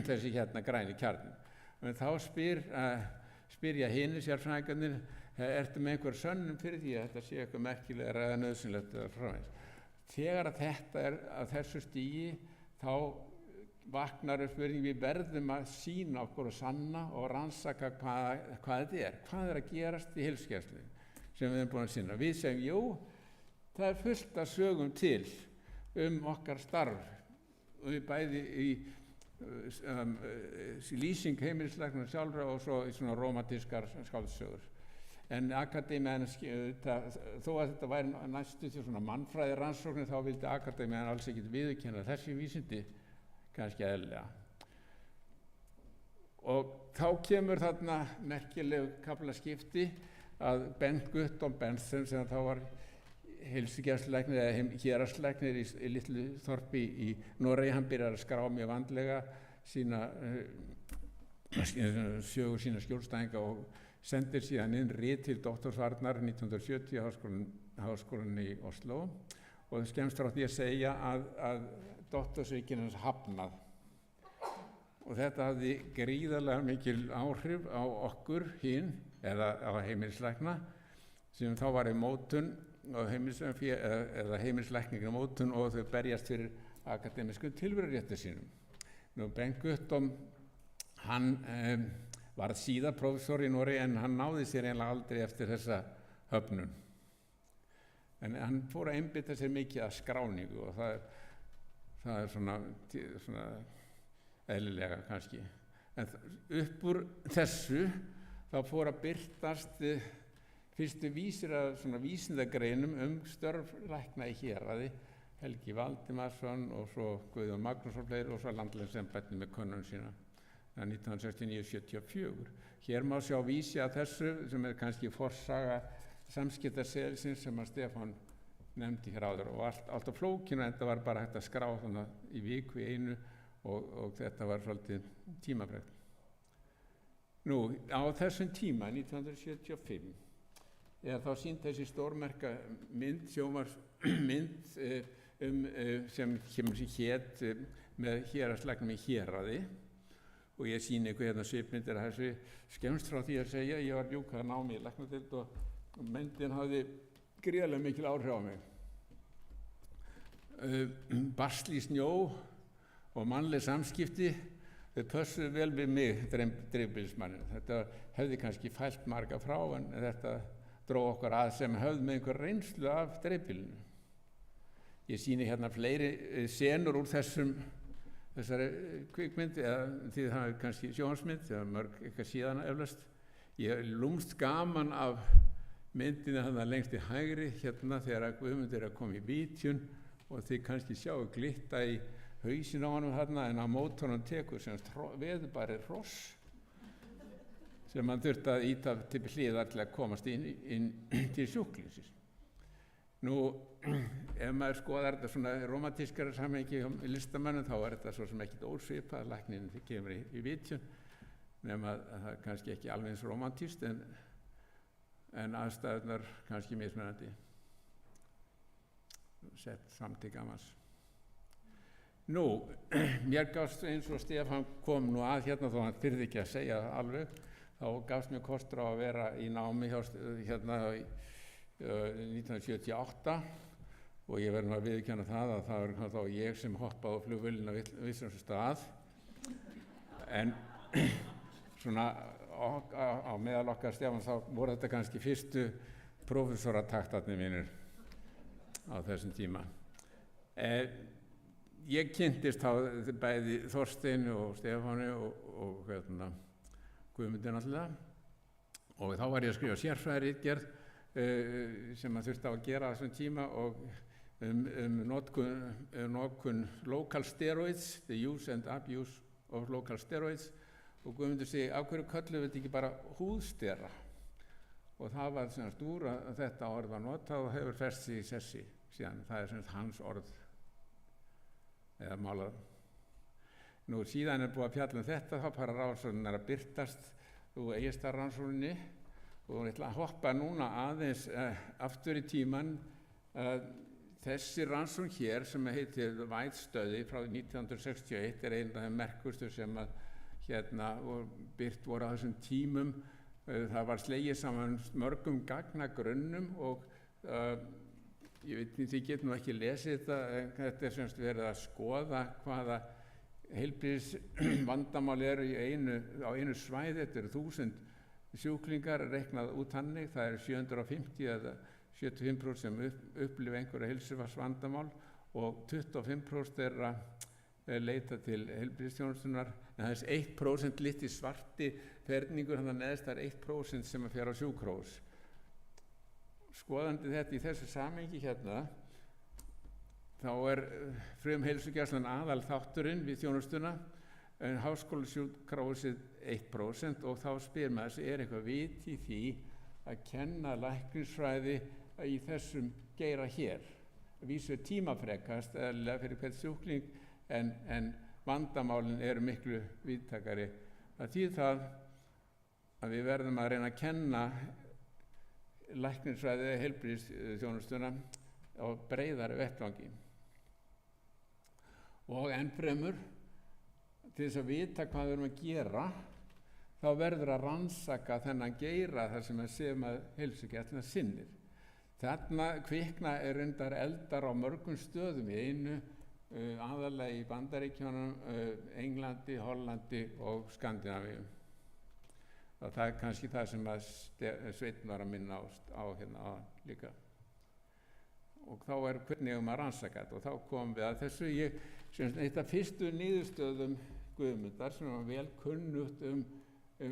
þessi hérna græni kjarni. En þá spyr ég hinir sérfræðingarnir, ertu með einhver sönnum fyrir því að þetta sé eitthvað merkilegra eða nauðsynlegt eða frávegis. Þegar að þetta er að þessu stigi, þá vaknar spurning, við verðum að sýna okkur og sanna og rannsaka hvað þetta er. Hvað er að gerast í heilsugæslu sem við erum búin að sinna. Við segjum, jú, það fullt af sögum til okkar starf, bæði í lýsing heimilislækna sjálfra og svo í svona rómantískar skáldsögur. En akademían, þó að þetta væri næstu til svona mannfræði rannsóknir, þá vildi akademían alls ekki viðurkenna þessi vísindi kannski eðlilega. Og þá kemur þarna merkilegu kaflaskipti að Bent Guttorm Bentsen, sem þá var heilsugæslulæknir eða héraðslæknir í litlu þorpi í Noregi, hann byrjar að skrá mjög vandlega sögur sína skjólstæðinga og sendir síðan inn rit til doktorsvarnar 1970 háskólann í Oslo, og skemmst frá því að segja að doktorsritgerð hans hafnað. Og þetta hafði gríðarlega mikil áhrif á okkur hinn, eða á heimilislækna, sem þá var í mótun og heimilislækningin á mótun, og þau berjast fyrir akademískum tilverurétti sínum. Nú, Bent Guttorm, hann varð síðar prófessor í Noregi, en hann náði sér eiginlega aldrei eftir þessa höfnun. En hann fór að einbeita sér mikið að skráningu, og það er svona eðlilega kannski. En upp úr þessu þá fór að birtast fyrstu vísir að svona vísindagreinum störf lækna í héraði, Helgi Valdimarsson og svo Guðjón Magnússon fleiri, og svo landlæknisembættið með könnun sína 1969-74. Hér má sjá vísi að þessu, sem er kannski forsaga samskiptaseðilsins sem að Stefán nefndi hér áður, og allt á flókinu, en þetta var bara hægt að skrá þannig í viku í einu, og þetta var svolítið tímafrekt. Nú, á þessum tíma, 1975, þá sýnd þessi stórmerka mynd, sjónvarpsmynd sem hét með héraðslæknum í héraði, og ég sýni ykkur hérna svipmyndir af þessu. Skemmst frá því að segja, ég var bjúkað námi í læknadeild, og myndin hafði gríðarlega mikil áhrif á mig. Basl í snjó og mannleg samskipti, þau pössuðu vel við mig, dreifbýlismanninn. Þetta hefði kannski fælt marga frá, en þetta dró okkur að sem höfðu með einhver reynslu af dreifbýlinu. Ég sýni hérna fleiri senur úr þessari kvikmynd, eða því það er kannski sjónvarpsmynd, eða mörg eitthvað síðan eflaust. Ég lúmst gaman af myndinni þarna lengst í hægri, hérna þegar Guðmundur er að koma í Vítjun, og þið kannski sjáu glitta í hausin á honum þarna, en á mótornum tekur sem veðurbari hross, sem hann þurfti að íta til hliðar til að komast inn til sjúklingsins. Nú, ef maður skoðar þetta svona rómantískara samhengi í listamönnum, þá er þetta svo sem ekkert ósvipað, lækninn kemur í Vítjun, nema að það er kannski ekki alveg eins rómantískt, en aðstæðurnar kannski mismunandi, sett samt til gamans. Nú, mér gafst, eins og Stefán kom nú að hérna, þó hann þyrði ekki að segja alveg, þá gafst mér kostur á að vera í námi hérna 1978, og ég verður að viðurkenna það að það var þá ég sem hoppaði á flugvélina vissum stað, en svona á meðal okkar Stefán, þá voru þetta kannski fyrstu prófessorataktarnir mínir á þessum tíma. Ég kynntist þá bæði Þorsteini og Stefáni og Guðmundi náttúrulega, og þá var ég að skrifa sérfræðiritgerð sem að þurfti á að gera á þessum tíma, og notkun local steroids, the use and abuse of local steroids, og Guðmundur segi, af hverju köllum við þetta ekki bara húðstera? Og það var semst úr að þetta orð var notað og hefur fest sig í sessi síðan. Það er semst hans orð, eða málað. Nú síðan er búið að fjalla þetta, þá fara rannsóknirnar að birtast úr Egilsstaðarannsókninni, og ég ætla að hoppa núna aðeins aftur í tíman. Þessi rannsókn hér sem heitir White-Study frá 1961 er einn af þeim merkustu sem að birt voru á þessum tímum. Það var slegið saman mörgum gagnagrunnum, og ég veit ekki, þið getum ekki lesið þetta, en þetta er semst verið að skoða hvaða heilbrigðisvandamál eru á einu svæði. Þetta eru 1000 sjúklingar reiknað út hannig, það eru 750 eða 75% sem upplifa einhverja heilsufarsvandamál og 25% þeirra leita til heilbrigðisþjónustunnar, en það er 1% litli svarti ferningur, þannig að neðst er 1% sem fer á sjúkrahús. Skoðandi þetta í þessu samhengi hérna, þá er frumheilsugæslan aðal þátturinn við þjónustuna, en háskólasjúkrahúsið 1%, og þá spyr maður sig, er eitthvað vit í því að kenna læknisfræði í þessum geira hér? Vísu tímafrekast eðlilega fyrir hvert sjúkling, en vandamálin eru miklu víðtækari. Það þýðir það að við verðum að reyna að kenna læknisfræði eða heilbrigðisþjónustuna á breiðari vettvangi. Og ennfremur, til þess að vita hvað við erum að gera, þá verður að rannsaka þennan geira þar sem að séum að heilsugæslurnar sinnir. Þarna kvikna reyndar eldar á mörgum stöðum í einu, aðallega í Bandaríkjunum, Englandi, Hollandi og Skandinavíu. Og það er kannski það sem að Sveinn var að minna á hérna líka. Og þá er hvernig að rannsaka þetta, og þá komum við að þessu. Eitt af fyrstu niðurstöðum Guðmundar sem var vel kunnugt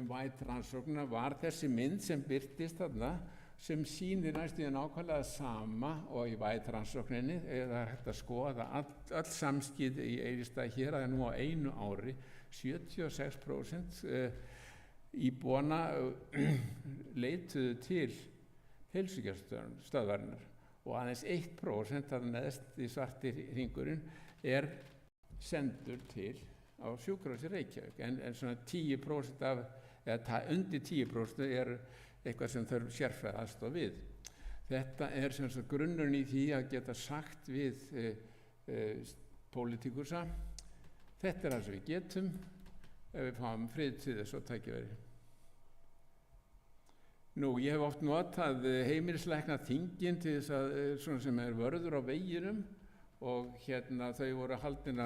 White rannsóknina var þessi mynd sem birtist þarna, sem sýnir næstum því nákvæmlega sama og í White rannsókninni. Það er hægt að skoða öll samskipti í Egilsstaði hér að nú á einu ári 76% íbúanna leituðu til heilsugæslustöðvarinnar og aðeins 1%, það neðst í svarti hringurinn, er sendur til á sjúkrahúsi Reykjavík, en svona 10% eða undir 10% er eitthvað sem þarf sérfræði aðstoð við. Þetta er sem sagt grunnurinn í því að geta sagt við pólitíkusa, þetta er það sem við getum ef við fáum frið til þess og tækifæri. Ég hef oft notað heimilislækna þingin til þess að svona sem er vörður á veginum, og hérna þau voru haldin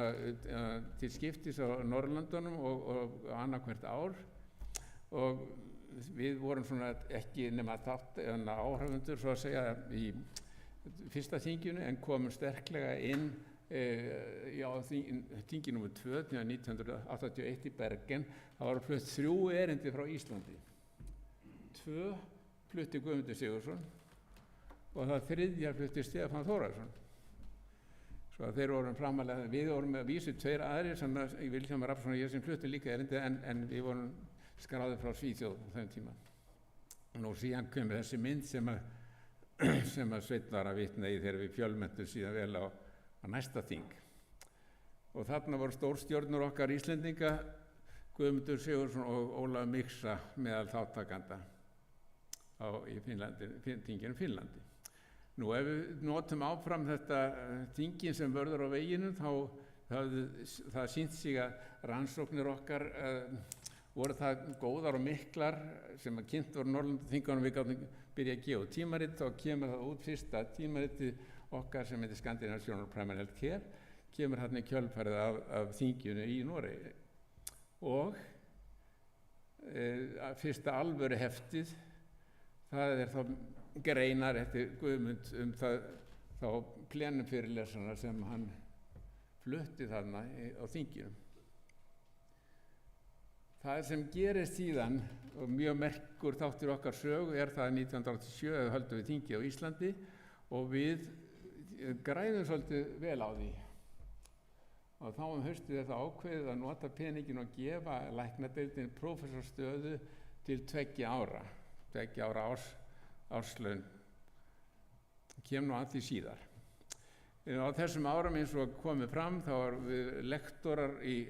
til skiptis á Norðurlöndunum og annað hvert ár, og við vorum svona ekki nema áhrifundur svo að segja í fyrsta þinginu, en komum sterklega inn á þingi nr. 2 1981 í Bergen. Það var flutt 3 erindi frá Íslandi. 2 flutti Guðmundur Sigurðsson og það 3. flutti Stefán Þórðarson. Svo að þeir voru framalega, við vorum að vísu 2 aðrir sem Vilhjálmur Rafnsson og ég sem flutti líka erindi, en við vorum skráði frá Svíþjóð á þeim tíma. Síðan kemur þessi mynd sem að Sveinn var að vitna í þegar við fjölmenntum síðan vel á næsta þing. Og þarna voru stórstjórnur okkar Íslendinga, Guðmundur Sigurðsson og Ólafur Miksa meðal þáttakanda í þinginu Finnlandi. Ef við notum áfram þetta þingin sem vörður á veginum, þá það sýnt sig að rannsóknir okkar voru það góðar og miklar sem að kynnt voru Norðurlandaþingunum. Við gátum byrja að gefa tímarit, þá kemur það út fyrsta tímaritið okkar sem heitir Scandinavian Journal of Primary Health Care, kemur þarna í kjölfarið af þinginu í Noregi. Og fyrsta alvöru heftið, það er þá greinar eftir Guðmund þá plenumfyrirlesana sem hann flutti þarna á þinginu. Það sem gerist síðan, og mjög merkur þáttur okkar sögu, er það 1987 höldum við þingi á Íslandi og við græðum svolítið vel á því. Og þá haustið þetta ákveðið að nota peningin og gefa læknadeildinni prófessorstöðu til 2 ára. 2 ára árslaun. Kem nú að því síðar. Á þessum árum eins og komið fram, þá erum við lektorar í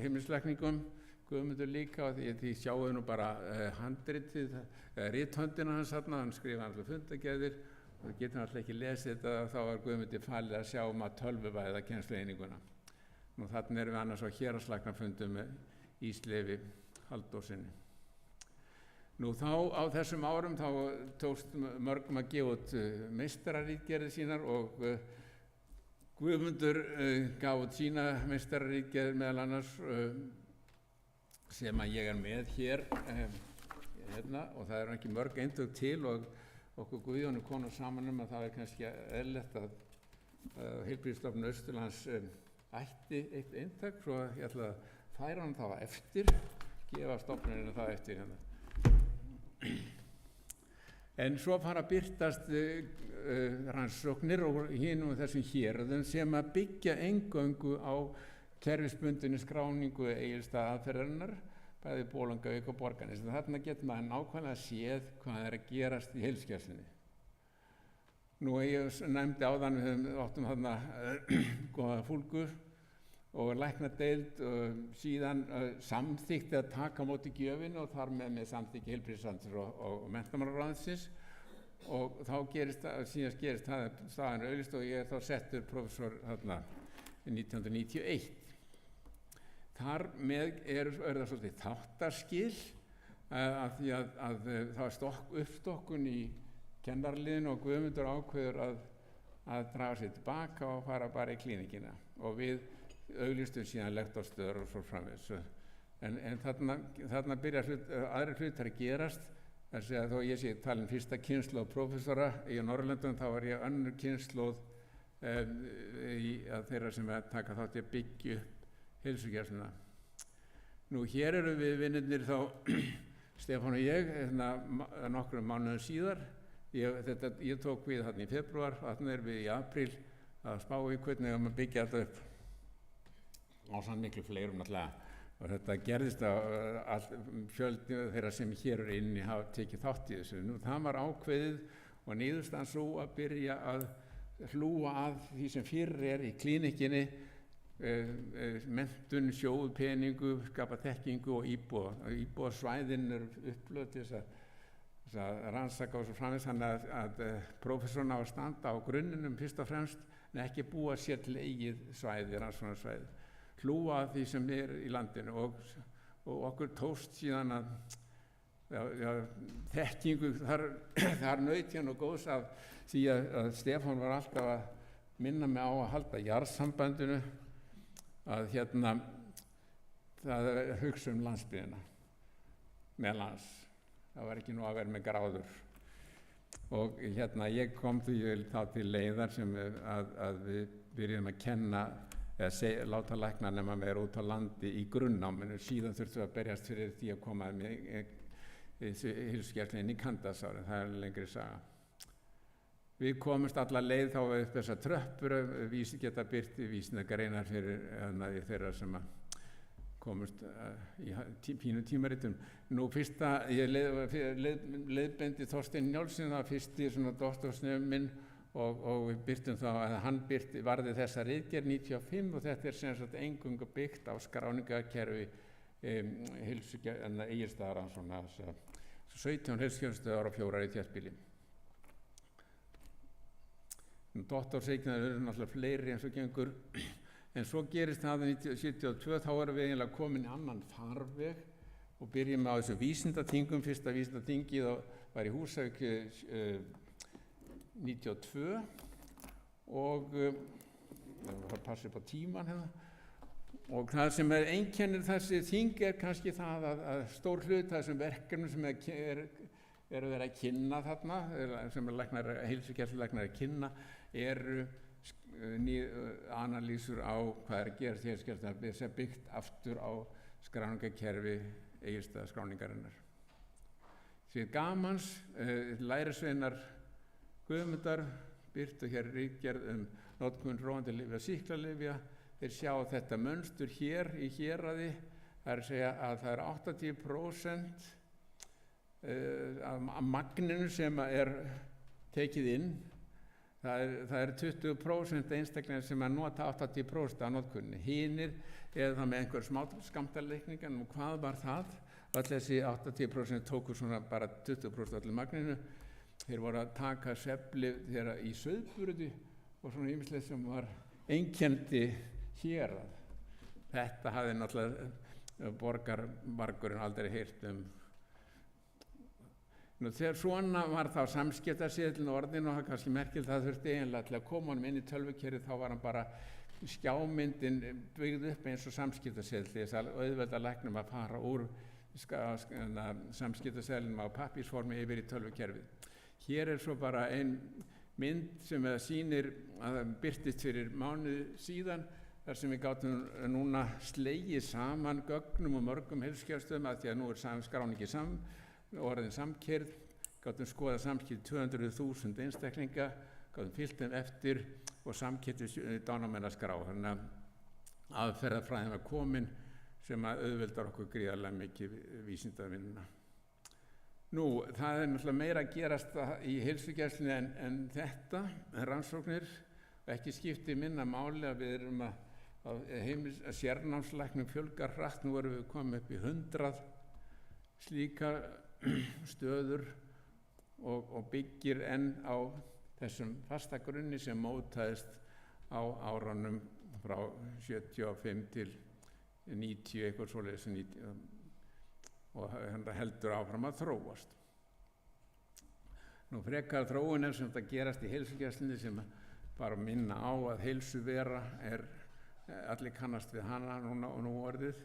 heimilislækningum, Guðmundur líka, og því sjáum nú bara handritið, rithöndina hans þarna, hann skrifaði alltaf fundagerðir og það getur alltaf ekki lesið þetta, þá var Guðmundi falið að sjá að tölvuvæða kennslueininguna. Þarna erum við annars á héraðslæknafundum með Ísleifi Halldórsinni. Þá á þessum árum þá tókst mörgum að gefa út meistararitgerðir sínar og Guðmundur gaf út sína meistararitgerðir meðal annars sem að ég er með hér, og það eru ekki mörg eintök til og okkur Guðjóni konum saman að það kannski eðlilegt að Heilbrigðisstofnun Austurlands ætti eitt eintak, svo ég ætla að færa hann þá eftir, gefa stofnuninu það eftir hérna. En svo fara að birtast rannsóknir og hinum þessum héruðum sem að byggja eingöngu á kerfisbundinni skráningu Egilsstaðaaðferðarinnar, bæði Bolungarvík og Borgarnes. Þarna getur maður nákvæmlega séð hvað að gerast í heilsugæslunni. Nú ég nefndi áðan, við áttum þarna góða fúlgur og læknadeild og síðan samþykkti að taka á móti gjöfinu og þar með samþykki heilbrigðisráðuneytisins og menntamálaráðuneytisins og þá síðan gerist það staðan auglýst og ég þá settur prófessor þarna 1991. Þar með það svolítið þáttarskil af því að það var uppstokkun í kennaraliðinu og Guðmundur ákveður að draga sér tilbaka og fara bara í klínikina og við auglýstum síðan lektorstöður og svo framvegis. En þarna byrja aðrir hlutar að gerast, þess að þó ég sé talin fyrsta kynslóð prófessora í Norðurlöndum, þá var ég önnur kynslóð þeirra sem taka þátt í að byggja upp heilsugæsluna. Nú hér eru við vinnirnir þá, Stefán og ég, nokkrum mánuðum síðar. Ég tók við þarna í febrúar, þarna erum við í apríl að spá í hvernig að byggja þetta upp. Ásamt miklu fleirum náttúrulega og þetta gerðist að fjöldi þeirra sem hér eru inni hafa tekið þátt í þessu. Nú það var ákveðið og niðurstaðan svo að byrja að hlúa að því sem fyrir í klínikinni, menntun, sjóðpeningu, skapa þekkingu og íbúðasvæðin eru upplöð til þess að rannsaka og svo framvegis, þannig að prófessorinn á að standa á grunninum fyrst og fremst en ekki búa sér til eigið svæði, rannsóknarsvæði. Hlúa að því sem í landinu og okkur tókst síðan að þekkingu þar naut ég nú góðs af því að Stefán var alltaf að minna mig á að halda jarðsambandinu að það hugsa landsbyggðina með lands, það var ekki nú að vera með gráður og ég kom því þá til leiðar sem að við byrjum að kenna eða láta læknanema vera út á landi í grunnnáminu, síðan þurftum við að berjast fyrir því að koma með heilsugæslunni inn í Candasári, það er lengri saga. Við komumst alla leið þá upp þessar tröppur að geta birt vísindagreinar fyrir þeirra sem komust í pínu tímaritum. Nú fyrsta, ég leiðbendi Þorstein Njálsson, það fyrsti svona doktorsnefn minn og við byrtum þá að hann varði þessa ritgerð 95 og þetta sem sagt eingöngu byggt á skráningakerfi Egilsstaðarannsókna, 17 heilsugæslustöðvar og 4 í þéttbýli. Doktorseignir eru náttúrulega fleiri eins og gengur, en svo gerist það 1972, þá erum við eiginlega komin í annan farveg og byrjum á þessu vísindaþingum. Fyrsta vísindaþingið var í Húsavík 92 og það passir upp á tíman og það sem einkennir þessi þing kannski það að stór hluti þessum verkefnum sem eru verið að kynna þarna, sem heilsugæslulæknar að kynna, eru analýsur á hvað að gera heilsugæslunnar sem byggt aftur á skráningakerfi Egilsstaðaskráningarinnar. Því gamans lærisveinar Guðmundar birtu hér ritgerð notkun róandi lyfja, sýklalyfja. Þeir sjá þetta mönstur hér í héraði, það er að segja að það er 80% af magninu sem er tekið inn. Það er 20% einstaklega sem nota 80% af notkunni. Hinir eða það með einhver smá skammtarleikningar, og hvað var það? Öll þessi 80% tóku svona bara 20% allir magninu. Þeir voru að taka svefnlyf þeirra í sauðburði og svona ýmislegt sem var einkenndi hérað. Þetta hafði náttúrulega borgarmargurinn aldrei heyrt Þegar svona var þá samskiptaseðillinn orðinn og það kannski merkilegt það þurfti eiginlega til að koma honum inn í tölvukerfið, þá var hann bara skjámyndin byggð upp eins og samskiptaseðill, þess að auðvelda læknum að fara úr samskiptaseðillinum á pappírsformi yfir í tölvukerfið. Hér er svo bara ein mynd sem sýnir að það birtist fyrir mánuði síðan þar sem við gátum núna slegið saman gögnum og mörgum heilsugæslustöðvum að því að nú er skráningi orðin samkeyrð, gátum skoða samkeyrð 200.000 einstaklinga, gátum fylgt þeim eftir og samkeyrð dánamennaskrá. Þannig að aðferðafræðin var komin sem að auðveldar okkur gríðarlega mikið vísindavinnuna. Nú, það er náttúrulega meira að gerast í heilsugæslunni en þetta, rannsóknir, ekki skipti minna máli að við erum að sérnámslæknum fjölgar hratt. Nú erum við komið upp í 100 slíka stöður og byggir enn á þessum fasta grunni sem mótaðist á árunum frá 75 til 90 eitthvað svoleiðis og heldur áfram að þróast. Nú frekar þróun sem þetta gerast í heilsugæslunni sem bara minna á að heilsuvera allir kannast við hana nú orðið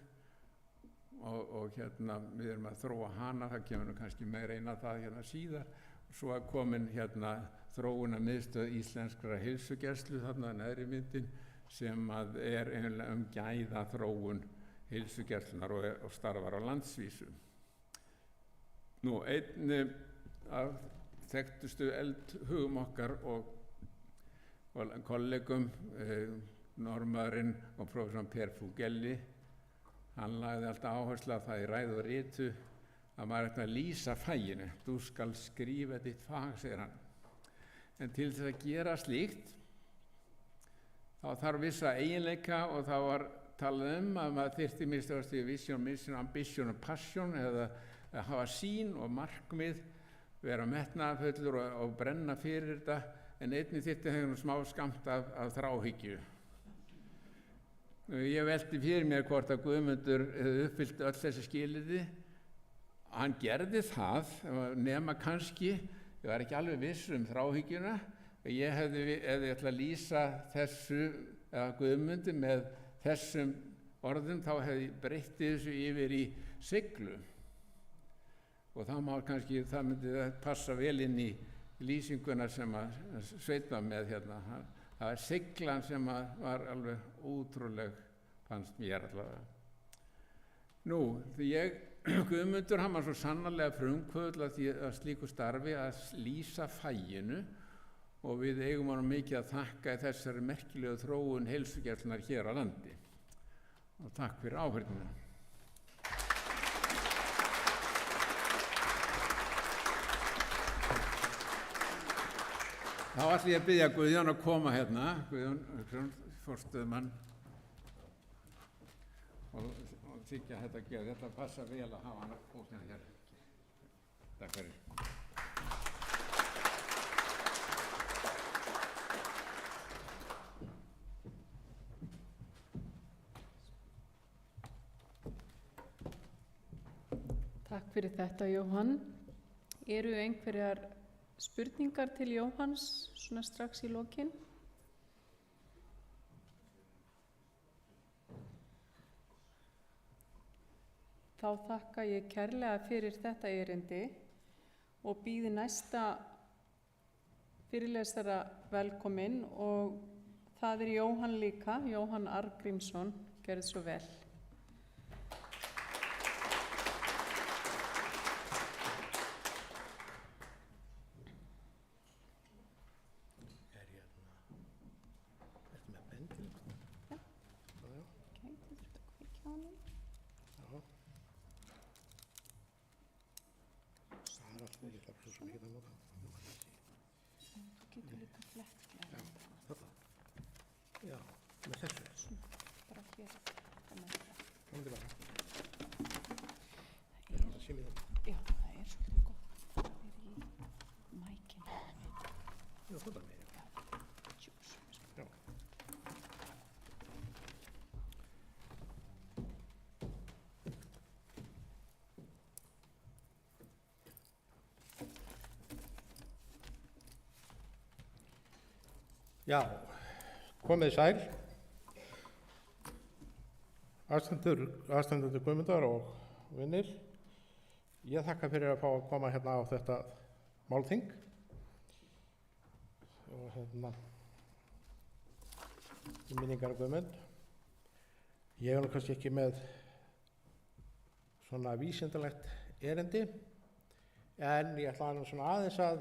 og við erum að þróa hana, það kemur kannski meira inn að það síðar. Svo er komin þróunarmiðstöð íslenskra heilsugæslu þarna neðri myndin sem er einhverlega gæða þróun heilsugæslunar og starfar á landsvísu. Nú, einn af þekktustu eldhugum okkar og kollegum, norðmaðurinn og prófessor Per Fugelli, hann lagði alltaf áherslu á það í ræðu og ritu að maður ætti að lýsa faginu. Þú skal skrifa þitt fag, segir hann. En til þess að gera slíkt, þá þarf vissa eiginleika og það var talað að maður þyrfti minnst vision, mission, ambition og passion eða að hafa sýn og markmið, vera metnaðarfullur og brenna fyrir þetta, en einnig þyrfti hefur smá skammt af þráhyggju. Ég velti fyrir mér hvort að Guðmundur hefði uppfyllt öll þessi skilyrði. Hann gerði það, nema kannski, ég var ekki alveg viss þráhyggjuna, ég hefði ætlað að lýsa þessu eða Guðmundi með þessum orðum, þá hefði breyttið þessu yfir í siglu. Og það myndi passa vel inn í lýsinguna sem að Sveinn var með hérna. Það var siglan sem var alveg ótrúleg, fannst mér allavega. Nú, Guðmundur, hann var svo sannarlega frumkvöðull að slíku starfi að lýsa faginu og við eigum honum mikið að þakka í þessari merkilegu þróun heilsugæslunnar hér á landi. Og takk fyrir áheyrnina. Þá ætla ég að biðja Guðjón að koma hérna, Guðjón forstöðumann, og þykja þetta að gera. Þetta passa vel að hafa hann út hérna hér. Takk fyrir. Takk fyrir þetta, Jóhann. Eru einhverjar spurningar til Jóhanns svona strax í lokin? Þá þakka ég kærlega fyrir þetta erindi og býði næsta fyrirlesara velkominn og það er Jóhann líka, Jóhann Arngrímsson, gerðu svo vel. Já, komið sæl, aðstandendur Guðmundar og vinnir. Ég þakka fyrir að fá að koma hérna á þetta málþing í minningar Guðmund. Ég er nú kannski ekki með svona vísindalegt erindi, en ég ætla nú svona aðeins að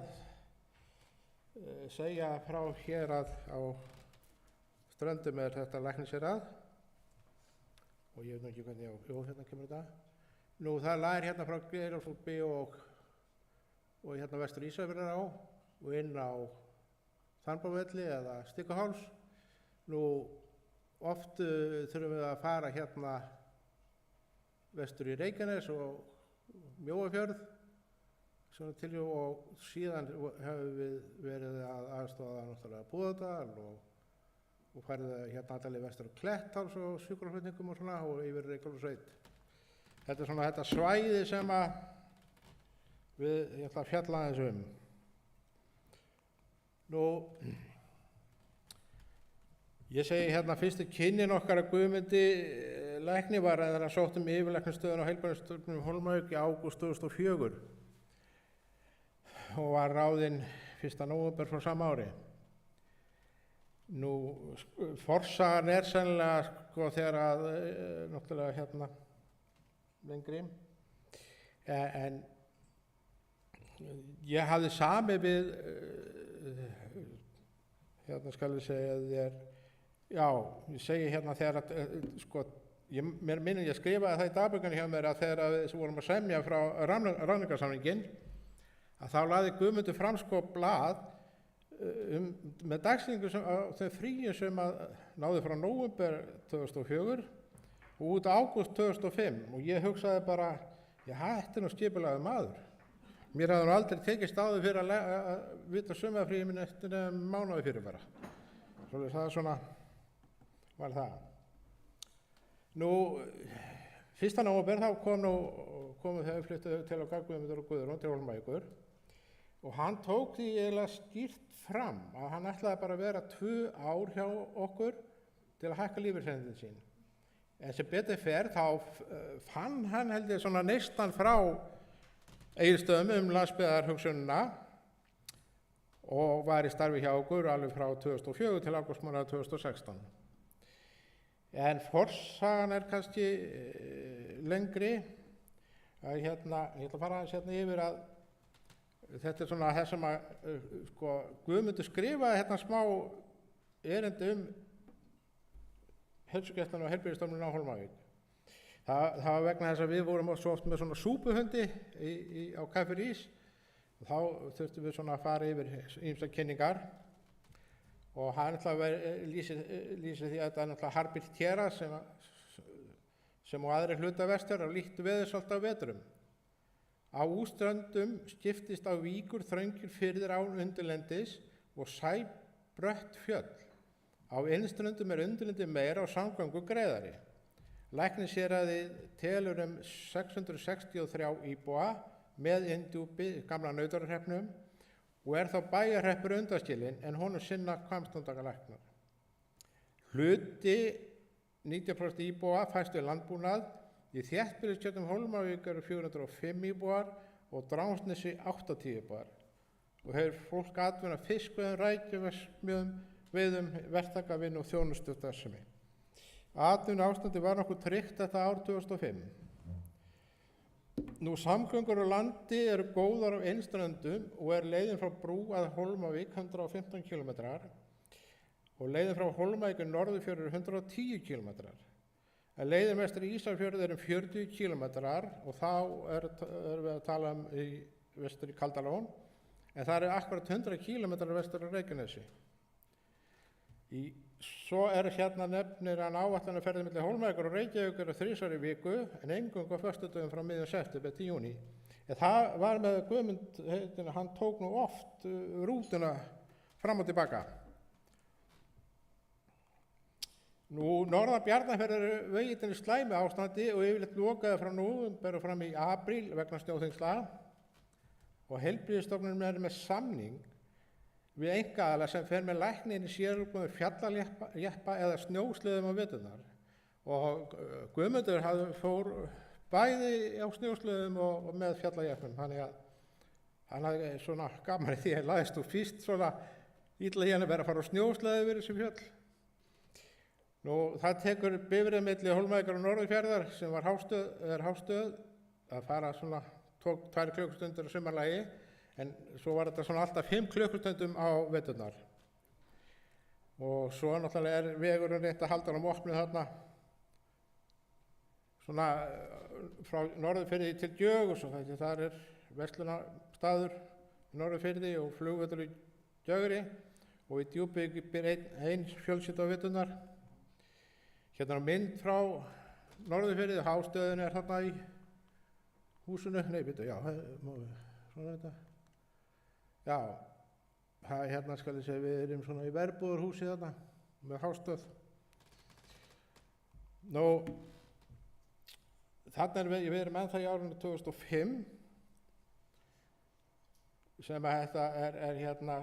segja frá hér að á Ströndum er þetta læknisherað, og ég veit nú ekki hvernig hérna kemur þetta. Nú það lær hérna frá Geirólfsvík og hérna vestur Ísafjarðar á og inn á Þarnbarvelli eða Stykkahálms. Nú oft þurfum við að fara hérna vestur í Reykjanes og Mjóafjörð og síðan hefur við verið að aðstoða náttúrulega Búðardal og farið hérna allir vestur á Klettháls og sjúkraflutningum og svona og yfir Reykjavíkursveit. Þetta er svona þetta svæði sem að ég ætla að fjalla aðeins Nú, ég segi hérna fyrstu kynnin okkar að Guðmundi lækni var að hann sótt yfirlæknisstöðuna á Heilbrigðisstofnun Hólmavík í ágúst 2004 og var ráðinn 1. nóvember frá sama ári. Nú, forsagan er sennilega þegar að náttúrulega hérna lengri, en ég hafði samið við hérna skal ég segja þér, ég segi hérna þegar að mér minnir ég skrifaði það í dagbókinni hjá mér að þegar við vorum að semja frá ráðningarsamninginn að þá lagði Guðmundur fram blað með dagsetningu á þeim fríum sem að náði frá nóvember 2004 og út ágúst 2005 og ég hugsaði bara, þetta er nú skipulagður maður. Mér hafði nú aldrei tekist áður fyrir að vita sumarfríið minn eftir mánuði fyrir bara. Svo það svona var það. Nú, 1. nóvember þá komu þegar fluttu til að Guðmundur og Guðrún til Hólmavíkur og hann tók því eiginlega skýrt fram að hann ætlaði bara að vera 2 ár hjá okkur til að hækka lífeyrisréttindi sín. En sem betur fer þá fann hann held ég svona neistan frá Egilsstöðum landsbyggðarhugsunina og var í starfi hjá okkur alveg frá 2004 til ágústmánaðar 2016. En forsagan er kannski lengri. Ég ætla að fara aðeins hérna yfir að þetta er svona þess að Guðmundur skrifaði hérna smá erindi heilsugæsluna og heilbrigðisstofnunina á Hólmavík. Það var vegna þess að við vorum svo oft með svona súpuhundi á Kaffi Rís. Þá þurftum við svona að fara yfir ýmsar kynningar og hann lýsir því að þetta er náttúrulega harðbýlt hérað sem og aðrir hluta Vestfjarða lítt veðurs alltaf vetrum. Á úströndum skiptist á víkur, þröngir, firðir, án undirlendis og sæbrött fjöll. Á innströndum er undirlendi meira og samgöngur greiðari. Læknishéraðið telur 663 íbúa með Indjúpi, gamla Nautarahreppnum og er þá bæjarhreppur undanskilinn en honum sinna Hvammstandalæknar. Hluti 90% íbúa fæst við landbúnað. Í þéttbýliskjörnum Hólmavík eru 405 íbúar og Drangsnesi 80 íbúar og hefur fólk atvinna fiskveiðum, rækjuverksmiðjum, veiðum, verktakavinnu og þjónustustarfsemi. Atvinnuástandið var nokkuð tryggt þetta ár 2005. Nú samgöngur á landi eru góðar á innströndum og er leiðin frá Brú að Hólmavík 115 km og leiðin frá Hólmavík norðurfjörður 110 km. En leiðin vestur í Ísafjörð er 40 km og þá erum við að tala í vestur í Kaldalón, en það er akkurat 100 km vestur á Reykjanesi. Svo hérna nefnir hann áætlunarferðir milli Hólmavíkur og Reykjavíkur 3 í viku en eingöngu á föstudögum frá miðjum september til júní. En það var með Guðmund, hann tók nú oft rútuna fram og tilbaka. Nú, norðan Bjarnarfjörður eru vegirnir í slæmu ástandi og yfirleitt lokaði frá nóvember og fram í apríl vegna snjóþyngsla og heilbrigðisstofnunin er með samning við einkaaðila sem fer með lækni inn í sérútbúnum fjalljeppa eða snjósleðum á veturnar. Og Guðmundur fór bæði á snjósleðum og með fjallajeppum, þannig að hann hafði svona gaman í því að laðist þú fyrst svona illa hérna að vera að fara á snjósleði yfir þessi fjöll. Nú, það tekur bifreið milli Hólmavíkur og Norðurfjarðar sem var hástöð að fara svona 2 klukkustundir á sumarlagi, en svo var þetta svona alltaf 5 klukkustundum á veturnar. Og svo náttúrulega er vegurinn reynt að halda hann opnuð þarna svona frá Norðurfirði til Gjögurs, og þar er verslunarstaður í Norðurfirði og flugvöllur í Gjögri, og í Djúpvík býr ein fjölskylda á veturnar. Hérna er mynd frá Norðurfirði, hástöðin er þarna í húsinu, nei, byrju, já, svona þetta. Já, hérna skal ég segja, við erum svona í verbúðarhúsi þarna, með hástöð. Nú, þarna við erum ennþá í árinu 2005, sem að þetta er hérna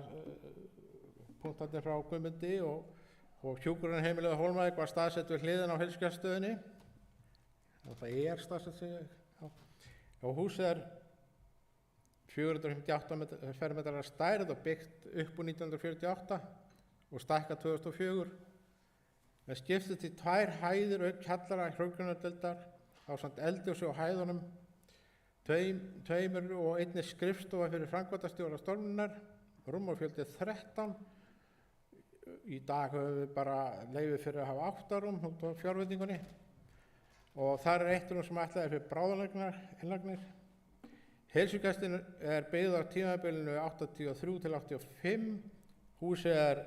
punktarnir frá Guðmundi, og hjúkrunarheimilið á Hólmavík var staðsett við hliðina á heilsugæslustöðinni. Það er staðsett sig. Og húsið er 458 fermetrar að stærð og byggt upp úr 1948 og stækkað 2004. Það skiptist í 2 hæðir auk kjallara hjúkrunardeildar ásamt eldhúsi á hæðunum, 2 og 1 skrifstofa fyrir framkvæmdastjóra stofnunar, rúmafjöldið 13. Í dag höfum við bara leyfi fyrir að hafa 8 rúm út á fjárveitingunni. Og þar er 1 rúm sem ætlað er fyrir bráðainnlagnir. Heilsugæslan er byggð á tímabilinu 83 til 85. Húsið er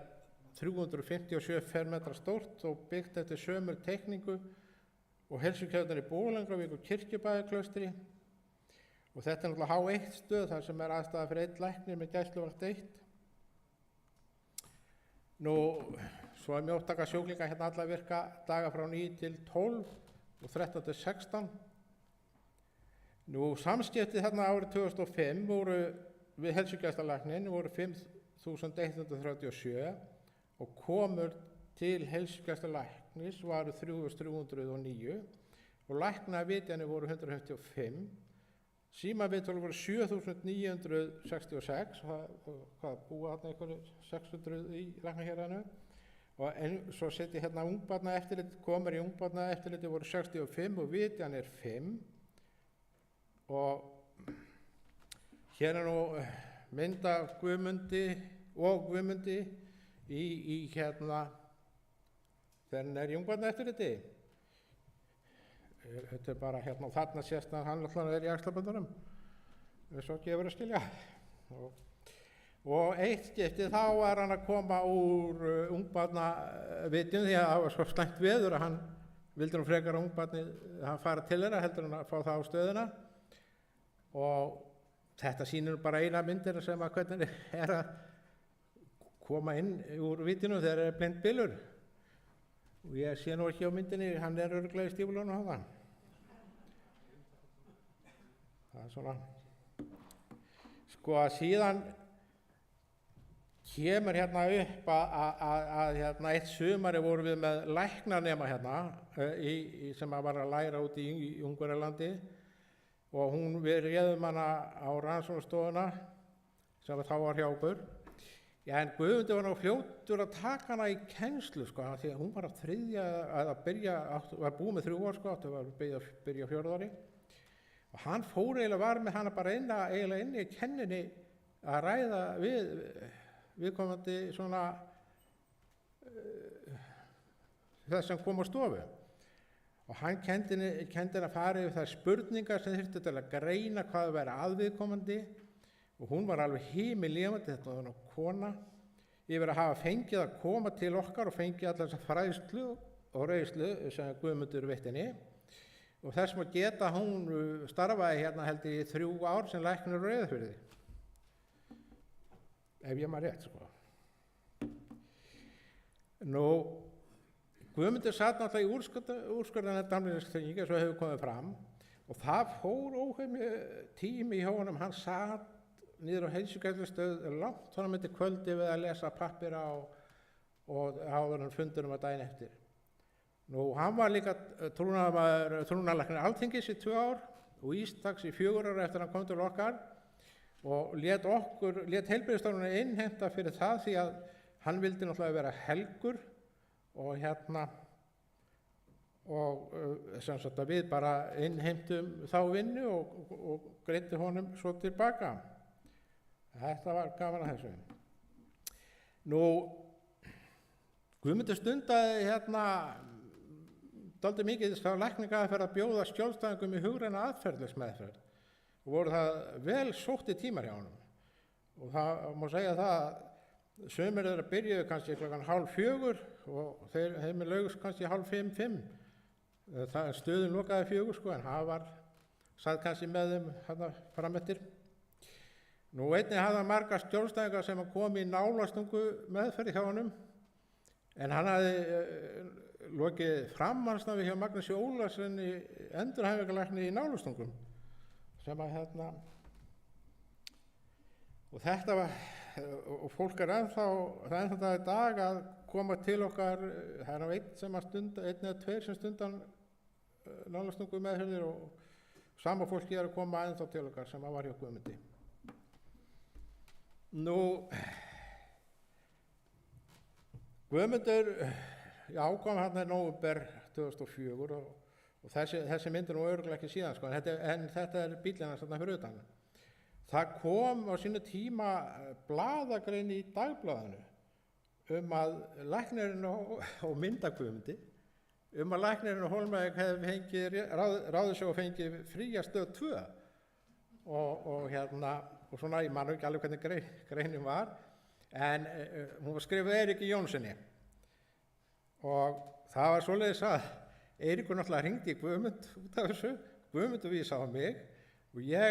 357 fermetra stórt og byggt eftir sömu teikningu og heilsugæslan í Bólangavík og Kirkjubæjarklaustri. Og þetta er náttúrulega H1 stöð þar sem er aðstaða fyrir 1 læknir með gæsluvakt 1. Nú, svo er mjóttaka sjúklinga hérna alla virka daga frá 9 til 12 og 13 til 16. Nú, samskiptið þarna árið 2005 voru við heilsugæslulæknin voru 5.137 og komur til heilsugæslulæknis varu 3.309 og læknavitjanir voru 155. Símaviðtöl voru 7.966, hvað búa þarna einhverju 600 í læknahéraðinu. Og svo setja hérna ungbarnaeftirlit, komur í ungbarnaeftirliti voru 65 og vitjanir 5. Og hér er nú mynd af Guðmundi í hérna þegar hann er í ungbarnaeftirliti. Þetta er bara hérna og þarna sést að hann alltaf er í axlaböndunum, eins og gefur að skilja. Og eitt skiptið þá var hann að koma úr ungbarnavitjun því að það var svo slæmt veður að hann vildi nú frekar að ungbarnið hann fara til þeirra heldur en að fá það á stöðina. Og þetta sýnir bara eina myndina sem að hvernig er að koma inn úr vitjunum þegar er blind bylur. Og ég sé nú ekki á myndinni, hann er örugglega í stíflunum hann. Það er svona. Sko að síðan kemur hérna upp að hérna eitt sumari vorum við með læknanema hérna sem að var að læra út í Ungverjalandi og við réðum hana á rannsóknarstofuna sem þá var hjá okkur. Já, en Guðmundi var nú fljótur að taka hana í kennslu sko, því að hún var að var búið með 3 ár sko, það var að byrja 4 ári. Og hann fór eiginlega var með hana bara eiginlega inni í kenninni að ræða viðkomandi svona þess sem kom á stofu. Og hann kendi henni að fara yfir þær spurningar sem þurfti til að greina hvað væri aðviðkomandi. Og hún var alveg himinlifandi, þetta var nú kona, yfir að hafa fengið að koma til okkar og fengið allar þessa fræðslu og reynslu sem Guðmundur veitt henni. Og þess að geta hún starfaði hérna held í 3 ár sem læknir á Reyðarfirði. Ef ég maður rétt, sko. Nú, Guðmundur satt náttúrulega í úrskurðarnefnd almenningstrygginga, svo hefur komið fram, og það fór óheimi tími í honum, hann satt niður á heilsugæslustöð langt honum myndi kvöldi við að lesa pappira og áður hann fundur að daginn eftir. Nú, hann var líka trúnaðarlæknir Alþingis í 2 ár og Ístaks í 4 ára eftir hann kom til okkar og lét heilbrigðisstofnunin innheimta fyrir það því að hann vildi náttúrulega vera helgur og sem sagt að við bara innheimtum þá vinnu og greiddi honum svo tilbaka. Þetta var gaman að þessu. Nú, Guðmundur stundaði dálítið mikið þá lækningaðferð að bjóða skjólstæðingum í hugræna aðferðlismeðferð og voru það vel sótti tímar hjá honum. Og það má segja það að sumir þeirra byrjuðu kannski klukkan 3:30 og þeim laugust kannski 4:30, 5. Stöðin lokaði 4 sko, en það var satt kannski með þeim frameftir. Nú einnig hafði hann marga skjólstæðinga sem kom í nálastungu meðferð hjá honum, en hann hafði lokið framhaldsnámi hjá Magnúsi Ólasinni endurhæfingarlækni í nálastungum sem að og þetta var og fólk er ennþá í dag að koma til okkar. Það er einn eða tveir sem stundan nálastungu meðferðir og sama fólki er að koma ennþá til okkar sem að var hjá Guðmundi. Nú, Guðmundur ákom hann í nóvember 2004 og þessi mynd er nú örugglega ekki síðan sko, en þetta er bíllinn hans þarna fyrir utan. Það kom á sínu tíma blaðagrein í Dagblaðinu að læknirinn og mynda Guðmundi að læknirinn og Hólmveig hefði fengið ráðið sig og fengið fría stöð 2 og svona, ég man ekki alveg hvernig greinin var, en hún var skrifuð Eiríki Jónssoni. Og það var svoleiðis að Eiríkur náttúrulega hringdi í Guðmund út af þessu. Guðmundur vísaði á mig og ég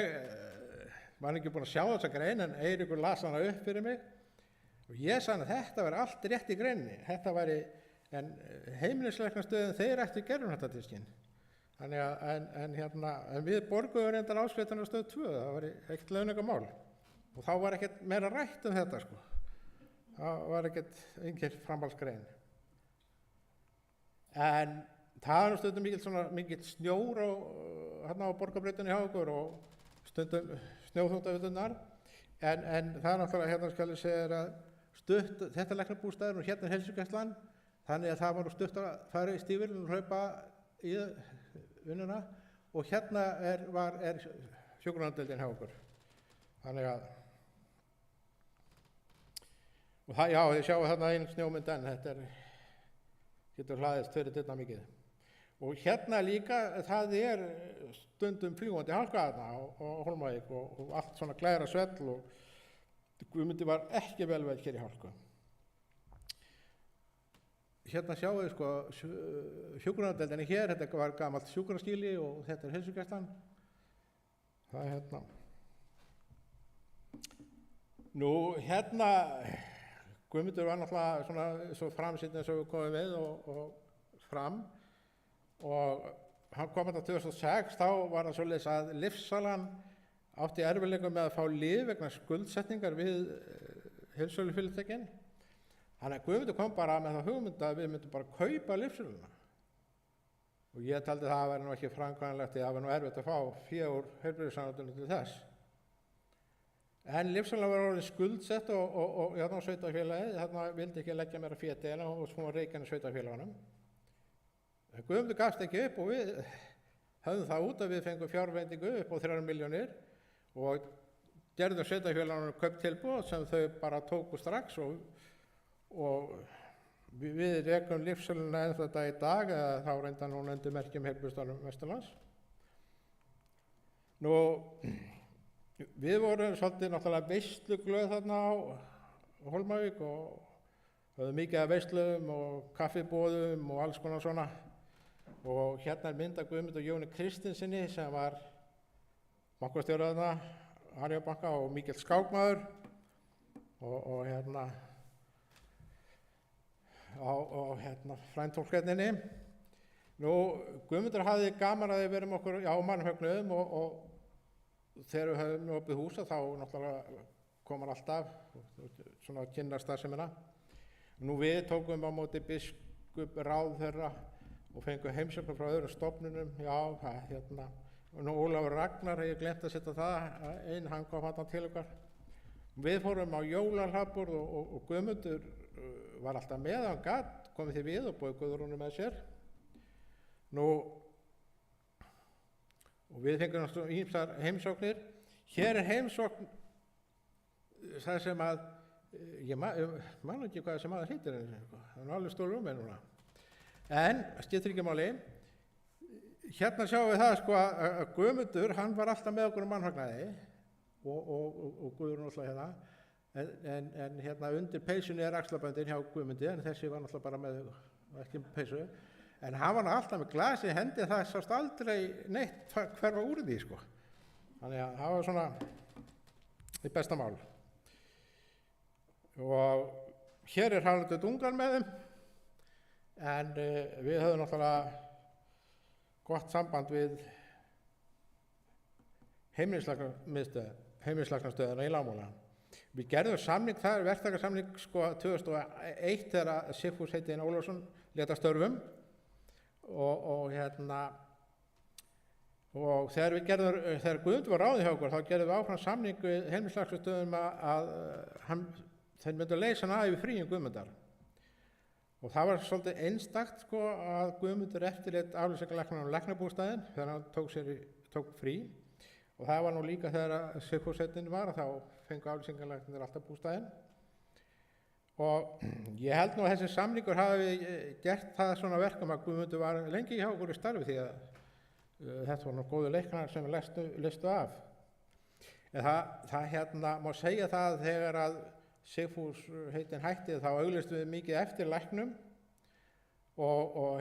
var ekki búinn að sjá þessa grein, en Eiríkur las hana upp fyrir mig og ég sagði að þetta væri allt rétt í greininni. Þetta væri, en heimilislæknastöðin þeir ættu gerðunartadiskinn. Þannig að en við borguðum reyndar áskriftarstöð 2, það var ekkert launungarmál og þá var ekkert meira rætt þetta sko. Það var engin framhaldsgrein. En það er stundum mikill snjór á Borgarbrautinni hjá okkur og stundum snjóþóttaviturnar, en það er náttúrulega skal ég segja að þetta læknabústaður og hérna er heilsugæslan, þannig að það var stutt að fara í stígvélin og hlaupa í vinnuna og hérna er hjúkrunardeildin hjá okkur. Þannig að og það, já, þið sjáu þarna einn snjómynd enn, þetta getur hlaðist fyrir þetta mikið. Og hérna líka, það er stundum fljúgandi hálka þarna á Hólmavík og allt svona glæra svell og Guðmundi var ekki vel hér í hálku. Hérna sjáu þið sko hjúkrunardeildinni hér, þetta var gamalt sjúkraskýli og þetta er heilsugæslan. Það er hérna. Nú hérna Guðmundur var náttúrulega svona svo framsýnn eins og við komum við og fram og hann kom þetta 2006, þá var það svoleiðis að Lyfsalan átti erfiðleikum með að fá lyf vegna skuldsetningar við heildsölufyrirtækin. Þannig að Guðmundur kom bara með það hugmynd að við myndum bara kaupa Lyfsöluna. Og ég taldi það að vera nú ekki framkvæmanlegt, því það var nú erfitt að fá fé úr heilbrigðisráðuneytinu til þess. En Lyfsalan var orðin skuldsett og hérna á sveitarfélagið, þarna vildi ekki leggja meira fé til hennar og svona Reykjanes sveitarfélagunum. Guðmundur gafst ekki upp og við höfðum það út að við fengum fjárveitingu upp á 3 milljónir og gerðum sveitarfélagunum kauptilboð sem þau bara tóku strax og við rekum Lyfsöluna enn þetta í dag, eða þá reyndan hún undir merkjum Heilbrigðisstofnunar Vesturlands. Nú, við vorum svolítið náttúrulega veisluglöð þarna á Hólmavík og höfðum mikið af veislum og kaffibóðum og alls konar svona. Og hérna er mynd af Guðmundi og Jóni Kristinsinni sem var bankastjóri þarna, Arionbanka og mikill skákmaður og hérna frændfólksgætninni. Nú, Guðmundur hafði gaman að við verum okkur á mannhögnuðum og þegar við höfum opið húsa þá náttúrulega kom hann alltaf svona að kynna starfsemina. Nú við tókum á móti biskup ráðherra og fengum heimsóknir frá öðrum stofnunum. Já, það og nú Ólafur Ragnar, hef ég glemt að setja það, hann kom hann til okkar Við fórum á jólahlaðborð og Guðmundur var alltaf með, hann gat komið því við og búið Guðrúnu með sér. Og við fengum ýmsar heimsóknir. Hér er heimsókn það sem að, ég man ekki hvað sem aðeins heitir, það er alveg stór með núna. En, skiptir ekki máli, hérna sjáum við það sko að Guðmundur, hann var alltaf með okkur mannfagnaði og Guðrún alltaf hérna, en hérna undir peysunni er axlaböndin hjá Guðmundi, en þessi var alltaf bara með, ekki með peysu, en hann var alltaf með glasi í hendi, það sást aldrei neitt hverfa úr því sko. Þannig að það var svona í besta mál. Og hér er Haraldur Dungan með þeim, en við höfum náttúrulega gott samband við heimilislæknastöðina í Lágmúla. Við gerðum samning þar, verktakarsamning sko 2001 þegar Sigfús heitinn Ólafsson lét af störfum og þegar Guðmundur var ráðinn hjá okkur þá gerðum við áfram samning við heimilislæknastöðum að þeir myndu að leysa hann af í fríum Guðmundar. Og það var svolítið einstakt sko að Guðmundur eftirlit aflýsingarlæknanum læknabústaðinn þegar hann tók frí. Og það var nú líka þegar Sigfús heitinn var, þá fengu aflýsingarlæknarnir alltaf bústaðinn. Og ég held nú að þessi samningur hafi gert það svona verkum að Guðmundur var lengi hjá okkur í starfi því að þetta var nú góðu leiknar sem listu af. En það má segja það þegar að Sigfús heitinn hætti þá auglýstum við mikið eftir læknum og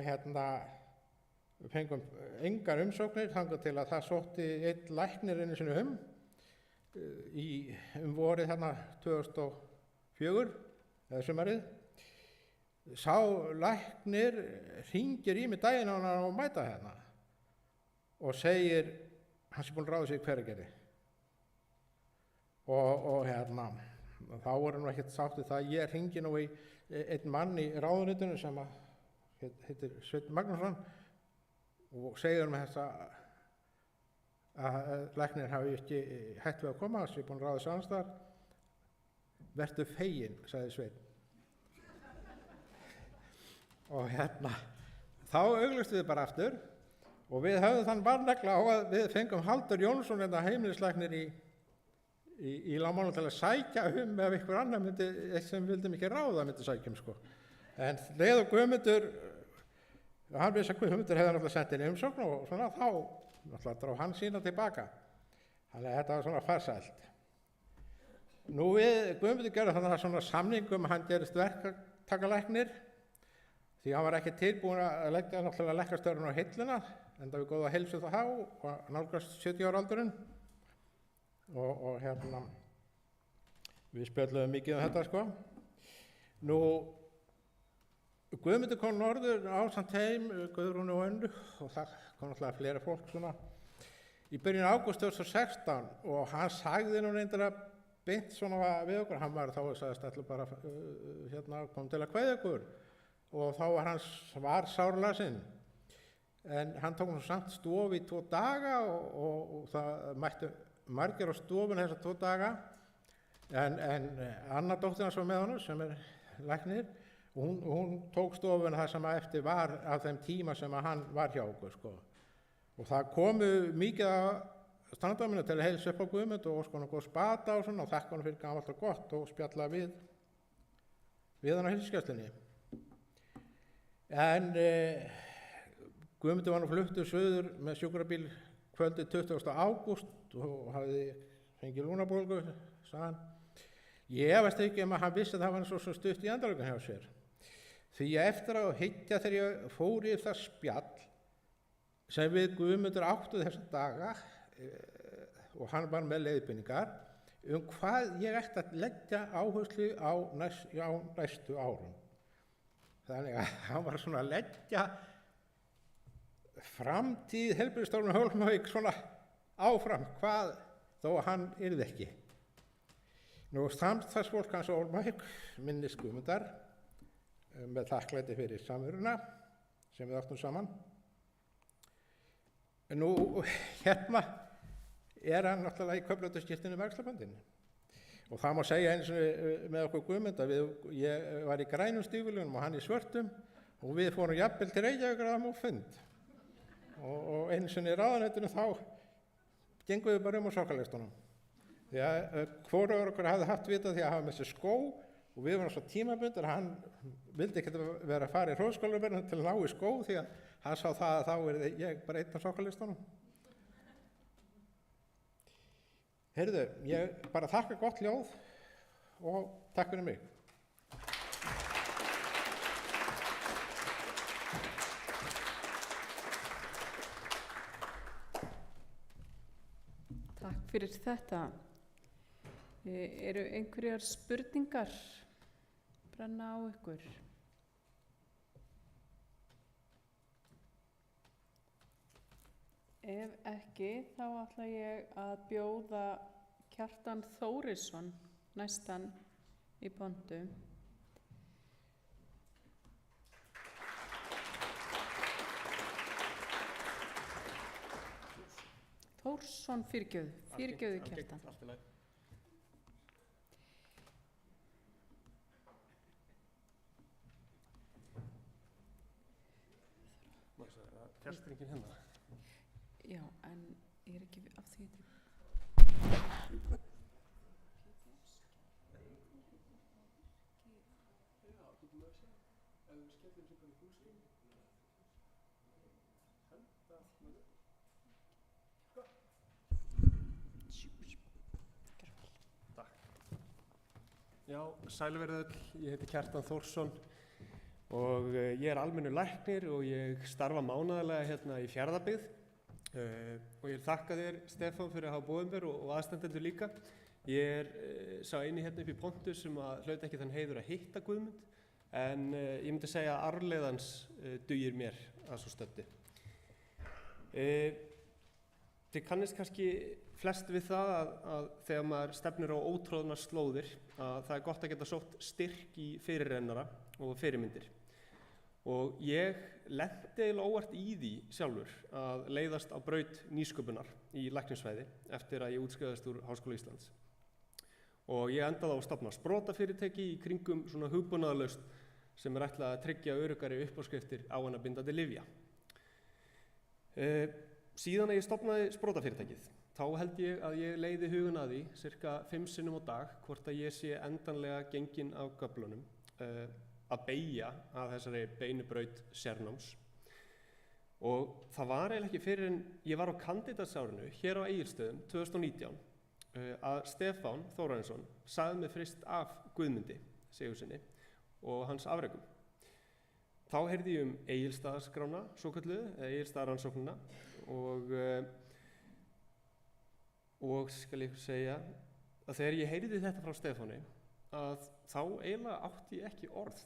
við fengum engar umsóknir þangað til að það sótti einn læknir einu sinni vorið 2004 eða sumarið. Sá læknir hringir í mig daginn á hann og mæta hérna og segir hann sé búinn að ráða sig í Hveragerði og þá voru nú ekkert sátt við það. Ég hringi nú í einn mann í ráðuneytinu sem heitir Sveinn Magnússon og segir með þessa að læknir hafi ekki hætt við að koma, þess að ég er búinn að ráða sig annars staðar. Vertu feginn, sagði Sveinn. Og þá auglýstum við bara aftur og við höfðum þann varnagla á að við fengum Halldór Jónsson heimilislæknir í Lágmúla til að sækja ef einhver annar sem vildum ekki ráða myndi sækja sko. En leið og Guðmundur, hann vissi að Guðmundur hefði náttúrulega sendt inn umsókn og svona þá náttúrulega dró hann sína tilbaka. Þannig að þetta var svona farsælt. Nú við Guðmundur gerðum þannig að svona samningum hann gerist verktakalæknir því hann var ekki tilbúinn að leggja náttúrulega læknastörfuna á hilluna enda við góða heilsu þá og nálgast 70 ára aldurinn. Og við spjöldum mikið þetta sko. Nú Guðmundur kom norður ásamt heim, Guðrúnu og Önnu og það kom náttúrulega fleira fólk svona í byrjun ágúst 2016 og hann sagði nú reyndar að beint svona við okkur, hann var þá og sagðist ætla bara kom til að kveðja okkur og þá var hans svar sárlasinn en hann tók nú samt stofu í 2 daga og það mættu margir á stofun þessa 2 daga en Anna dóttir hans var með honum sem læknir og hún tók stofun það sem eftir var af þeim tíma sem hann var hjá okkur sko. Og það komu mikið að strandaminu til að heilsa upp á Guðmund og sko hann góð spata og svona og þakka hann fyrir gamalt og gott og spjalla við hann á heilsugjæslunni. En Guðmundur var nú fluttur suður með sjúkrabíl kvöldið 20. ágúst og hafði fengið lúnabólgu, sagði hann. Ég efast ekki að hann vissi að það var svo stutt í endalögum hjá sér. Því eftir að hyggja þegar ég fór í það spjall sem við Guðmundur áttu þessa daga og hann var með leiðbeiningar hvað ég ætti að leggja áherslu á næstu árum. Þannig að hann var svona að leggja framtíð heilbrigðisstofnunar Hólmavík svona áfram hvað þó að hann yrði ekki. Nú samstarfsfólk hans á Hólmavík minnist Guðmundar með þakklæti fyrir samveruna sem við áttum saman. Nú hérna er hann náttúrulega í kaupleitaskiptinu með axlaböndin Og það má segja eins og með okkur Guðmund að ég var í grænum stígvélunum og hann í svörtum og við fórum jafnvel til Reykjavíkur á fund. Og eins og í ráðuneytinu þá gengum við bara á sokkaleistunum. Því að hvorugur okkur hafði haft vitað því að hafa með sér skó og við vorum svo tímabundir að hann vildi ekki vera að fara í hróskólaverðinu til að ná í skó því að hann sá það að þá er ég bara einn á sokkaleistunum. Heyrðu, ég bara þakka gott ljóð og takk fyrir mig. Takk fyrir þetta. Eru einhverjar spurningar brenna á ykkur? Ef ekki, þá ætla ég að bjóða Kjartan Þórisson næstan í pontu. Þórsson, fyrirgefðu Kjartan. Fjárstringin hérna. Já, en ég er ekki af því til. Já, sæluverið öll, ég heiti Kjartan Þórsson og ég er almennur læknir og ég starfa mánaðarlega hérna í Fjarðabyggð og ég þakka þér, Stefán, fyrir að hafa boðið mér og aðstandendur líka. Ég er sá eini hérna upp í pontu sem að hlaut ekki þann heiður að hitta Guðmund en ég myndi segja að arfleiðans dugir mér að svo stöddu. Þið kannist kannski flest við það að þegar maður stefnir á ótróðnar slóðir að það er gott að geta sótt styrk í fyrirrennara og fyrirmyndir. Og ég lenti eiginlega óvart í því sjálfur að leiðast á braut nýsköpunar í læknisfræði eftir að ég útskrifaðist úr Háskóla Íslands. Og ég endaði á að stofna sprotafyrirtæki í kringum svona hugbúnaðarlausn sem er ætlað að tryggja öruggari uppáskriftir ávanabindandi lyfja. Síðan að ég stofnaði sprotafyrirtækið, þá held ég að ég leiði hugun að því cirka 5 sinnum á dag hvort að ég sé endanlega genginn af göflunum að beygja að þessari beinu braut sérnáms. Og það var eiginlega ekki fyrir en ég var á kandídatsárinu hér á Egilsstöðum 2019 að Stefán Þórarinsson sagði mig fyrst af Guðmundi Sigurðssyni og hans afrekum. Þá heyrði ég Egilsstaðaskrána, svokölluðu, eða Egilsstaðarannsóknina og skal ég segja að þegar ég heyrði þetta frá Stefáni að þá eiginlega átti ég ekki orð.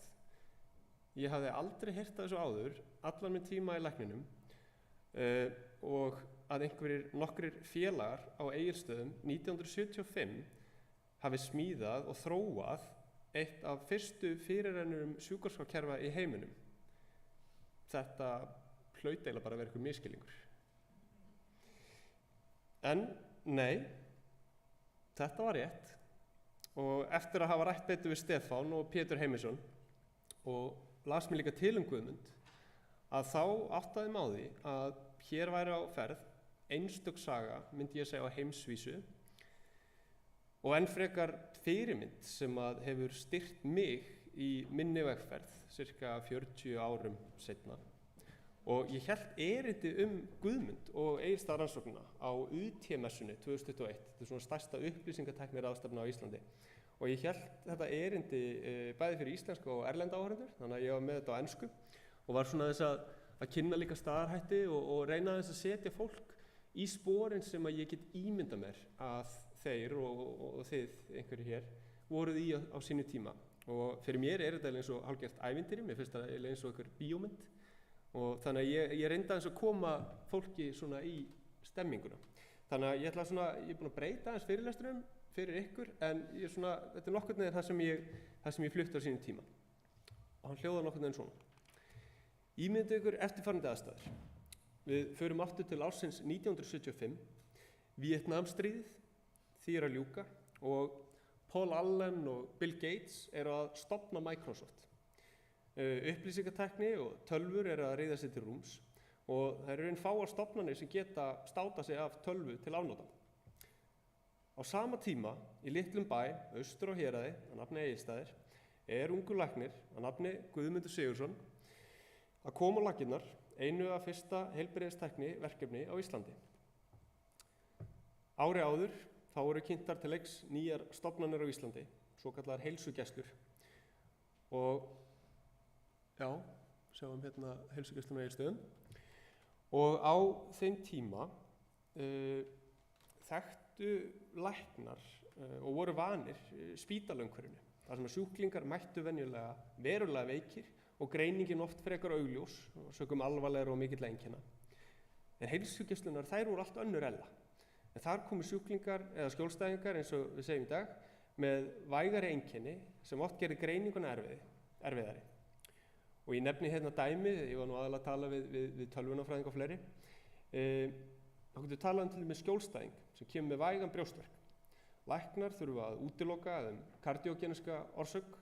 Ég hafði aldrei heyrt þessu áður, allan minn tíma í lækninum og að nokkrir félagar á Egilsstöðum 1975 hafi smíðað og þróað eitt af fyrstu fyrirrennurum sjúkraskrárkerfa í heiminum. Þetta hlaut eiginlega bara að vera eitthvað misskilningur. En nei, þetta var rétt og eftir að hafa rætt betur við Stefán og Pétur Heimisson og las mér líka til Guðmund að þá áttaði mig á því að hér væri á ferð einstök saga, myndi ég segja á heimsvísu og enn frekar fyrirmynd sem að hefur styrkt mig í minni vegferð cirka 40 árum seinna. Og ég hélt erindi Guðmund og Egilsstaðarannsóknina á UT-messunni 2021, þetta er svona stærsta upplýsingatækniráðstefna á Íslandi. Og ég hélt þetta erindi bæði fyrir íslenska og erlenda áhorfendur, þannig að ég var með þetta á ensku og var svona þess að kynna líka staðarhætti og reyna þess að setja fólk í sporin sem að ég get ímynda mér að þeir og þið einhverju hér voruð í á sínu tíma. Og fyrir mér er þetta eins og hálfgert ævintýri, mér finnst það eins og einhver bíómynd. Og þannig að ég reyndi aðeins að koma fólki svona í stemminguna. Þannig að ég er búinn að breyta aðeins fyrirlesturum fyrir ykkur en þetta er nokkurn veginn það sem ég flutti á sínum tíma. Og hann hljóðar nokkurn veginn svona. Ímyndið ykkur eftirfarandi aðstæður. Við förum aftur til ársins 1975, Víetnamstríðið, því er að ljúka og Paul Allen og Bill Gates eru að stofna Microsoft. Upplýsingatækni og tölvur eru að reiða sér til rúms og það eru einn fáar stofnanir sem geta státa sig af tölvu til afnota. Á sama tíma í litlum bæ, austur á Héraði, að nafni Egilsstaðir, ungur læknir að nafni Guðmundur Sigurðsson að koma á laggirnar einu af fyrsta heilbrigðistækni verkefni á Íslandi. Ári áður þá voru kynntar til leiks nýjar stofnanir á Íslandi, svokallaðar heilsugæslur. Og já, sjáum hérna heilsugæsluna á Egilsstöðum. Og á þeim tíma þekktu læknar og voru vanir spítalumhverfinu, þar sem að sjúklingar mættu venjulega verulega veikir og greiningin oft frekar augljós, sökum alvarlegra og mikill einkenna. En heilsugæslurnar, þær voru allt önnur ella. En þar komu sjúklingar eða skjólstæðingar, eins og við segjum í dag, með vægari einkenni sem oft gerði greininguna erfiðari. Og ég nefni hérna dæmi, ég var nú aðalega að tala við tölvunarfræðing og fleiri. Þá getum við talað til með skjólstæðing sem kemur með vægan brjóstverk. Læknar þurfa að útiloka kardiogeniska orsök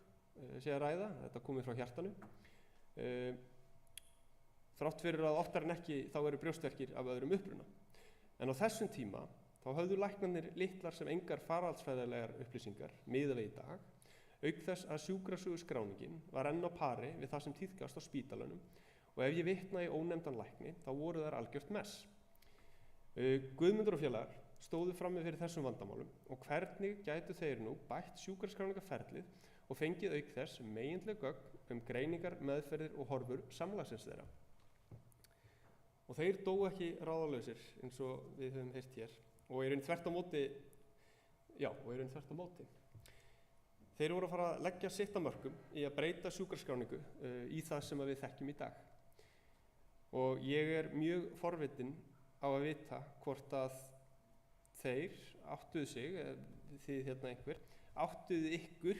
sé að ræða, þetta komið frá hjartanu. Þrátt fyrir að oftar en ekki þá eru brjóstverkir af öðrum uppruna. En á þessum tíma þá höfðu læknarnir litlar sem engar faraldsfræðilegar upplýsingar miðað við í dag, auk þess að sjúkrasöguskráningin var enn á pari við það sem tíðkast á spítalanum og ef ég vitna í ónefndan lækni þá voru þær algjört mess. Guðmundur og félagar stóðu frammi fyrir þessum vandamálum og hvernig gætu þeir nú bætt sjúkraskráningaferlið og fengið auk þess megindleg gögn greiningar, meðferðir og horfur samlagsins þeirra. Og þeir dóu ekki ráðalausir eins og við höfum heyrt hér og eru þvert á móti. Þeir voru að fara að leggja sitt af mörkum í að breyta sjúkraskráningu í það sem við þekkjum í dag. Og ég er mjög forvitin á að vita hvort að þeir áttuðu sig, þið hérna einhver, áttuðu ykkur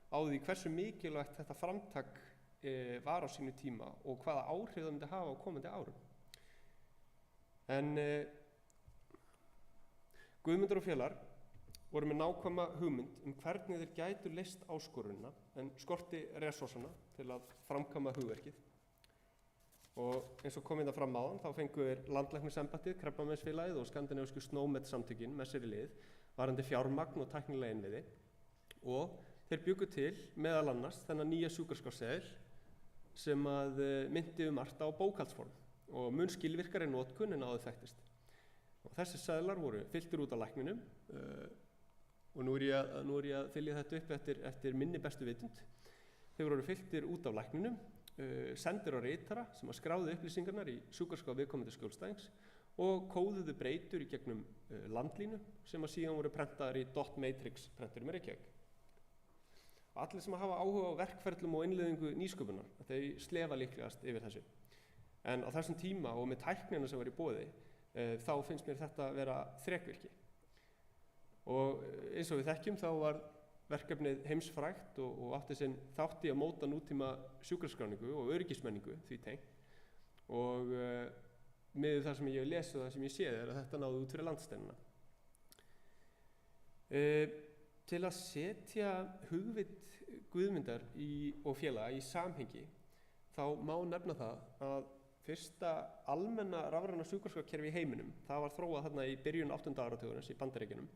á því hversu mikilvægt þetta framtak var á sínu tíma og hvaða áhrif það myndi hafa á komandi árum. En Guðmundur og félagar voru með nákvæma hugmynd hvernig þeir gætu leyst áskorunina en skorti resursana til að framkvæma hugverkið. Og eins og kom þetta fram áðan þá fengu þeir Landlæknisembættið, Krabbameinsfélagið og skandinavísku SNOMED-samtökin með sér í lið varðandi fjármagn og tæknilega innviði og þeir bjuggu til meðal annars þennan nýja sjúkraskrárseðil sem að minnti margt á bókhaldsform og mun skilvirkari notkun en áður þekktist. Og þessi seðlar voru fylltir út af lækninum og nú er ég að fylja þetta upp eftir minni bestu vitund. Þeir voru fylltir út af lækninum, sendir á ritara sem að skráðu upplýsingarnar í sjúkraskrá viðkomandi skjólstæðings og kóðuðu breytur í gegnum landlínu sem að síðan voru prentaðar í .matrix prenturum í Reykjavík. Og allir sem að hafa áhuga á verkferlum og innleiðingu nýsköpunar, þeir slefa líklegast yfir þessu. En á þessum tíma og með tæknina sem var í boði, þá finnst mér þetta vera þrekvirki. Og eins og við þekkjum þá var verkefnið heimsfrægt og átti sinn þátt í að móta nútíma sjúkraskráningu og öryggismenningu því tengt. Og með það sem ég hef lesið og það sem ég séð að þetta náði út fyrir landsteinana. Til að setja hugvit Guðmundar og félaga í samhengi þá má nefna það að fyrsta almenna rafræna sjúkraskrárkerfi í heiminum, það var þróað þarna í byrjun 8. áratugarins í Bandaríkjunum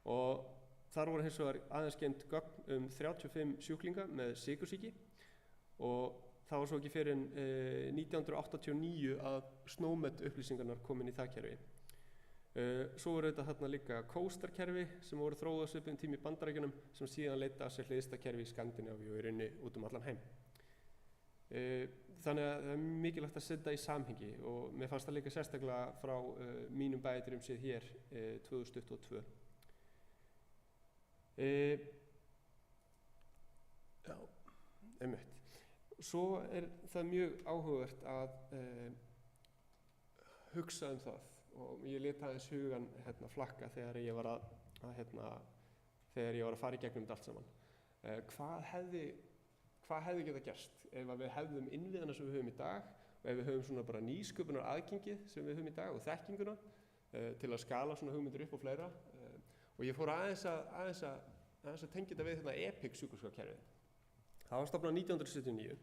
og þar voru hins vegar aðeins geymt gögn 35 sjúklinga með sykursýki og það var svo ekki fyrir 1989 að SNOMED upplýsingarnar kom inn í það kerfi. Svo voru þetta þarna líka COASTAR-kerfi sem voru þróað svipum tíma í Bandaríkjunum sem síðan leita að sér hliðsta kerfi í Skandinavíu og í rauninni út allan heim. Þannig að það er mikilvægt að setja í samhengi og mér fannst það líka sérstaklega frá mínum bæturum séð hér 2022. Já, einmitt. Svo er það mjög áhugavert að hugsa það og ég lét aðeins hugan flakka þegar ég var að fara í gegnum þetta allt saman. Hvað hefði getað gerst ef við hefðum innviðina sem við höfum í dag og ef við höfum svona bara nýsköpunar aðgengið sem við höfum í dag og þekkinguna til að skala svona hugmyndir upp og fleira og ég fór aðeins að þess að tengja þetta við hérna EPIC sjúkraskrárkerfið. Það var stofnað 1979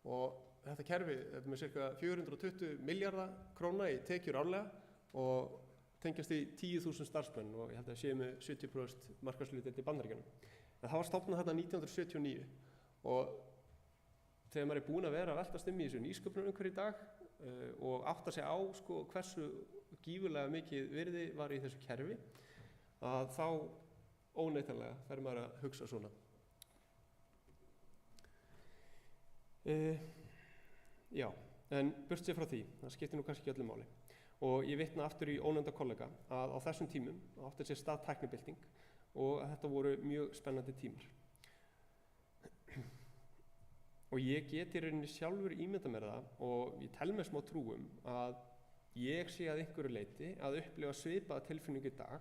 og þetta kerfi, þetta með cirka 420 miljardar króna í tekjur árlega og tengjast í 10.000 starfsmenn og ég held að séu með 70% markaðshlutdeild í Bandaríkjunum. En það var stofnað þarna 1979 og þegar maður er búinn að vera að veltast í þessu nýsköpunarumhverfi í dag og átta sig á sko, hversu gífurlega mikið virði var í þessu kerfi, að þá óneitanlega fer maður að hugsa svona. Já, en burt sér frá því, það skiptir nú kannski ekki öllu máli. Og ég vitna aftur í ónefnda kollega að á þessum tímum átti sér stað tæknibylting og að þetta voru mjög spennandi tímar. Og ég get í rauninni sjálfur ímynda mér það og ég tel með smá trúum að ég sé að einhverju leyti að upplifa svipaða tilfinningu í dag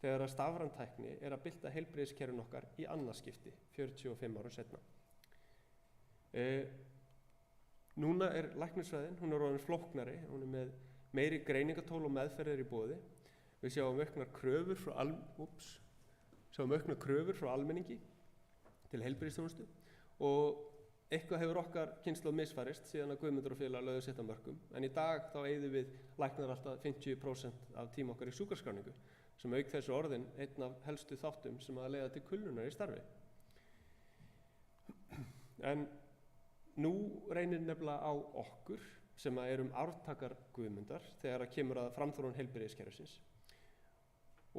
þegar að stafræn tækni er að bylta heilbrigðiskerfin okkar í annað skipti 45 árum seinna. Núna er læknisfræðin, hún er orðin flóknari, hún er með meiri greiningatól og meðferðir í boði. Við sjáum auknar kröfur frá almenningi til heilbrigðisþjónustu og eitthvað hefur okkar kynslóð misfarist síðan að Guðmundur og félagar lögðu sitt af mörkum, en í dag þá eyðum við læknar alltaf 50% af tíma okkar í sjúkraskráningu, sem auk þessu orðin einn af helstu þáttum sem að leiða til kulnunar í starfi. En nú reynir nefnilega á okkur sem að erum arftakar Guðmundar þegar að kemur að framþróun heilbrigðiskerfisins.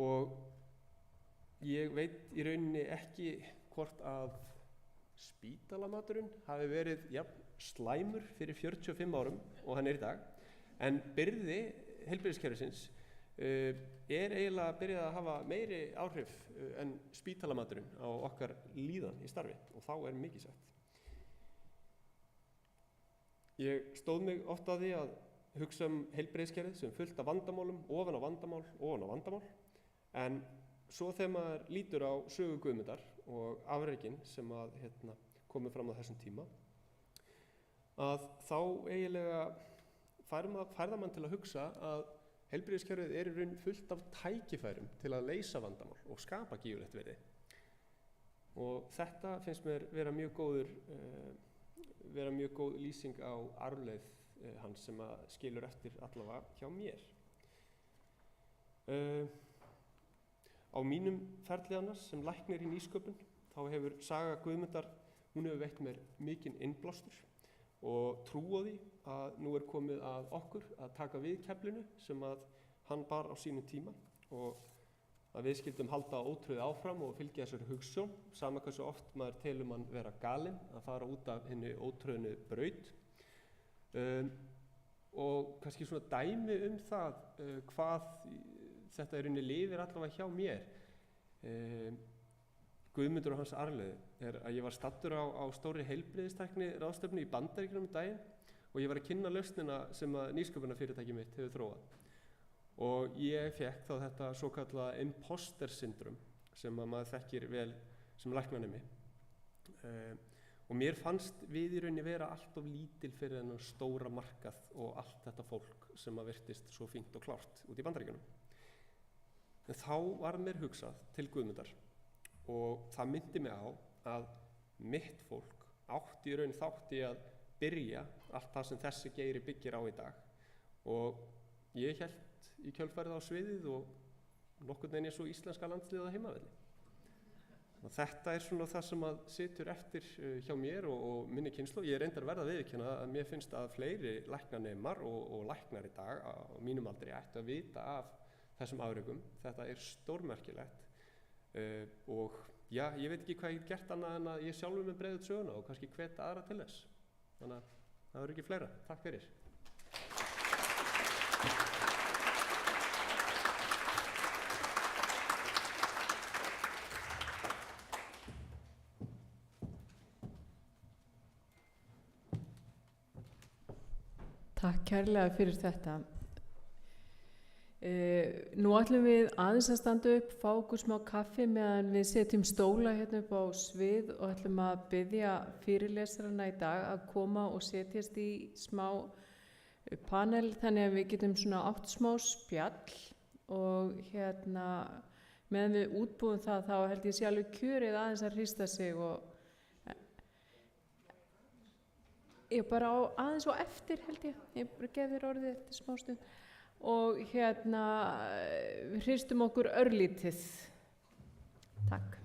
Og ég veit í rauninni ekki hvort að spítalamaturinn hafi verið slæmur fyrir 45 árum og hann er í dag, en byrði heilbrigðiskerfisins er eiginlega byrjað að hafa meiri áhrif en spítalamaturinn á okkar líðan í starfi og þá er mikið sagt. Ég stóð mig oft að því að hugsa heilbrigðiskerfið sem fullt af vandamálum, ofan á vandamál, en svo þegar maður lítur á sögu Guðmundar og afrekin sem að komið fram á þessum tíma, að þá eiginlega færða mann til að hugsa að heilbrigðiskerfið er í raun fullt af tækifærum til að leysa vandamál og skapa gífurlegt virði. Og þetta finnst mér vera mjög góð lýsing á arfleið hans sem að skilur eftir allavega hjá mér. Á mínum ferli annars sem læknir í nýsköpun þá hefur saga Guðmundar, hún hefur veitt mér mikinn innblástur og trú á því að nú er komið að okkur að taka við keflinu sem að hann bar á sínum tíma og að við skildum halda ótrúið áfram og fylgja þessari hugsjón, sama hversu oft maður telur mann vera galinn að fara út af henni ótrúinu braut. Og kannski svona dæmi það hvað þetta í rauninni lifir allavega hjá mér. Guðmundur og hans arfleið er að ég var staddur á stórri heilbrigðistækni ráðstefnu í Bandaríkjunum í daginn og ég var að kynna lausnina sem að nýsköpunarfyrirtæki mitt hefur þróað. Og ég fekk þá þetta svokallaða imposter syndrom sem að maður þekkir vel sem læknanemi. Og mér fannst við í rauninni vera allt of lítil fyrir þennan stóra markað og allt þetta fólk sem að virtist svo fínt og klárt út í Bandaríkjunum. En þá var mér hugsað til Guðmundar og það myndi mig á að mitt fólk átti í raun þátt í að byrja allt það sem þessi geiri byggir á í dag. Og ég hélt í kjölfarið á sviðið og nokkurn veginn eins og íslenska landsliðið á heimavelli. Og þetta er svona það sem að situr eftir hjá mér og minni kynslóð. Ég er reyndar verða að viðurkenna að mér finnst að fleiri læknanemar og læknar í dag á mínum aldri ættu að vita af þessum afrekum. Þetta er stórmerkilegt og já, ég veit ekki hvað ég hef gert annað en að ég sjálfur með breiðut söguna og kannski hvet aðra til þess. Þannig að það verður ekki fleira. Takk fyrir. Takk kærlega fyrir þetta. Nú ætlum við aðeins að standa upp, fá okkur smá kaffi meðan við setjum stóla hérna upp á svið og ætlum að biðja fyrirlesarana í dag að koma og setjast í smá panel þannig að við getum svona átt smá spjall og meðan við útbúum það þá held ég sé alveg kjörið aðeins að hrista sig og ég bara á, aðeins og eftir held ég bara gef þér orðið eftir smástund og við hristum okkur örlítið. Takk.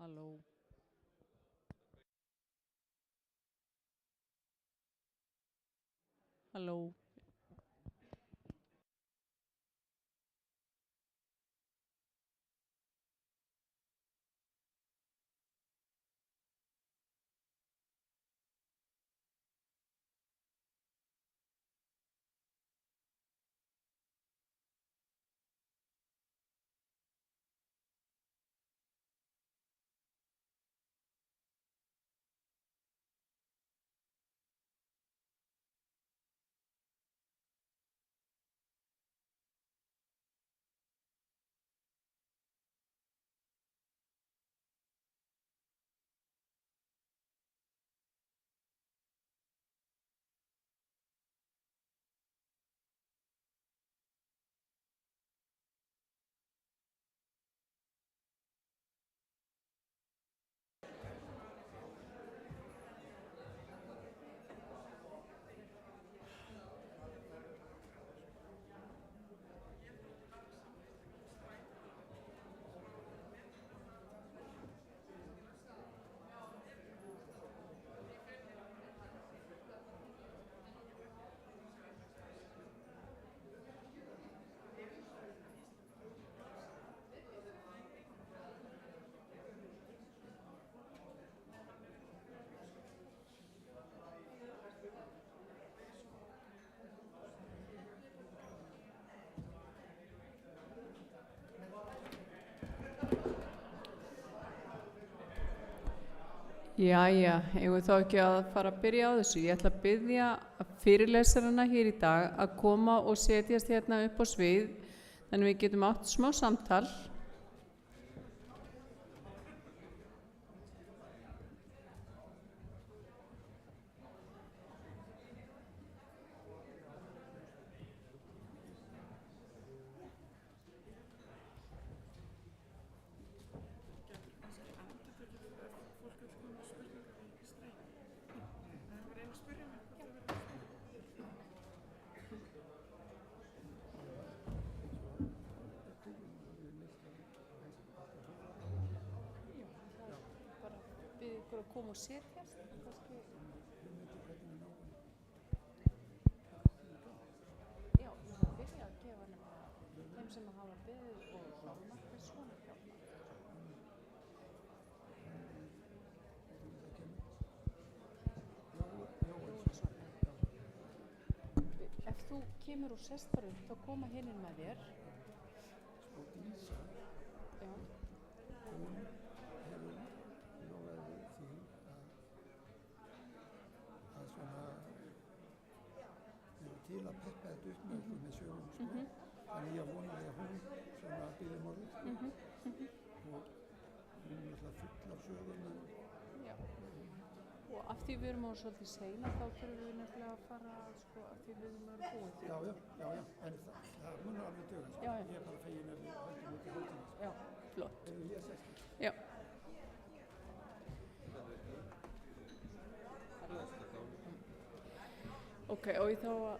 Halló. Halló. Jæja, eigum við þá ekki að fara að byrja á þessu. Ég ætla að biðja fyrirlesarana hér í dag að koma og setjast hérna upp á svið, þannig við getum átt smá samtal. Að koma og setjast kannski. Já, ég var að byrja að gefa þeim sem hafa beðið og margir svona hjálpa. Ef þú kemur og sest bara upp, þá koma hinir með þér. Já. Til að peppa þetta upp með okkur með sögum, sko. Þannig ég vonaði að hún svona byggði orðið og hún er alltaf full af sögum. Já, og af því við erum á svolítið seinna þá þurfum við nefnilega að fara, sko, af því við erum að vera búið. Já, en það munur alveg döga, sko. Já. Ég er bara fegin ef við höldum út í hálftíma. Já, flott. Hefur ég sest? Já. Ok, og ég þá að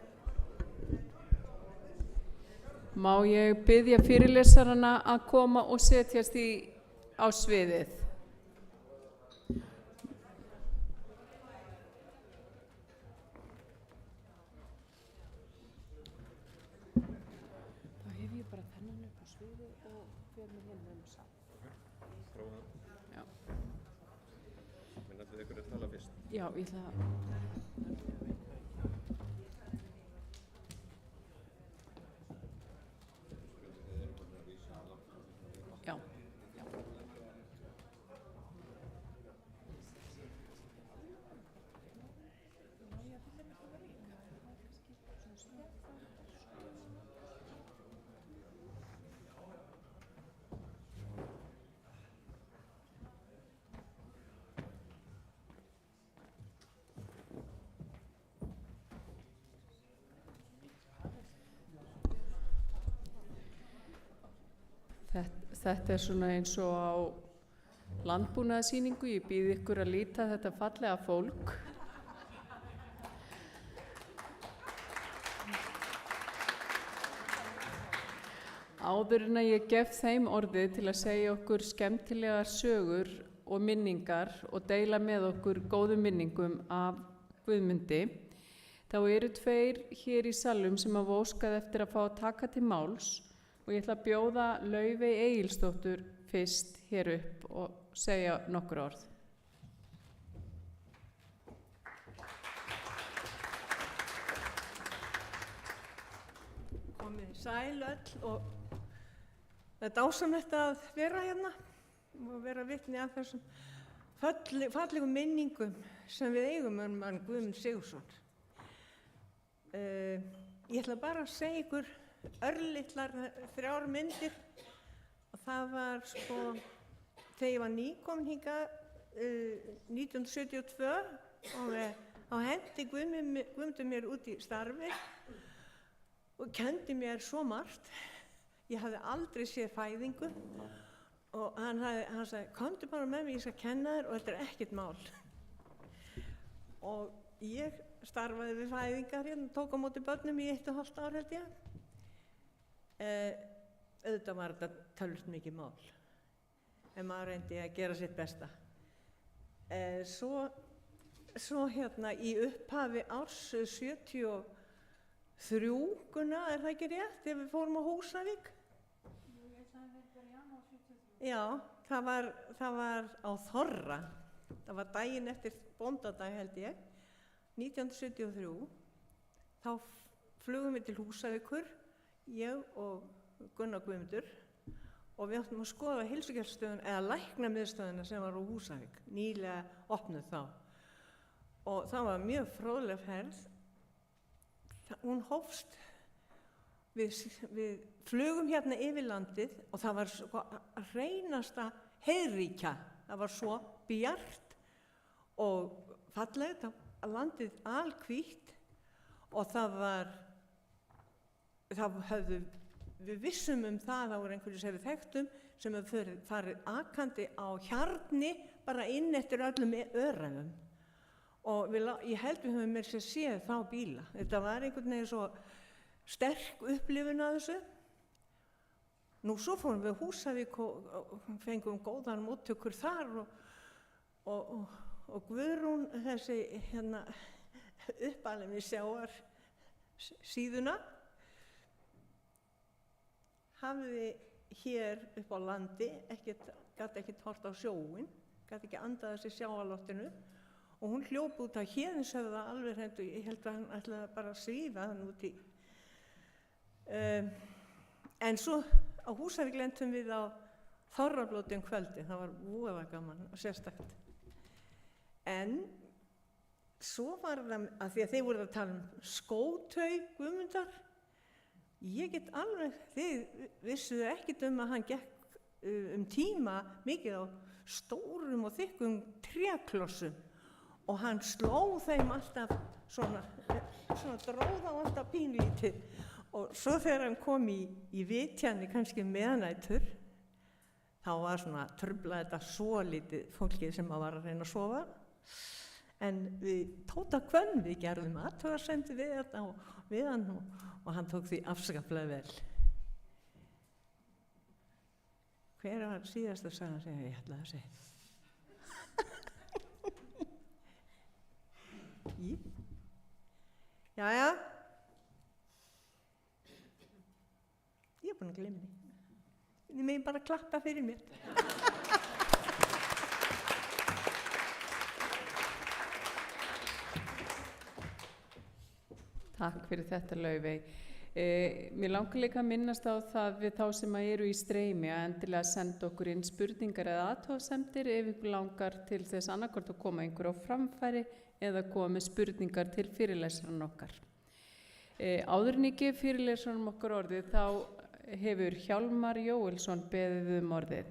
má ég biðja fyrirlesarana að koma og setjast á sviðið. Þá hef ég bara þennan upp á sviðið og fyrir mig hinn saman. Prófa það. Já. Minn ætlið ykkur að tala fyrst. Já, ég ætla að... Já. Þetta er svona eins og á landbúnaðarsýningu. Ég býð ykkur að líta þetta fallega fólk. Áður en að ég gef þeim orðið til að segja okkur skemmtilegar sögur og minningar og deila með okkur góðum minningum af Guðmundi, þá eru 2 hér í salnum sem hafa óskað eftir að fá að taka til máls og ég ætla að bjóða Laufey Egilsdóttur fyrst hér upp og segja nokkur orð. Komið sæl öll og það er dásamlegt að vera hérna og vera vitni af þessum fallegum minningum sem við eigum hann Guðmund Sigurðsson. Ég ætla bara að segja ykkur örlitlar 3 myndir og það var sko þegar ég var nýkomin hingað 1972 og þá hendi Guðmundur mér út í starfi og kendi mér svo margt. Ég hafði aldrei séð fæðingu og hann sagði, komdu bara með mig, ég skal kenna þér og þetta er ekkert mál. Og ég starfaði við fæðingar hérna, tók á móti börnum í 1,5 ár held ég. Auðvitað var þetta tölvöld mikið mál, en maður reyndi að gera sitt besta. Svo hérna í upphafi árs 73, Gunnar, er það ekki rétt, þegar við fórum á Húsavík? Já, það var á Þorra, það var daginn eftir bóndadag held ég, 1973, þá flugum við til Húsavíkur, ég og Gunnar Guðmundur, og við áttum að skoða heilsugæslustöðina eða læknamiðstöðina sem var á Húsavík, nýlega opnuð þá. Og það var mjög fróðleg ferð. Hún hófst, við flugum hérna yfir landið og það var sko hreinasta heiðríkja. Það var svo bjart og fallegt, landið alhvítt og við vissum það voru einhverju sem við þekktum sem hefur farið akandi á hjarni bara inn eftir öllum öræfum. Og ég held við höfum mér séð þá bíla. Þetta var einhvern veginn svo sterk upplifun af þessu. Nú svo fórum við Húsavík og fengum góðan móttökur þar og Guðrún, þessi hérna uppalinn við sjáar síðuna, hafði hér upp á landi, gat ekkert hort á sjóinn, gat ekki andað þessi sjávarloftinu. Og hún hljóp út af Héðinshöfða alveg hendur, ég held að hann ætlaði bara að svífa hann út í. En svo á Húsavík lentum við á Þorrablóti kvöldi, það var voða gaman og sérstakt. En svo var það, að því að þeir voru að tala skótaug Guðmundar, ég get alveg, þið vissuðu ekkert að hann gekk tíma mikið á stórum og þykkum tréklossum. Og hann sló þeim alltaf svona dróð á alltaf pínlítið. Og svo þegar hann kom í vitjanni kannski meðnætur, þá var svona truflað þetta svo lítið fólkið sem var að reyna að sofa. En við Tóta Hvönn, við gerðum athugasemdir við þetta og við hann og hann tók því afskaplega vel. Hver var síðast að segja, ég ætlaði að segja. Jæja, ég er búin að glemma því. Þið megið bara klappa fyrir mér. Takk fyrir þetta, Laufey. Mér langar líka að minnast á það við þá sem eru í streymi að endilega senda okkur inn spurningar eða athugasemdir ef ykkur langar til þess annarkvort að koma einhver á framfæri eða koma með spurningar til fyrirlesarann okkar. Áður en ég gef fyrirlesarann okkar orðið þá hefur Hjálmar Jóelsson beðið orðið.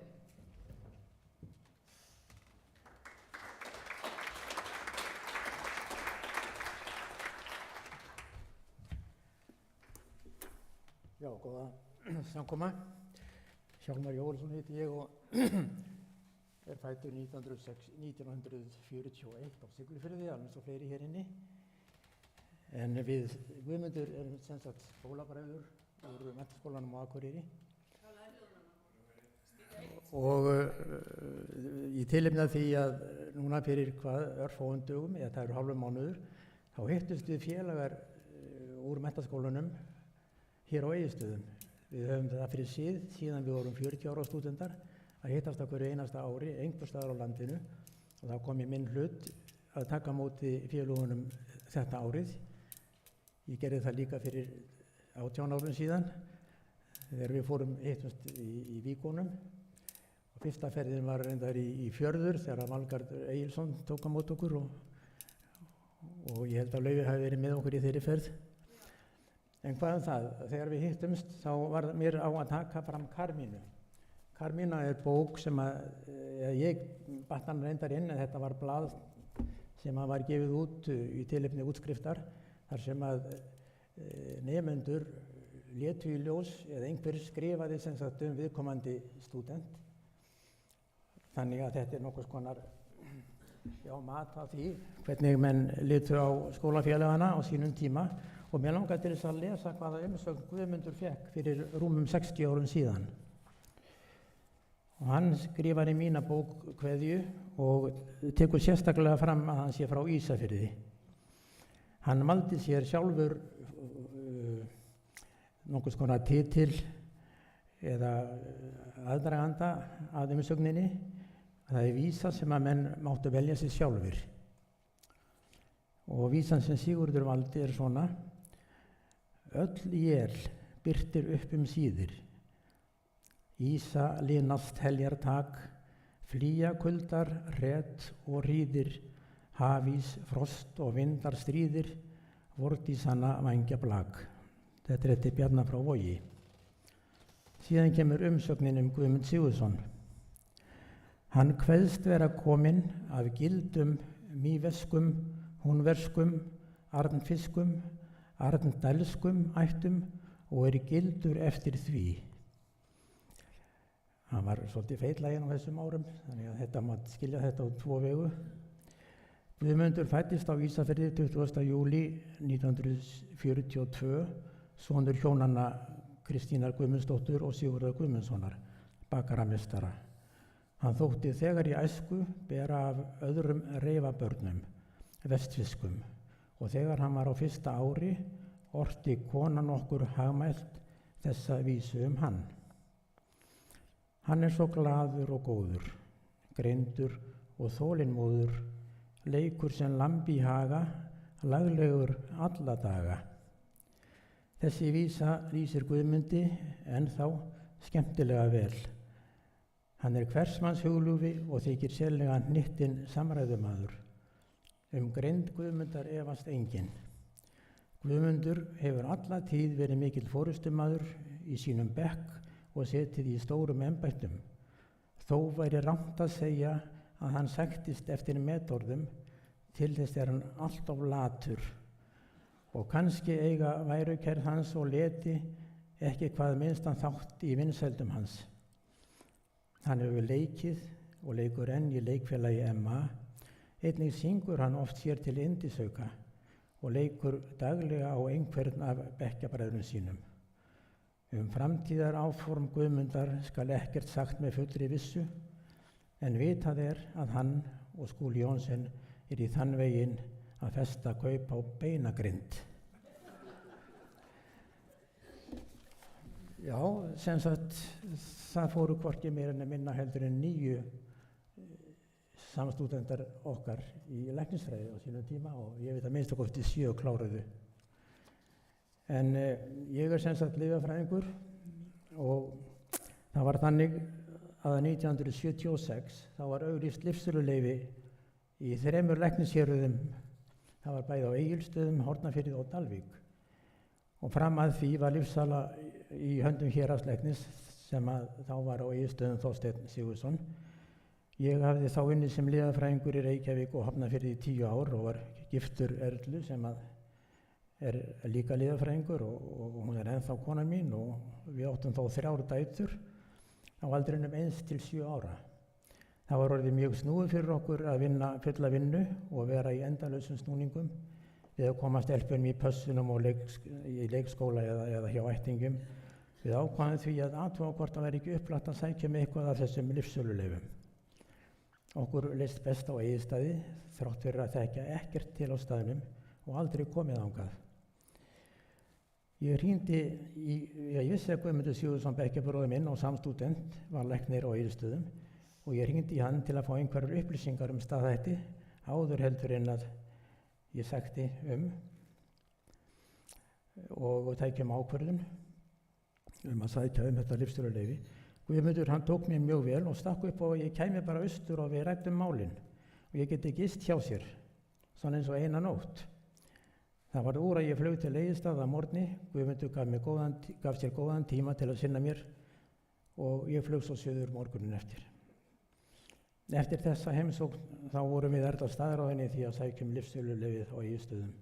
Já, góða samkoma. Hjálmar Jóelsson heiti ég og er fæddur 1941 á Siglufirði, alveg svo fleiri hér inni. En við Guðmundur erum sem sagt skólabræður úr Menntaskólanum á Akureyri. Og í tilefni af því að núna fyrir örfáum dögum, eða það eru hálfur mánuður, þá hittust við félagar úr menntaskólanum hér á Egilsstöðum. Við höfum það fyrir síðan við vorum 40 ára stúdendar að hittast á hverju einasta ári, einhver staðar á landinu, og þá kom í minn hlut að taka móti félagunum þetta árið. Ég gerði það líka fyrir 18 árum síðan þegar við fórum hittust í Víkunum. Og fyrsta ferðin var reyndar í Fjörður þegar Valgarð Egilsson tók á móti okkur og ég held að Laufey hafi verið með okkur í þeirri ferð. En hvað það? Þegar við hittumst þá var mér á að taka fram Karmínu. Karmína er bók sem ég batt hann reyndar inn, en þetta var blað sem var gefið út í tilefni útskriftar, þar sem að nemendur létu í ljós eða einhver skrifaði sem sagt viðkomandi stúdent. Þannig að þetta er nokkuð konar mat á því hvernig menn litu á skólafélagana á sínum tíma, og mér langar til þess að lesa hvaða umsögn Guðmundur fekk fyrir rúmum 60 árum síðan. Og hann skrifar í mína bók kveðju og tekur sérstaklega fram að hann sé frá Ísafirði. Hann valdi sér sjálfur nokkuð konar titil eða aðdraganda að umsögninni. Það er vísa sem að menn máttu velja sér sjálfur. Og vísan sem Sigurður valdi er svona: öll él birtir upp síðir, ísa linast heljar tak, flýja kuldar, ret og ríðir, hafís, frost og vindar stríðir, vordísanna vængja blag. Þetta er eftir Bjarna frá Vogi. Síðan kemur umsögnin Guðmund Sigurðsson. Hann kveðst vera kominn af gildum mýveskum, húnverskum, arnfiskum, arndælskum ættum og er gildur eftir því. Hann var svolítið feillæginn á þessum árum, þannig að þetta mátt skilja þetta á tvo vegu. Guðmundur fæddist á Ísafirði 20. júlí 1942, sonur hjónanna Kristínar Guðmundsdóttur og Sigurðar Guðmundssonar, bakaramestara. Hann þótti þegar í æsku bera af öðrum reifabörnum, vestfiskum, og þegar hann var á fyrsta ári orti konan okkur hagmælt þessa vísu hann. Hann er svo glaður og góður, greindur og þolinmóður, leikur sem lamb í haga, laglegur alla daga. Þessi vísa lýsir Guðmundi ennþá skemmtilega vel. Hann er hversmanns hugljúfi og þykir sérlega hnyttinn samræðumaður. Greind Guðmundar efast enginn. Guðmundur hefur alla tíð verið mikill forystumaður í sínum bekk og setið í stórum embættum. Þó væri rangt að segja að hann sæktist eftir metorðum, til þess er hann alltof latur. Og kannski eiga værukærð hans og leti ekki hvað minnstan þátt í vinsældum hans. Hann hefur leikið og leikur enn í leikfélagi MA. Einnig syngur hann oft sér til yndisauka og leikur daglega á einhvern af bekkjabræðrum sínum. Framtíðar áform Guðmundar skal ekkert sagt með fullri vissu, en vitað er að hann og Skúli Jónsson í þann veginn að festa kaup á beinagrind. Já, sem sagt, það fóru hvorki meira en minna heldur en 9 samstúdendar okkar í læknisfræði á sínum tíma, og ég veit að minnst okkur til 7 kláruðu. En ég er sem sagt lyfjafræðingur, og það var þannig að 1976 þá var auglýst lyfsöluleyfi í 3 læknishéruðum. Það var bæði á Egilsstöðum, Hornafirði og Dalvík. Og fram að því var lyfsala í höndum héraðslæknis sem þá var á Egilsstöðum Þorsteinn Sigurðsson. Ég hafði þá unnið sem lyfjafræðingur í Reykjavík og Hafnarfirði í 10 ár og var giftur Erlu sem er líka lyfjafræðingur, og hún er ennþá konan mín, og við áttum þá 3 dætur á aldrinum 1 til 7 ára. Það var orðið mjög snúið fyrir okkur að vinna fulla vinnu og vera í endalausum snúningum við að koma stelpunum í pössunum og í leikskóla eða hjá ættingum. Við ákváðum því að athuga hvort það væri ekki upplagt að sækja með eitthvað af þessum lyfsöluleyfum. Okkur leist best á Egilsstaði, þrátt fyrir að þekkja ekkert til á staðnum og aldrei komið þangað. Ég hringdi ég vissi að Guðmundur Sigurðsson bekkjarbróðir minn og samstúdent var læknir á Egilsstöðum og ég hringdi í hann til að fá einhverjar upplýsingar staðhætti áður heldur en að ég sagti og tækjum ákvörðun að sækja þetta lífstýruleyfi. Guðmundur hann tók mér mjög vel og stakk upp og ég kæmi bara austur og við ræddum málin og ég geti gist hjá sér, svona eins og eina nótt. Það var úr að ég flög til Egilsstaða að morgni, Guðmundur gaf sér góðan tíma til að sinna mér og ég flög svo suður morgunin eftir. Eftir þessa heimsókn þá vorum við á staðráðinni því að sækjum lífstýruleyfið á Egilsstöðum.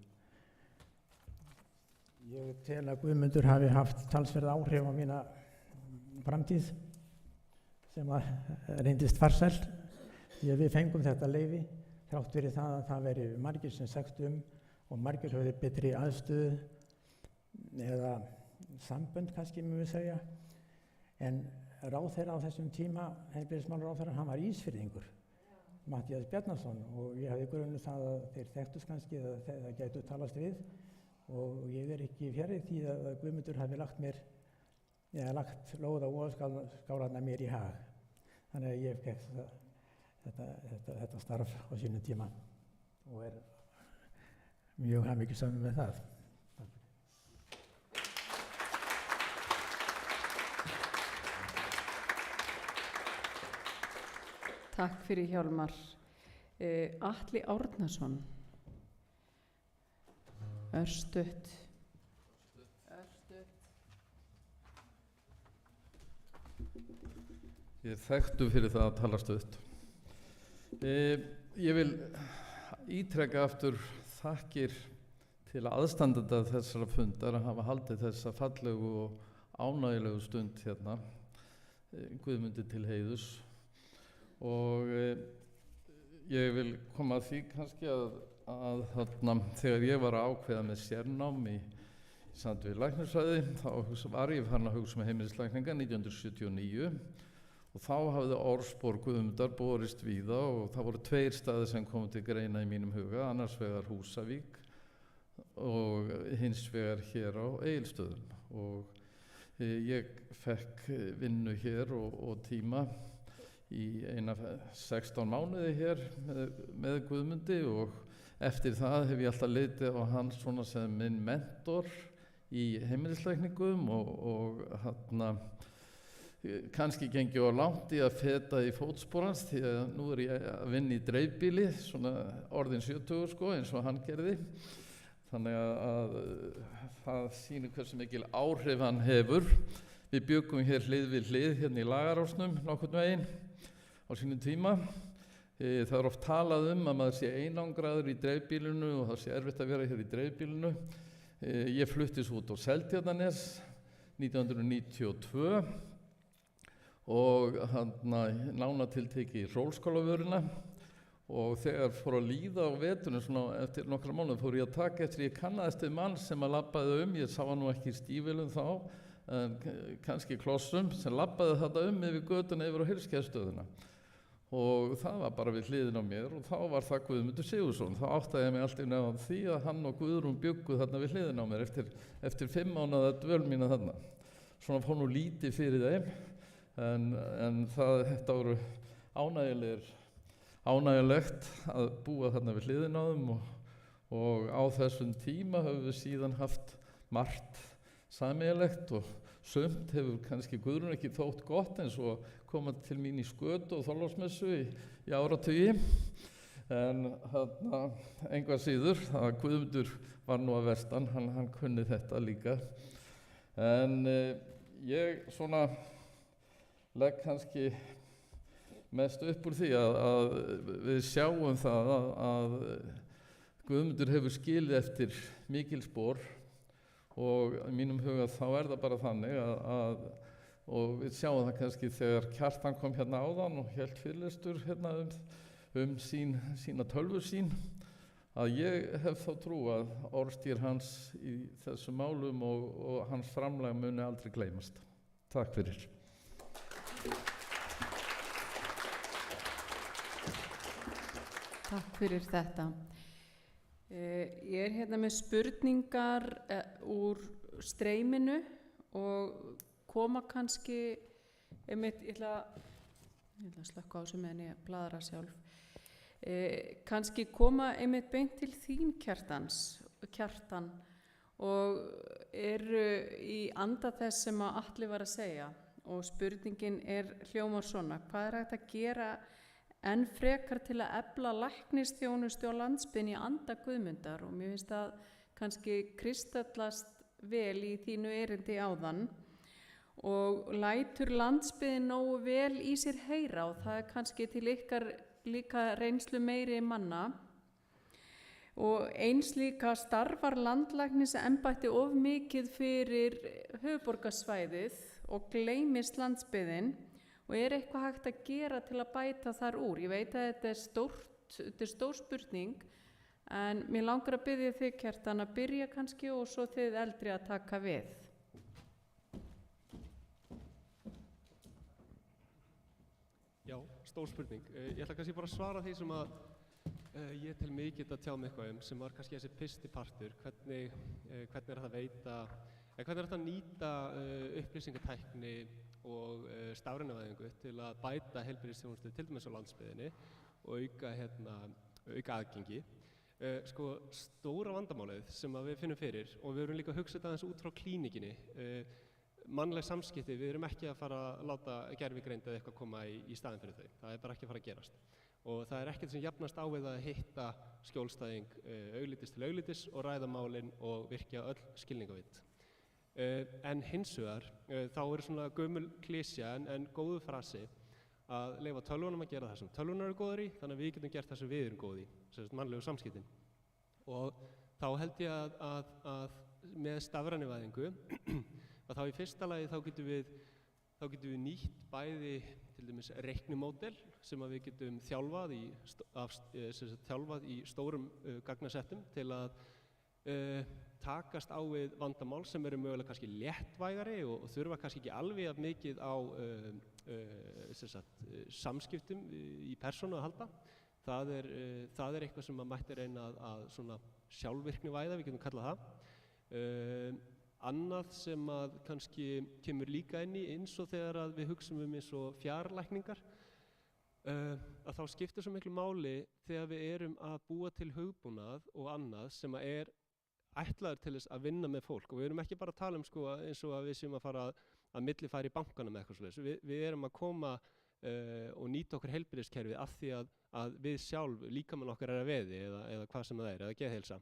Ég tel að Guðmundur hafi haft talsverð áhrif á mína framtíð sem reyndist farsæl því að við fengum þetta leyfi þrátt fyrir það að það veri margir sem sagt og margir höfðu betri aðstöðu eða sambönd kannski mjög segja en ráðherra á þessum tíma, heilbrigðismálaráðherra, hann var Ísfirðingur, Matthías Bjarnason og ég hafði grunn það að þeir þekktust kannski eða það gætu talast við og ég ekki fjarri því að Guðmundur hafi lagt lóð á vogarskálarnar mér í hag. Þannig að ég fekk þetta starf á sínum tíma og mjög hamingjusamur með það. Takk fyrir Hjálmar. Atli Árnason. Örstutt. Ég er þekktur fyrir það að tala stutt. Ég vil ítreka aftur þakkir til aðstandenda þessara fundar að hafa haldið þessa fallegu og ánægilegu stund hérna, Guðmundi til heiðurs. Og ég vil koma að því kannski að þarna, þegar ég var að ákveða með sérnám í Sandvík læknisfræði, þá var ég farin að hugsa með heimilislækninga 1979 og þá hafði orðspor Guðmundar borist víða og það voru 2 staðir sem komu til greina í mínum huga, annars vegar Húsavík og hins vegar hér á Egilsstöðum. Og ég fekk vinnu hér og tíma í eina 16 mánuði hér með Guðmundi og eftir það hef ég alltaf leitið á hann svona sem minn mentor í heimilislækningum og hann kannski gengi á langt í að feta í fótsporans því að nú er ég að vinna í dreifbíli, svona orðin 70 sko, eins og hann gerði. Þannig að það sýnir hversu mikil áhrif hann hefur. Við bjöggum hér hlið við hlið hérna í Lagarásnum nokkurn veginn á sínum tíma. Það er oft talað að maður sé einangraður í dreifbílinu og það sé erfitt að vera hér í dreifbílinu. Ég flutti svo út á Seltjarnarnes 1992 og hann nánatiltekið í Hrólfskálavöruna og þegar fór að líða á veturinn svona eftir nokkra mánuði fór ég að taka eftir ég kannaðist við mann sem að labbaði ég sá hann nú ekki í stífilum þá en kannski klossum sem labbaði þetta yfir götuna yfir á heilsugæslustöðina og það var bara við hliðin á mér og þá var það Guðmundur Sigurðsson. Þá áttaði ég mig alltaf nefn því að hann og Guðrún bjuggu þarna við hliðin á mér eftir 5 mánaða dvöl mína þarna. Svona fór nú lítið fyrir þeim en þetta voru ánægilegt að búa þarna við hliðin á þeim og á þessum tíma höfum við síðan haft margt sameiginlegt og sumt hefur kannski Guðrún ekki þótt gott eins og koma til mín í Skötu og Þorláksmessu í áratugi en engar síður að Guðmundur var nú að vestan, hann kunni þetta líka en ég svona legg kannski mest upp úr því að við sjáum það að Guðmundur hefur skilið eftir mikil spor og í mínum huga þá það bara þannig og við sjáum það kannski þegar Kjartan kom hérna áðan og hélt fyrirlestur hérna sína tölvusýn að ég hef þá trú að orðstír hans í þessum málum og hans framlag muni aldrei gleymast. Takk fyrir. Takk fyrir þetta. Ég hérna með spurningar úr streyminu og koma kannski, ég ætla að slökka á þessu meðan ég bladra sjálf, kannski koma einmitt beint til þín Kjartan og eru í anda þess sem að Atli var að segja og spurningin hljómar svona: hvað er hægt að gera enn frekar til að efla læknisþjónustu á landsbyggðinni í anda Guðmundar? Og mér finnst það kannski kristallast vel í þínu erindi áðan og lætur landsbyggðin nógu vel í sér heyra, og það kannski til ykkar líka reynslu meiri manna. Og eins líka starfar landlæknisembætti of mikið fyrir höfuðborgarsvæðið og gleymist landsbyggðin, og eitthvað hægt að gera til að bæta þar úr? Ég veit að þetta er stór spurning, en mér langar að biðja þig, Kjartan, að byrja kannski og svo þið eldri að taka við. Já, stór spurning. Ég ætla kannski bara að svara því sem að ég tel mig geta tjáð mig eitthvað sem var kannski þessi fyrsti partur, hvernig er það veita, hvernig er þetta að nýta upplýsingatækni og stafrænavæðingu til að bæta heilbrigðisþjónustu til dæmis á landsbyggðinni og auka aðgengi. Stóra vandamálið sem að við finnum fyrir, og við erum líka að hugsa þetta aðeins út frá klínikinni, mannleg samskipti, við erum ekki að fara að láta gervigreind eða eitthvað koma í staðinn fyrir þau. Það er bara ekki að fara að gerast. Og það er ekkert sem jafnast á við að hitta skjólstæðing auglítis til auglítis og ræða málin og virkja öll skilningavitt. En hins vegar, þá er svona gömul klísja en góðu frasi að leyfa tölvunum að gera það sem tölvunar eru góðar í, þannig að við getum gert það sem við erum góð í, sem mannlegu samskiptin. Og þá held ég að með stafrænivæðingu, að þá í fyrsta lagi þá getum við nýtt bæði til dæmis reiknimódel sem að við getum þjálfað í stórum gagnasettum til að takast á við vandamál sem eru mögulega kannski léttvægari og þurfa kannski ekki alveg að mikið á samskiptum í persónu að halda. Það er eitthvað sem að mætti reyna að svona sjálfvirknivæða, við getum kallað það. Annað sem að kannski kemur líka inn í eins og þegar að við hugsum eins og fjarlækningar, að þá skiptir svo miklu máli þegar við erum að búa til hugbúnað og annað sem að ætlaður til þess að vinna með fólk, og við erum ekki bara að tala um eins og að við séum að fara að millifæra í bankana með eitthvað svoleiðis. Við erum að koma og nýta okkur heilbrigðiskerfið af því að við sjálf, líkamann okkar að veði eða hvað sem það eða geðheilsa.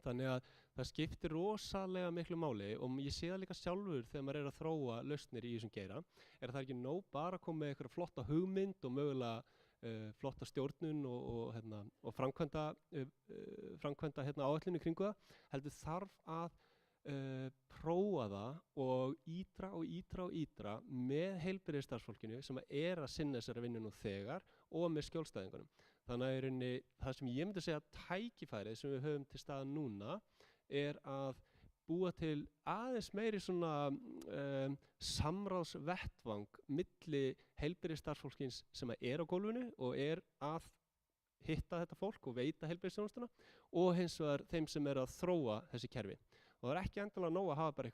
Þannig að það skiptir rosalega miklu máli, og ég sé það líka sjálfur þegar maður að þróa lausnir í þessum geira, að það ekki nóg bara að koma með eitthvað flotta hugmynd og mögulega flotta stjórnun og framkvæmda áætlun í kringu það, heldur þarf að prófa það og ítra með heilbrigðisstarfsfólkinu sem að sinna þessari vinnu nú þegar og með skjólstæðingunum. Þannig að það sem ég myndi segja tækifærið sem við höfum til staðar núna að búa til aðeins meiri svona samráðsvettvang milli heilbrigðisstarfsfólkins sem að á gólfinu og að hitta þetta fólk og veita heilbrigðisþjónustuna, og hins vegar þeim sem að þróa þessi kerfi. Og það ekki endilega nóg að hafa bara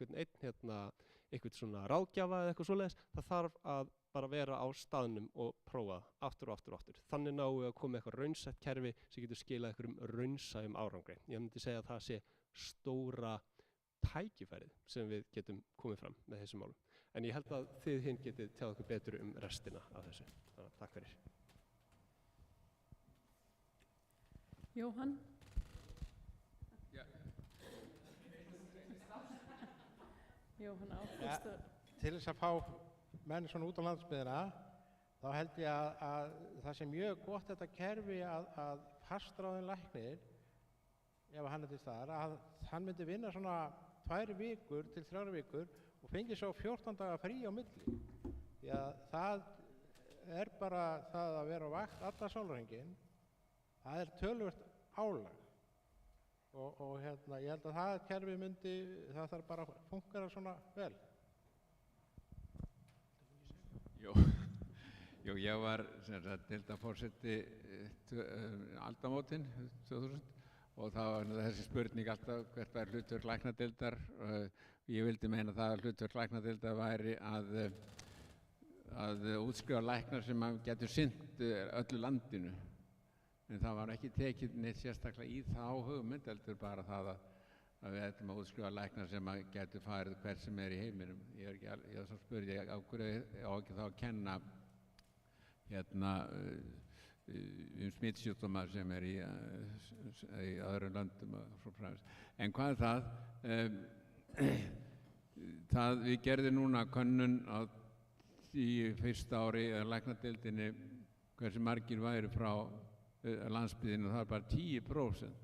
einhvern svona ráðgjafa eða eitthvað svoleiðis, það þarf að bara vera á staðnum og prófa aftur og aftur. Þannig náum við að koma með eitthvað raunsætt kerfi sem getur skilað einhverjum raunsæjum árangri. Ég myndi segja að það sé stóra tækifærið sem við getum komið fram með þessum málum. En ég held að þið hinn getið tjáð okkur betur um restina af þessu. Þannig að takk fyrir. Jóhann? Jóhann Ágústsson. Til þess að fá menn svona út á landsbyggðina, þá held ég að það sé mjög gott þetta kerfi að fastráðinn læknir, ef hann til staðar, að hann myndi vinna svona 2 vikur til 3 vikur og fengi svo 14 daga frí á milli. Því að það bara það að vera á vakt alla sólarhringinn, það töluvert álag. Og ég held að það kerfi það þarf bara að fungera svona vel. Jú, ég var deildarforseti aldamótin 2000 og það var þessi spurning alltaf hvert var hlutverk læknadeildar. Ég vildi meina það að hlutverk læknadeildar væri að útskrifa læknar sem getur sinnt öllu landinu. En það var ekki tekið neitt sérstaklega í þá hugmynd, heldur bara það að við ætlum að útskrifa læknar sem getur farið hvert sem í heiminum. Ég svo spurði á hverju á ekki þá að kenna smittsjúkdóma sem í öðrum löndum og svo framvegis. En hvað það? Við gerðum núna könnun í fyrsta ári eða læknadeildinni hversu margir væru frá landsbyggðinni, og það bara 10%.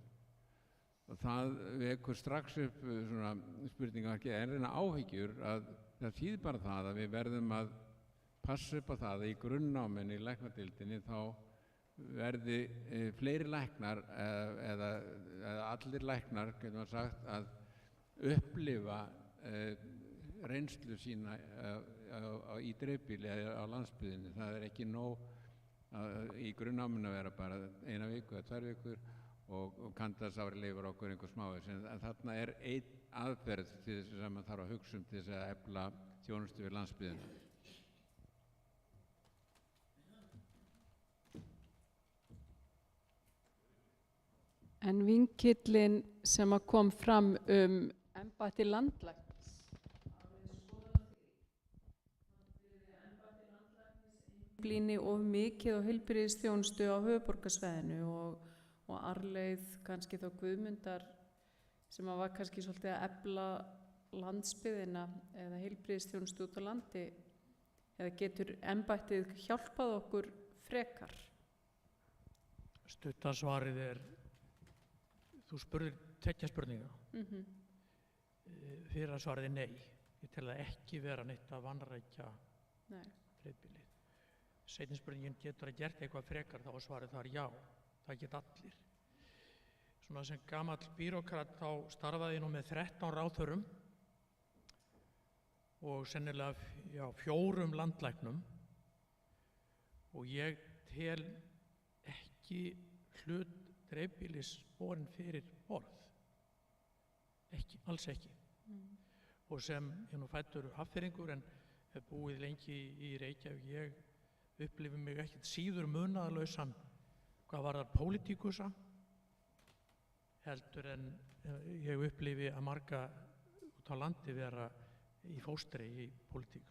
Og það vekur strax upp svona spurningar, en áhyggjur að það þýðir bara það að við verðum að passa upp á það að í grunnnáminu í læknadeildinni þá verði fleiri læknar eða allir læknar, getur maður sagt, að upplifa reynslu sína í dreifbýli eða á landsbyggðinni. Það ekki nóg í grunnnáminu að vera bara 1 viku eða 2 vikur og Candace-ári leyfir okkur einhver smávegis. En þarna ein aðferð til þess að maður þarf að hugsa til þess að efla þjónustu við landsbyggðina. En vinkillinn sem kom fram embætti landlæknis, einblíni of mikið á heilbrigðisþjónustu á höfuðborgarsvæðinu og arfleið kannski þá Guðmundar sem var kannski svolítið að efla landsbyggðina eða heilbrigðisþjónustu út á landi, eða getur embættið hjálpað okkur frekar? Stuttasvarið þú spurðir 2 spurninga. Fyrra svarið nei. Ég tel það ekki vera neitt að vanrækja dreifbýlið. Seinni spurningin, getur það gert eitthvað frekar, þá var svarið þar já. Það geta allir. Svona sem gamall bírókrat þá starfaði ég nú með 13 ráðherrum og sennilega 4 landlæknum, og ég tel ekki hlut dreifbýlis borin fyrir borð. Alls ekki. Og sem ég nú fæddur Hafnfirðingur en hef búið lengi í Reykjavík, ég upplifi mig ekkert síður munaðarlausan hvað varðar pólitíkusa heldur en ég upplifi að marga út á landi vera í fóstri í pólitík.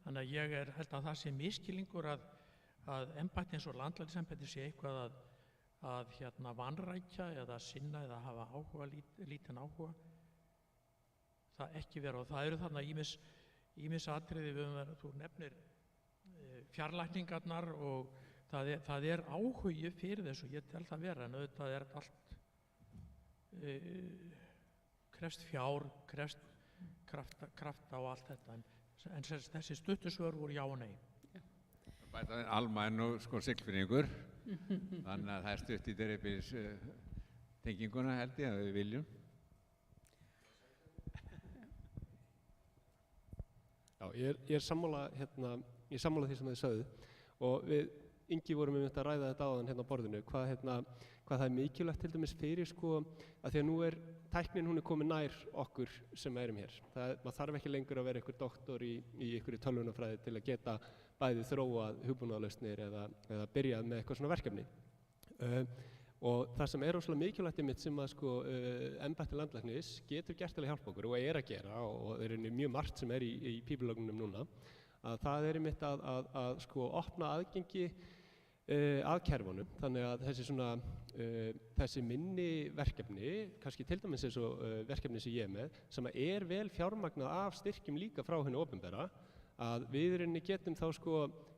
Þannig að ég held að það sé misskilningur að embætti eins og landlæknisembætti sé eitthvað að vanrækja eða sinna eða hafa áhuga, lítinn áhuga. Það ekki vera, og það eru þarna ýmis atriði, þú nefnir fjarlækningarnar, og það er áhugi fyrir þessu, ég tel það vera, en auðvitað allt krefst fjár, krefst krafta og allt þetta, en þessi stuttusvör voru já og nei. Alma nú Siglfirðingur, þannig að það stutt í dreifbýlistenginguna held ég að við viljum. Já, ég er sammála því sem þið sögðu, og við Ingi vorum að ræða þetta áðan á borðinu, hvað það er mikilvægt til dæmis fyrir að því að nú tæknin hún komin nær okkur sem erum hér. Maður þarf ekki lengur að vera einhver doktor í einhverju tölvunarfræði til að geta bæði þróað hugbúnaðarlausnir eða byrjað með eitthvað svona verkefni. Og það sem er rosalega mikilvægt einmitt sem að embætti landlæknis getur gert til að hjálpa okkur og að gera, og það mjög margt sem í pípulögnum núna, að það einmitt að opna aðgengi að kerfunum, þannig að þessi minni verkefni, kannski til dæmis eins og verkefni sem ég með, sem er vel fjármagnað af styrkjum líka frá hinu opinbera, að við getum þá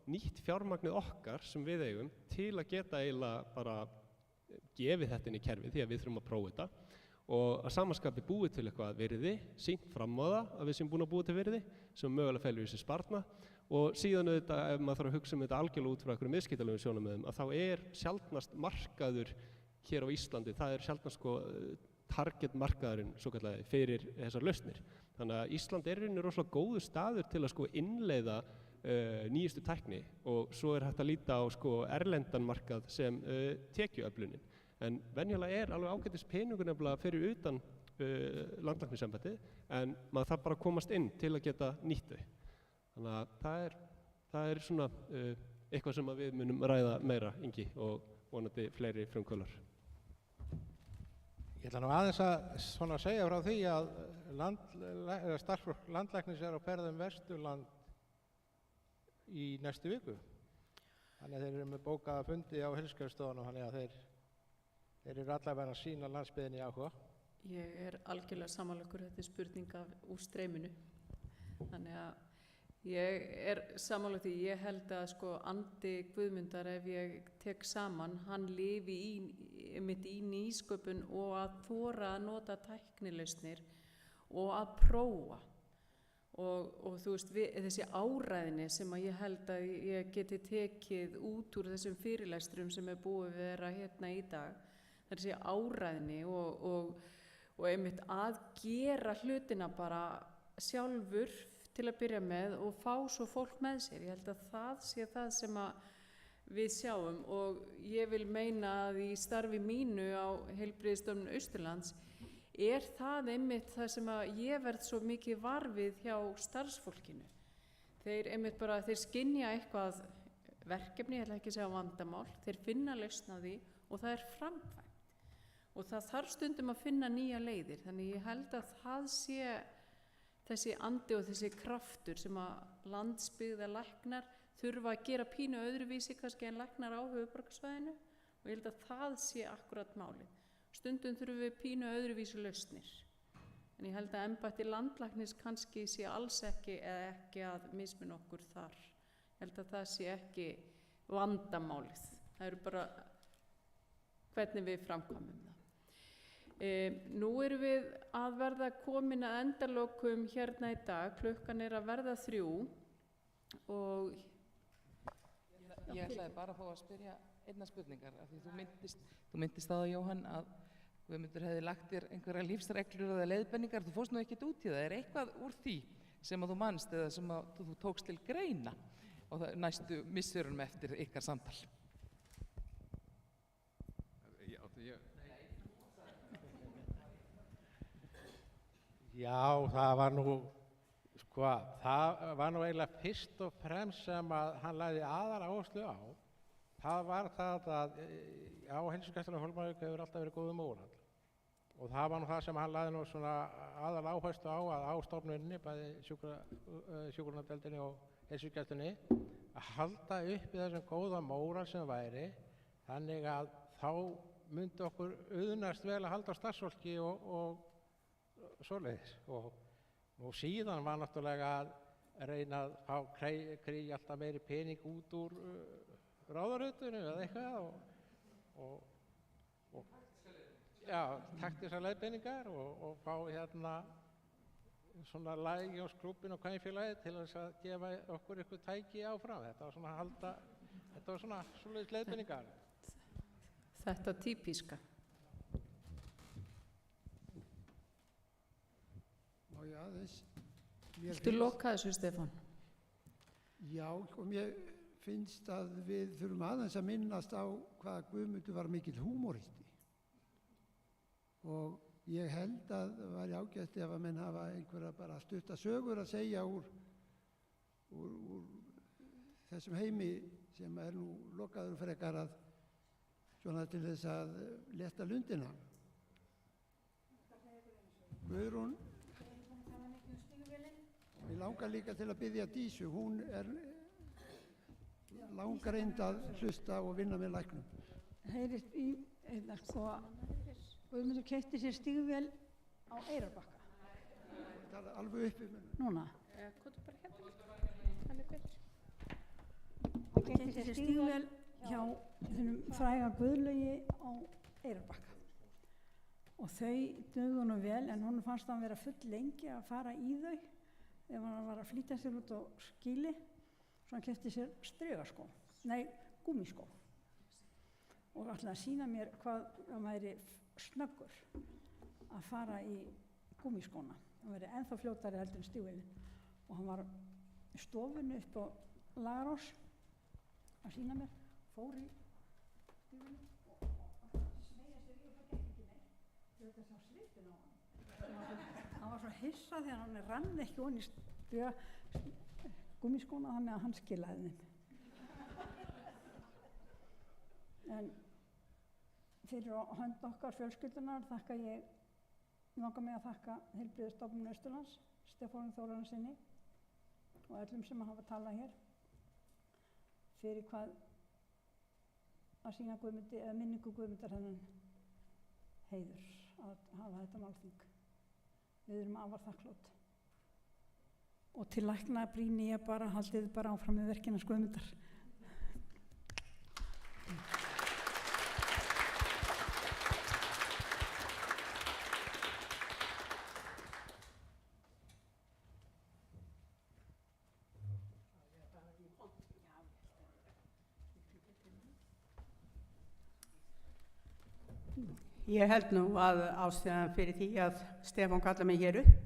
nýtt fjármagnið okkar sem við eigum til að geta eiginlega bara gefið þetta inn í kerfið því að við þurfum að prófa þetta, og að samanskapi búið til eitthvað virði, sýnt fram á það að við séum búin að búið til virði sem mögulega felur í sér sparnað, og síðan auðvitað ef maður þarf að hugsa þetta algjörlega út frá einhverjum viðskiptalegum sjónarmiðum, að þá sjaldnast markaður hér á Íslandi, það sjaldnast target markaðurinn svo kallaði fyrir þessar lausnir. Þannig að Ísland rosalega góður staður til að innleiða nýjustu tækni, og svo hægt að líta á erlendan markað sem tekjuöflunin. En venjulega alveg ágætis peningur nefnilega fyrir utan landlæknisembættið, en maður þarf bara að komast inn til að geta nýtt þau. Þannig að það svona eitthvað sem við munum ræða meira, Ingi, og vonandi fleiri frumkvöðlar. Ég ætla nú aðeins að segja frá því að starfsfólk landlæknis á ferðum Vesturland í næstu viku. Þannig að þeir eru með bókaða fundi á heilsugæslustöðvunum, þannig að þeir eru allavega að sýna landsbyggðinni áhuga. Ég algjörlega sammála ykkur, þetta spurning úr streyminu. Þannig að ég sammála því, ég held að andi Guðmundar, ef ég tek saman, hann lifi í nýsköpun og að þora að nota tæknilausnir og að prófa. Og þú veist, þessi áræðni sem að ég held að ég geti tekið út úr þessum fyrirlesturum sem búið að vera hérna í dag, þessi áræðni og einmitt að gera hlutina bara sjálfur til að byrja með og fá svo fólk með sér. Ég held að það sé það sem að við sjáum, og ég vil meina að í starfi mínu á Heilbrigðisstofnun Austurlands það einmitt það sem að ég verð svo mikið varfið hjá starfsfólkinu. Þeir skynja eitthvað verkefni, ég ætla ekki að segja vandamál, þeir finna lausn á því og það framkvæmt. Og það þarf stundum að finna nýja leiðir, þannig ég held að það sé þessi andi og þessi kraftur sem að landsbyggðarlæknar þurfa að gera pínu öðruvísi kannski en læknar á höfuðborgarsvæðinu, og ég held að það sé akkurat málið. Stundum þurfum við pínu öðruvísi lausnir, en ég held að embætti landlæknis kannski sé alls ekki eða ekki að mismuna okkur þar. Ég held að það sé ekki vandamálið, það eru bara hvernig við framkvæmum það. Nú erum við að verða komin að endalokum hérna í dag, klukkan að verða 3 og ég ætlaði bara að fá að spyrja einna spurningar, af því þú myndist það á Jóhann að Guðmundur hefði lagt þér einhverja lífsreglur eða leiðbenningar, þú fórst nú ekkert út í það, eitthvað úr því sem að þú manst eða sem að þú tókst til greina og næstu missurunum eftir ykkar samtal? Já, það var nú eiginlega fyrst og fremst sem að hann lagði aðal áherslu á. Það var það að á heilsugæslunni á Hólmavík hefur alltaf verið góður móral. Og það var nú það sem hann lagði nú svona aðal áherslu á, að á stofnuninni, bæði hjúkrunardeildinni og heilsugæslunni, að halda uppi þessum góða móral sem væri, þannig að þá myndi okkur auðnast vel að halda á starfsfólki og svoleiðis. Og síðan var náttúrulega að reyna að fá krýja alltaf meiri pening út úr ráðarautunum eða eitthvað og taktískar leiðbeiningar og fá svona lægi á skrúpin og kvenfélagi til þess að gefa okkur eitthvað tæki áfram. Þetta var svona svoleiðis leiðbeiningar. Þetta típíska. Viltu loka þessu, Stefán? Já, mér finnst að við þurfum aðeins að minnast á hvað Guðmundur var mikill húmoristi. Og ég held að það væri ágætt ef að menn hafa einhverja bara stutta sögur að segja úr þessum heimi sem nú lokaður frekar að svona til þess að leta lundina. Guðrún, ég langar líka til að biðja Dísu, hún langareynd að hlusta og vinna með læknum. Heyrist í, Guðmundur keypti sér stígvél á Eyrarbakka. Það er alveg uppi með mér. Núna? Hvað bara hérna? Hann betur. Hann keypti sér stígvél hjá þennum fræga Guðlaugi á Eyrarbakka. Og þau dugðu honum vel, en honum fannst hann vera full lengi að fara í þau ef hann var að flýta sér út á skýli, svo hann keypti sér gúmmískó. Og ætlaði að sýna mér hvað hann væri snöggur að fara í gúmmískóna. Hann væri ennþá fljótari heldur en stígvélin. Og hann var í stofunni upp á Lagarás að sýna mér, fór í stígvélin og sveif hissa þegar hann rann ekki onni gúmmiskóna þannig að hann skilaði þeim. En fyrir hönd okkar fjölskyldunar langar mig að þakka Heilbrigðisstofnun Austurlands, Stefáni Þórarinssyni og öllum sem hafa talað hér fyrir hvað að sýna Guðmundi eða minningu Guðmundar þennan heiður að hafa þetta málþing. Við erum afar þakklát. Og til lækna brýni ég bara, haldið bara áfram með verkina Guðmundar. Ég held nú að ástæðan fyrir því að Stefán kallar mig hér upp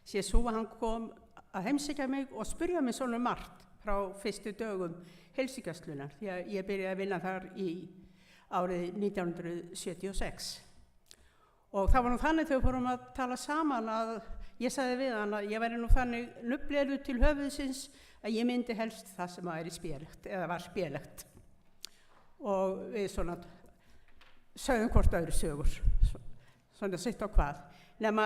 sé svo að hann kom að heimsækja mig og spurja mig svona margt frá fyrstu dögum heilsugæslunnar því að ég byrjaði að vinna þar í árið 1976. Og það var nú þannig þegar við fórum að tala saman að ég sagði við hann að ég væri nú þannig nubbleru til höfuðsins að ég myndi helst það sem væri spélegt eða var spélegt. Og við svona sögum hvort öðru sögur, svona sitt á hvað. Nema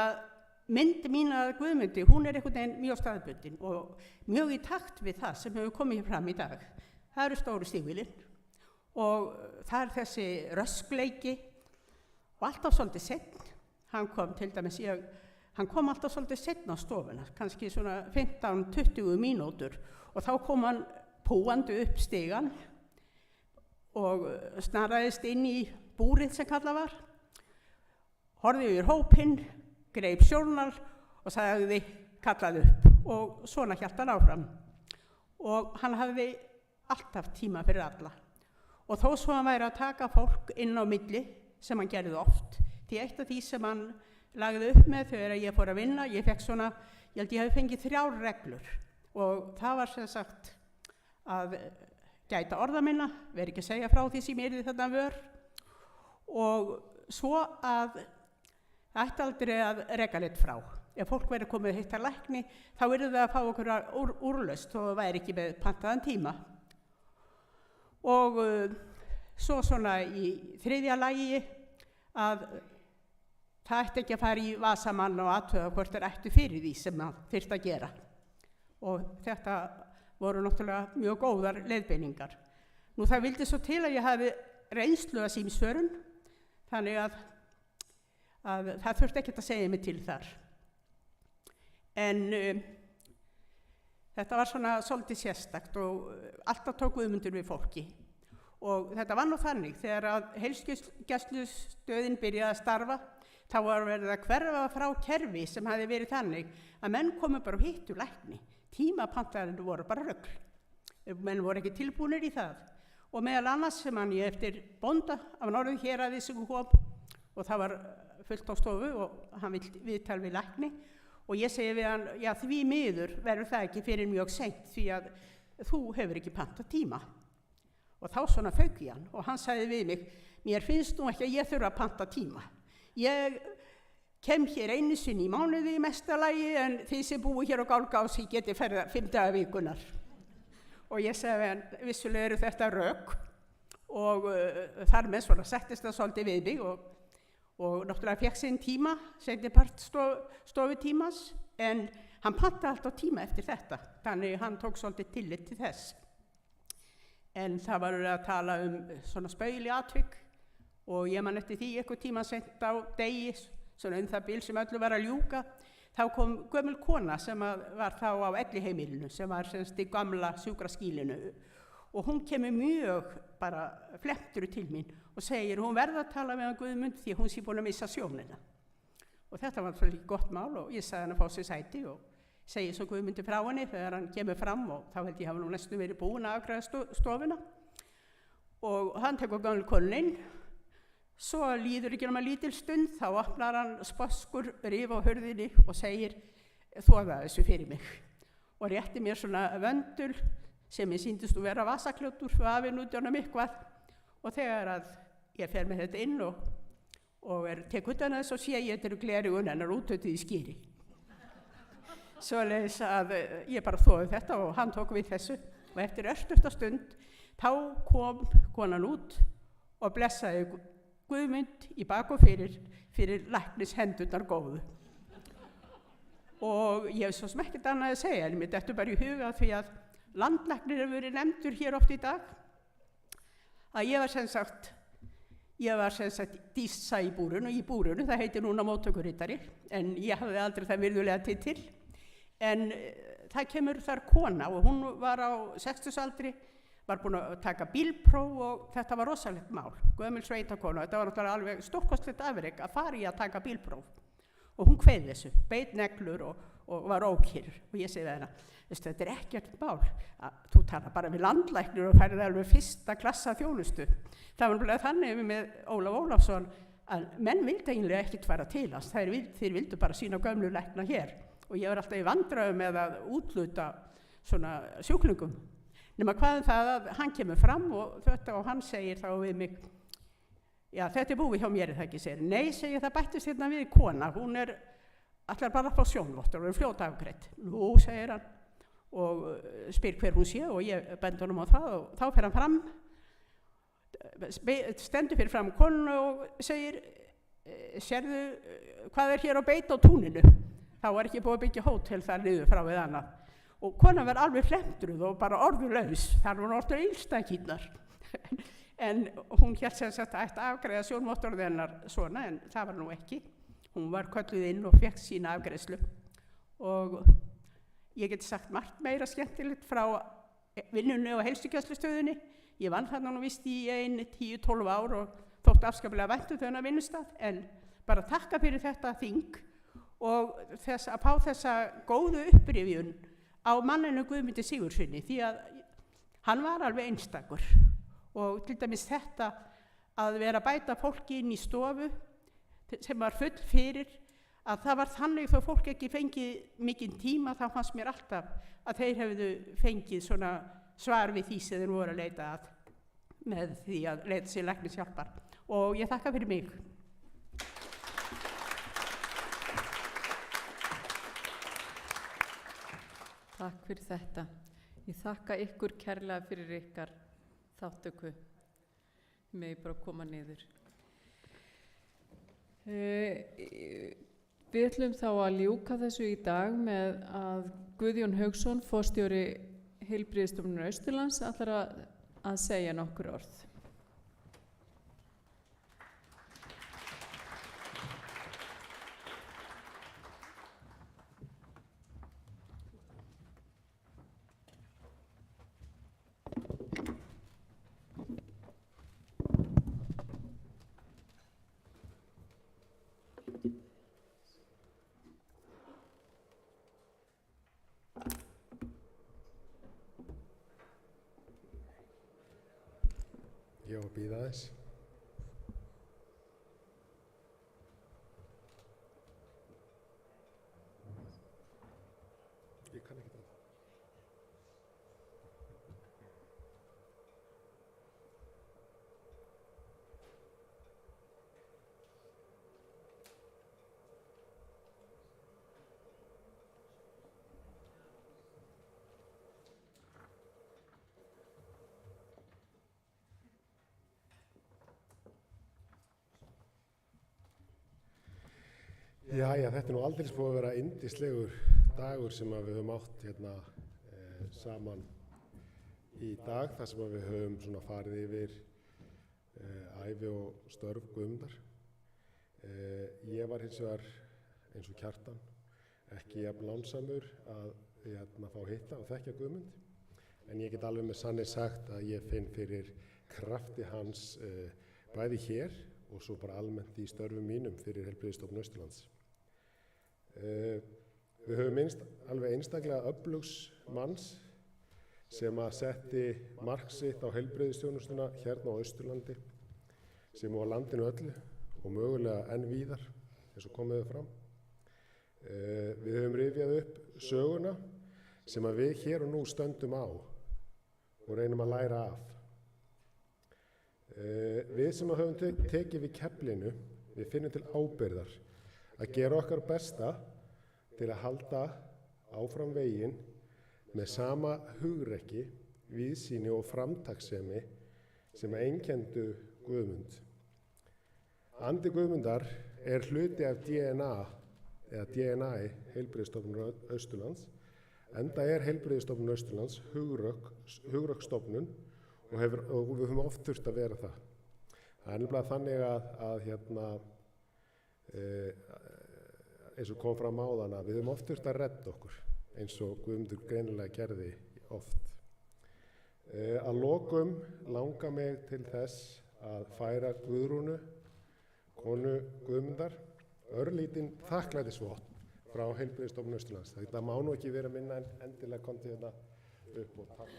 myndi mín að Guðmundi, hún einhvern veginn mjög staðbundin og mjög í takt við það sem hefur komið fram í dag. Það eru stóru stígvélin og það þessi röskleiki og alltaf svolítið seinna. Hann kom til dæmis, hann kom alltaf svolítið seinna á stofuna, kannski svona 15-20 mínútur og þá kom hann púandi upp stigann og snaraðist inn í búrið sem kallað var, horfði yfir hópinn, greip sjónar og sagði kallað upp og svona hélt hann áfram. Og hann hafði alltaf tíma fyrir alla. Og þó svo hann væri að taka fólk inn á milli, sem hann gerði oft, því eitt af því sem hann lagði upp með þegar ég fór að vinna, ég fekk svona, ég held ég hafi fengið 3 reglur og það var sem sagt að gæta orða minna, veri ekki að segja frá því sem ég yrði þarna vör og svo að það ætti aldrei að reka litt frá. Ef fólk verið komið að hitta lækni, þá yrði það að fá okkur úrlaust og það væri ekki með pantaðan tíma. Og svo svona í 3. lagi að það ætti ekki að fara í vasamann og athuga hvort það ættu fyrir því sem það þyrfti að gera. Og þetta voru náttúrulega mjög góðar leiðbeiningar. Nú það vildi svo til að ég hafi reynslu að símsvörun, þannig að það þurfti ekkert að segja mig til þar. En þetta var svona svolítið sérstakt og alltaf tók Guðmundur við fólki. Og þetta var nú þannig, þegar að heilsugæslustöðin byrjaði að starfa, þá var verið að hverfa frá kerfi sem hafi verið þannig að menn komu bara og hittu lækni. Tímapantarnir voru bara rugl. Menn voru ekki tilbúnir í það. Og meðal annars sem hann ég eftir bónda af norðu héraði sem kom og það var fullt á stofu og hann viðtal við lækni og ég segi við hann, já því miður verður það ekki fyrir mjög seint því að þú hefur ekki pantað tíma. Og þá svona fauk í hann og hann sagði við mig, mér finnst nú ekki að ég þurfa að panta tíma. Ég kem hér einu sinni í mánuði í mestalagi en þið sem búi hér á Gálgási geti ferða 5 daga vikunar. Og ég segi hann, vissulega eru þetta rök og þar með svona settist það svolítið við mig og náttúrulega fekk sinn tíma, seinni part stofutímas, en hann pantaði alltaf tíma eftir þetta, þannig hann tók svolítið tillit til þess. En það var að tala svona spauðli atvik og ég man eftir því eitthvað tíma sent á degi, svona það bil sem öllu var að ljúka, þá kom gömul kona sem var þá á elliheimilinu, sem var semst í gamla sjúkraskýlinu og hún kemur mjög bara flemtur til mín og segir hún verður að tala með hann Guðmund því hún sé búin að missa sjónina. Og þetta var fyrir gott mál og ég sagði hann að fá sér sæti og segi svo Guðmundi frá henni þegar hann kemur fram og þá held ég hafa nú næstum verið búin að afgræða stofuna. Og hann tekur gömul konin inn. Svo líður ekki náma lítil stund, þá opnar hann spaskur rif á hurðinni og segir þvoða þessu fyrir mig. Og rétti mér svona vöndul sem ég síndist að vera vasakljótur fyrir afinn út ánum eitthvað. Og þegar að ég fer með þetta inn og tek utan þess og sé ég þetta eru gleraugun hennar útötuð í skýri. Svoleiðis að ég bara þóði þetta og hann tók við þessu og eftir örstutta stund þá kom konan út og blessaði Guðmund í bak og fyrir læknis hendurnar góðu. Og ég hef svo sem ekkert annað að segja, en mér dettur bara í huga því að landlæknir hefur verið nefndur hér oft í dag, að ég var sem sagt dísa í búrunu, það heitir núna móttökurittari, en ég hafði aldrei það virðulega titil, en það kemur þar kona og hún var á 60-aldri, var búin að taka bílpróf og þetta var rosalegt mál, gömul sveitakona, þetta var náttúrulega alveg stórkostlegt afrek að fara í að taka bílpróf. Og hún kveið þessu, beit neglur og var ókyrr og ég segi við hennar, þetta er ekkert mál, þú talar bara við landlæknir og færið alveg 1. klassa þjónustu. Það var náttúrulega þannig með Ólaf Ólafsson að menn vildi eiginlega ekkert fara til hans, þeir vildu bara sína gömlu lækna hér og ég var alltaf í vandræðum með að útluta svona sjúklingum. Nema hvað það að hann kemur fram og hann segir þá við mig, já, þetta er búið hjá mér, það ekki segir. Nei, segir það bættist hérna við kona, hún allar bara frá sjónvottur og fljóta afgreitt. Nú, segir hann og spyr hver hún sé og ég bendi honum á það og þá fer hann fram, stendur fyrir fram konu og segir, sérðu hvað er hér á beit á túninu? Þá var ekki búið að byggja hótel þar niður frá við annað. Og konan var alveg hlemmtruð og bara orðulaus, þar var orður eilstakýrnar. En hún hélt sem sagt að ætti að afgreiða sjónvottorðið hennar svona, en það var nú ekki. Hún var kölluð inn og fékk sína afgreiðslu. Og ég geti sagt margt meira skemmtilegt frá vinnunni og heilsugæslustöðinni. Ég vann þarna nú vist í 10-12 ár og þótt afskaplega væntu þennan vinnustað, en bara takka fyrir þetta þing og þess að fá þessa góðu upprifjun á manninu Guðmundi Sigurðssyni, því að hann var alveg einstakur. Og til dæmis þetta að vera að bæta fólki inn í stofu sem var full fyrir, að það var þannig þó fólk ekki fengið mikinn tíma, þá fannst mér alltaf að þeir hefðu fengið svona svar við því sem þeir voru að leita að með því að leita sér læknishjálpar. Og ég þakka fyrir mig. Takk fyrir þetta. Ég þakka ykkur kærlega fyrir ykkar þáttöku. Megi bara koma niður. Við ætlum þá að ljúka þessu í dag með að Guðjón Hauksson, forstjóri Heilbrigðisstofnunar Austurlands, ætlar að segja nokkur orð. Ég var að bíða þess. Ég kann ekki það. Jæja, þetta er nú aldrei búið að vera yndislegur dagur sem við höfum átt hérna saman í dag, þar sem við höfum svona farið yfir ævi og störf Guðmundar. Ég var hins vegar eins og Kjartan ekki jafn lánsamur að fá hitta og þekkja Guðmund, en ég get alveg með sanni sagt að ég finn fyrir krafti hans bæði hér og svo bara almennt í störfum mínum fyrir Heilbrigðisstofnun Austurlands. Við höfum minnst alveg einstaklega öflugs manns sem að setti mark sitt á heilbrigðisþjónustuna hérna á Austurlandi sem á landinu öllu og mögulega enn víðar eins og komið fram. Við höfum rifjað upp söguna sem að við hér og nú stöndum á og reynum að læra af. Við sem að höfum tekið við keflinu, við finnum til ábyrgðar að gera okkar besta til að halda áfram veginn með sama hugrekki, víðsýni og framtakssemi sem einkenndu Guðmund. Andi Guðmundar hluti af DNA Heilbrigðisstofnunar Austurlands, enda Heilbrigðisstofnun Austurlands hugrökksstofnun og við höfum oft þurft að vera það. Það nefnilega þannig að eins og kom fram áðan að við höfum oft þurft að redda okkur, eins og Guðmundur greinilega gerði oft. Að lokum langar mig til þess að færa Guðrúnu, konu Guðmundar, örlítinn þakklætisvott frá Heilbrigðisstofnun Austurlands. Það má nú ekki vera minna en endilega komdu hérna upp og takk.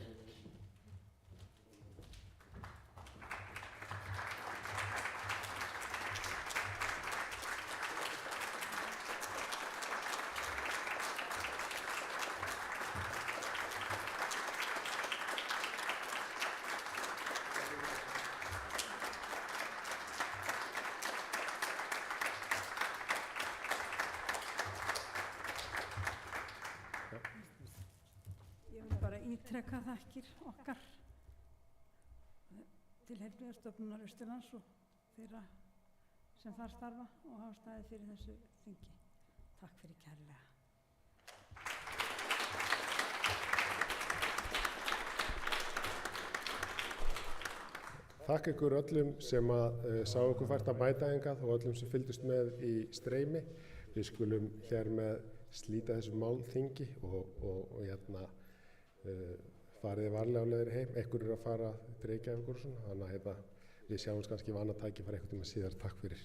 Ítreka þakkir okkar til Heilbrigðisstofnunar Austurlands og þeirra sem þar starfa og hafa staðið fyrir þessu þingi. Takk fyrir kærlega. Þakka ykkur öllum sem sá okkur fært að mæta hingað og öllum sem fylgdust með í streymi. Við skulum hér með slíta þessu málþingi og farið varlega á leiðir heim. Einhver að fara til Reykjavíkur og svona, þannig að við sjáumst kannski annað tækifæri einhvern tíma síðar. Takk fyrir.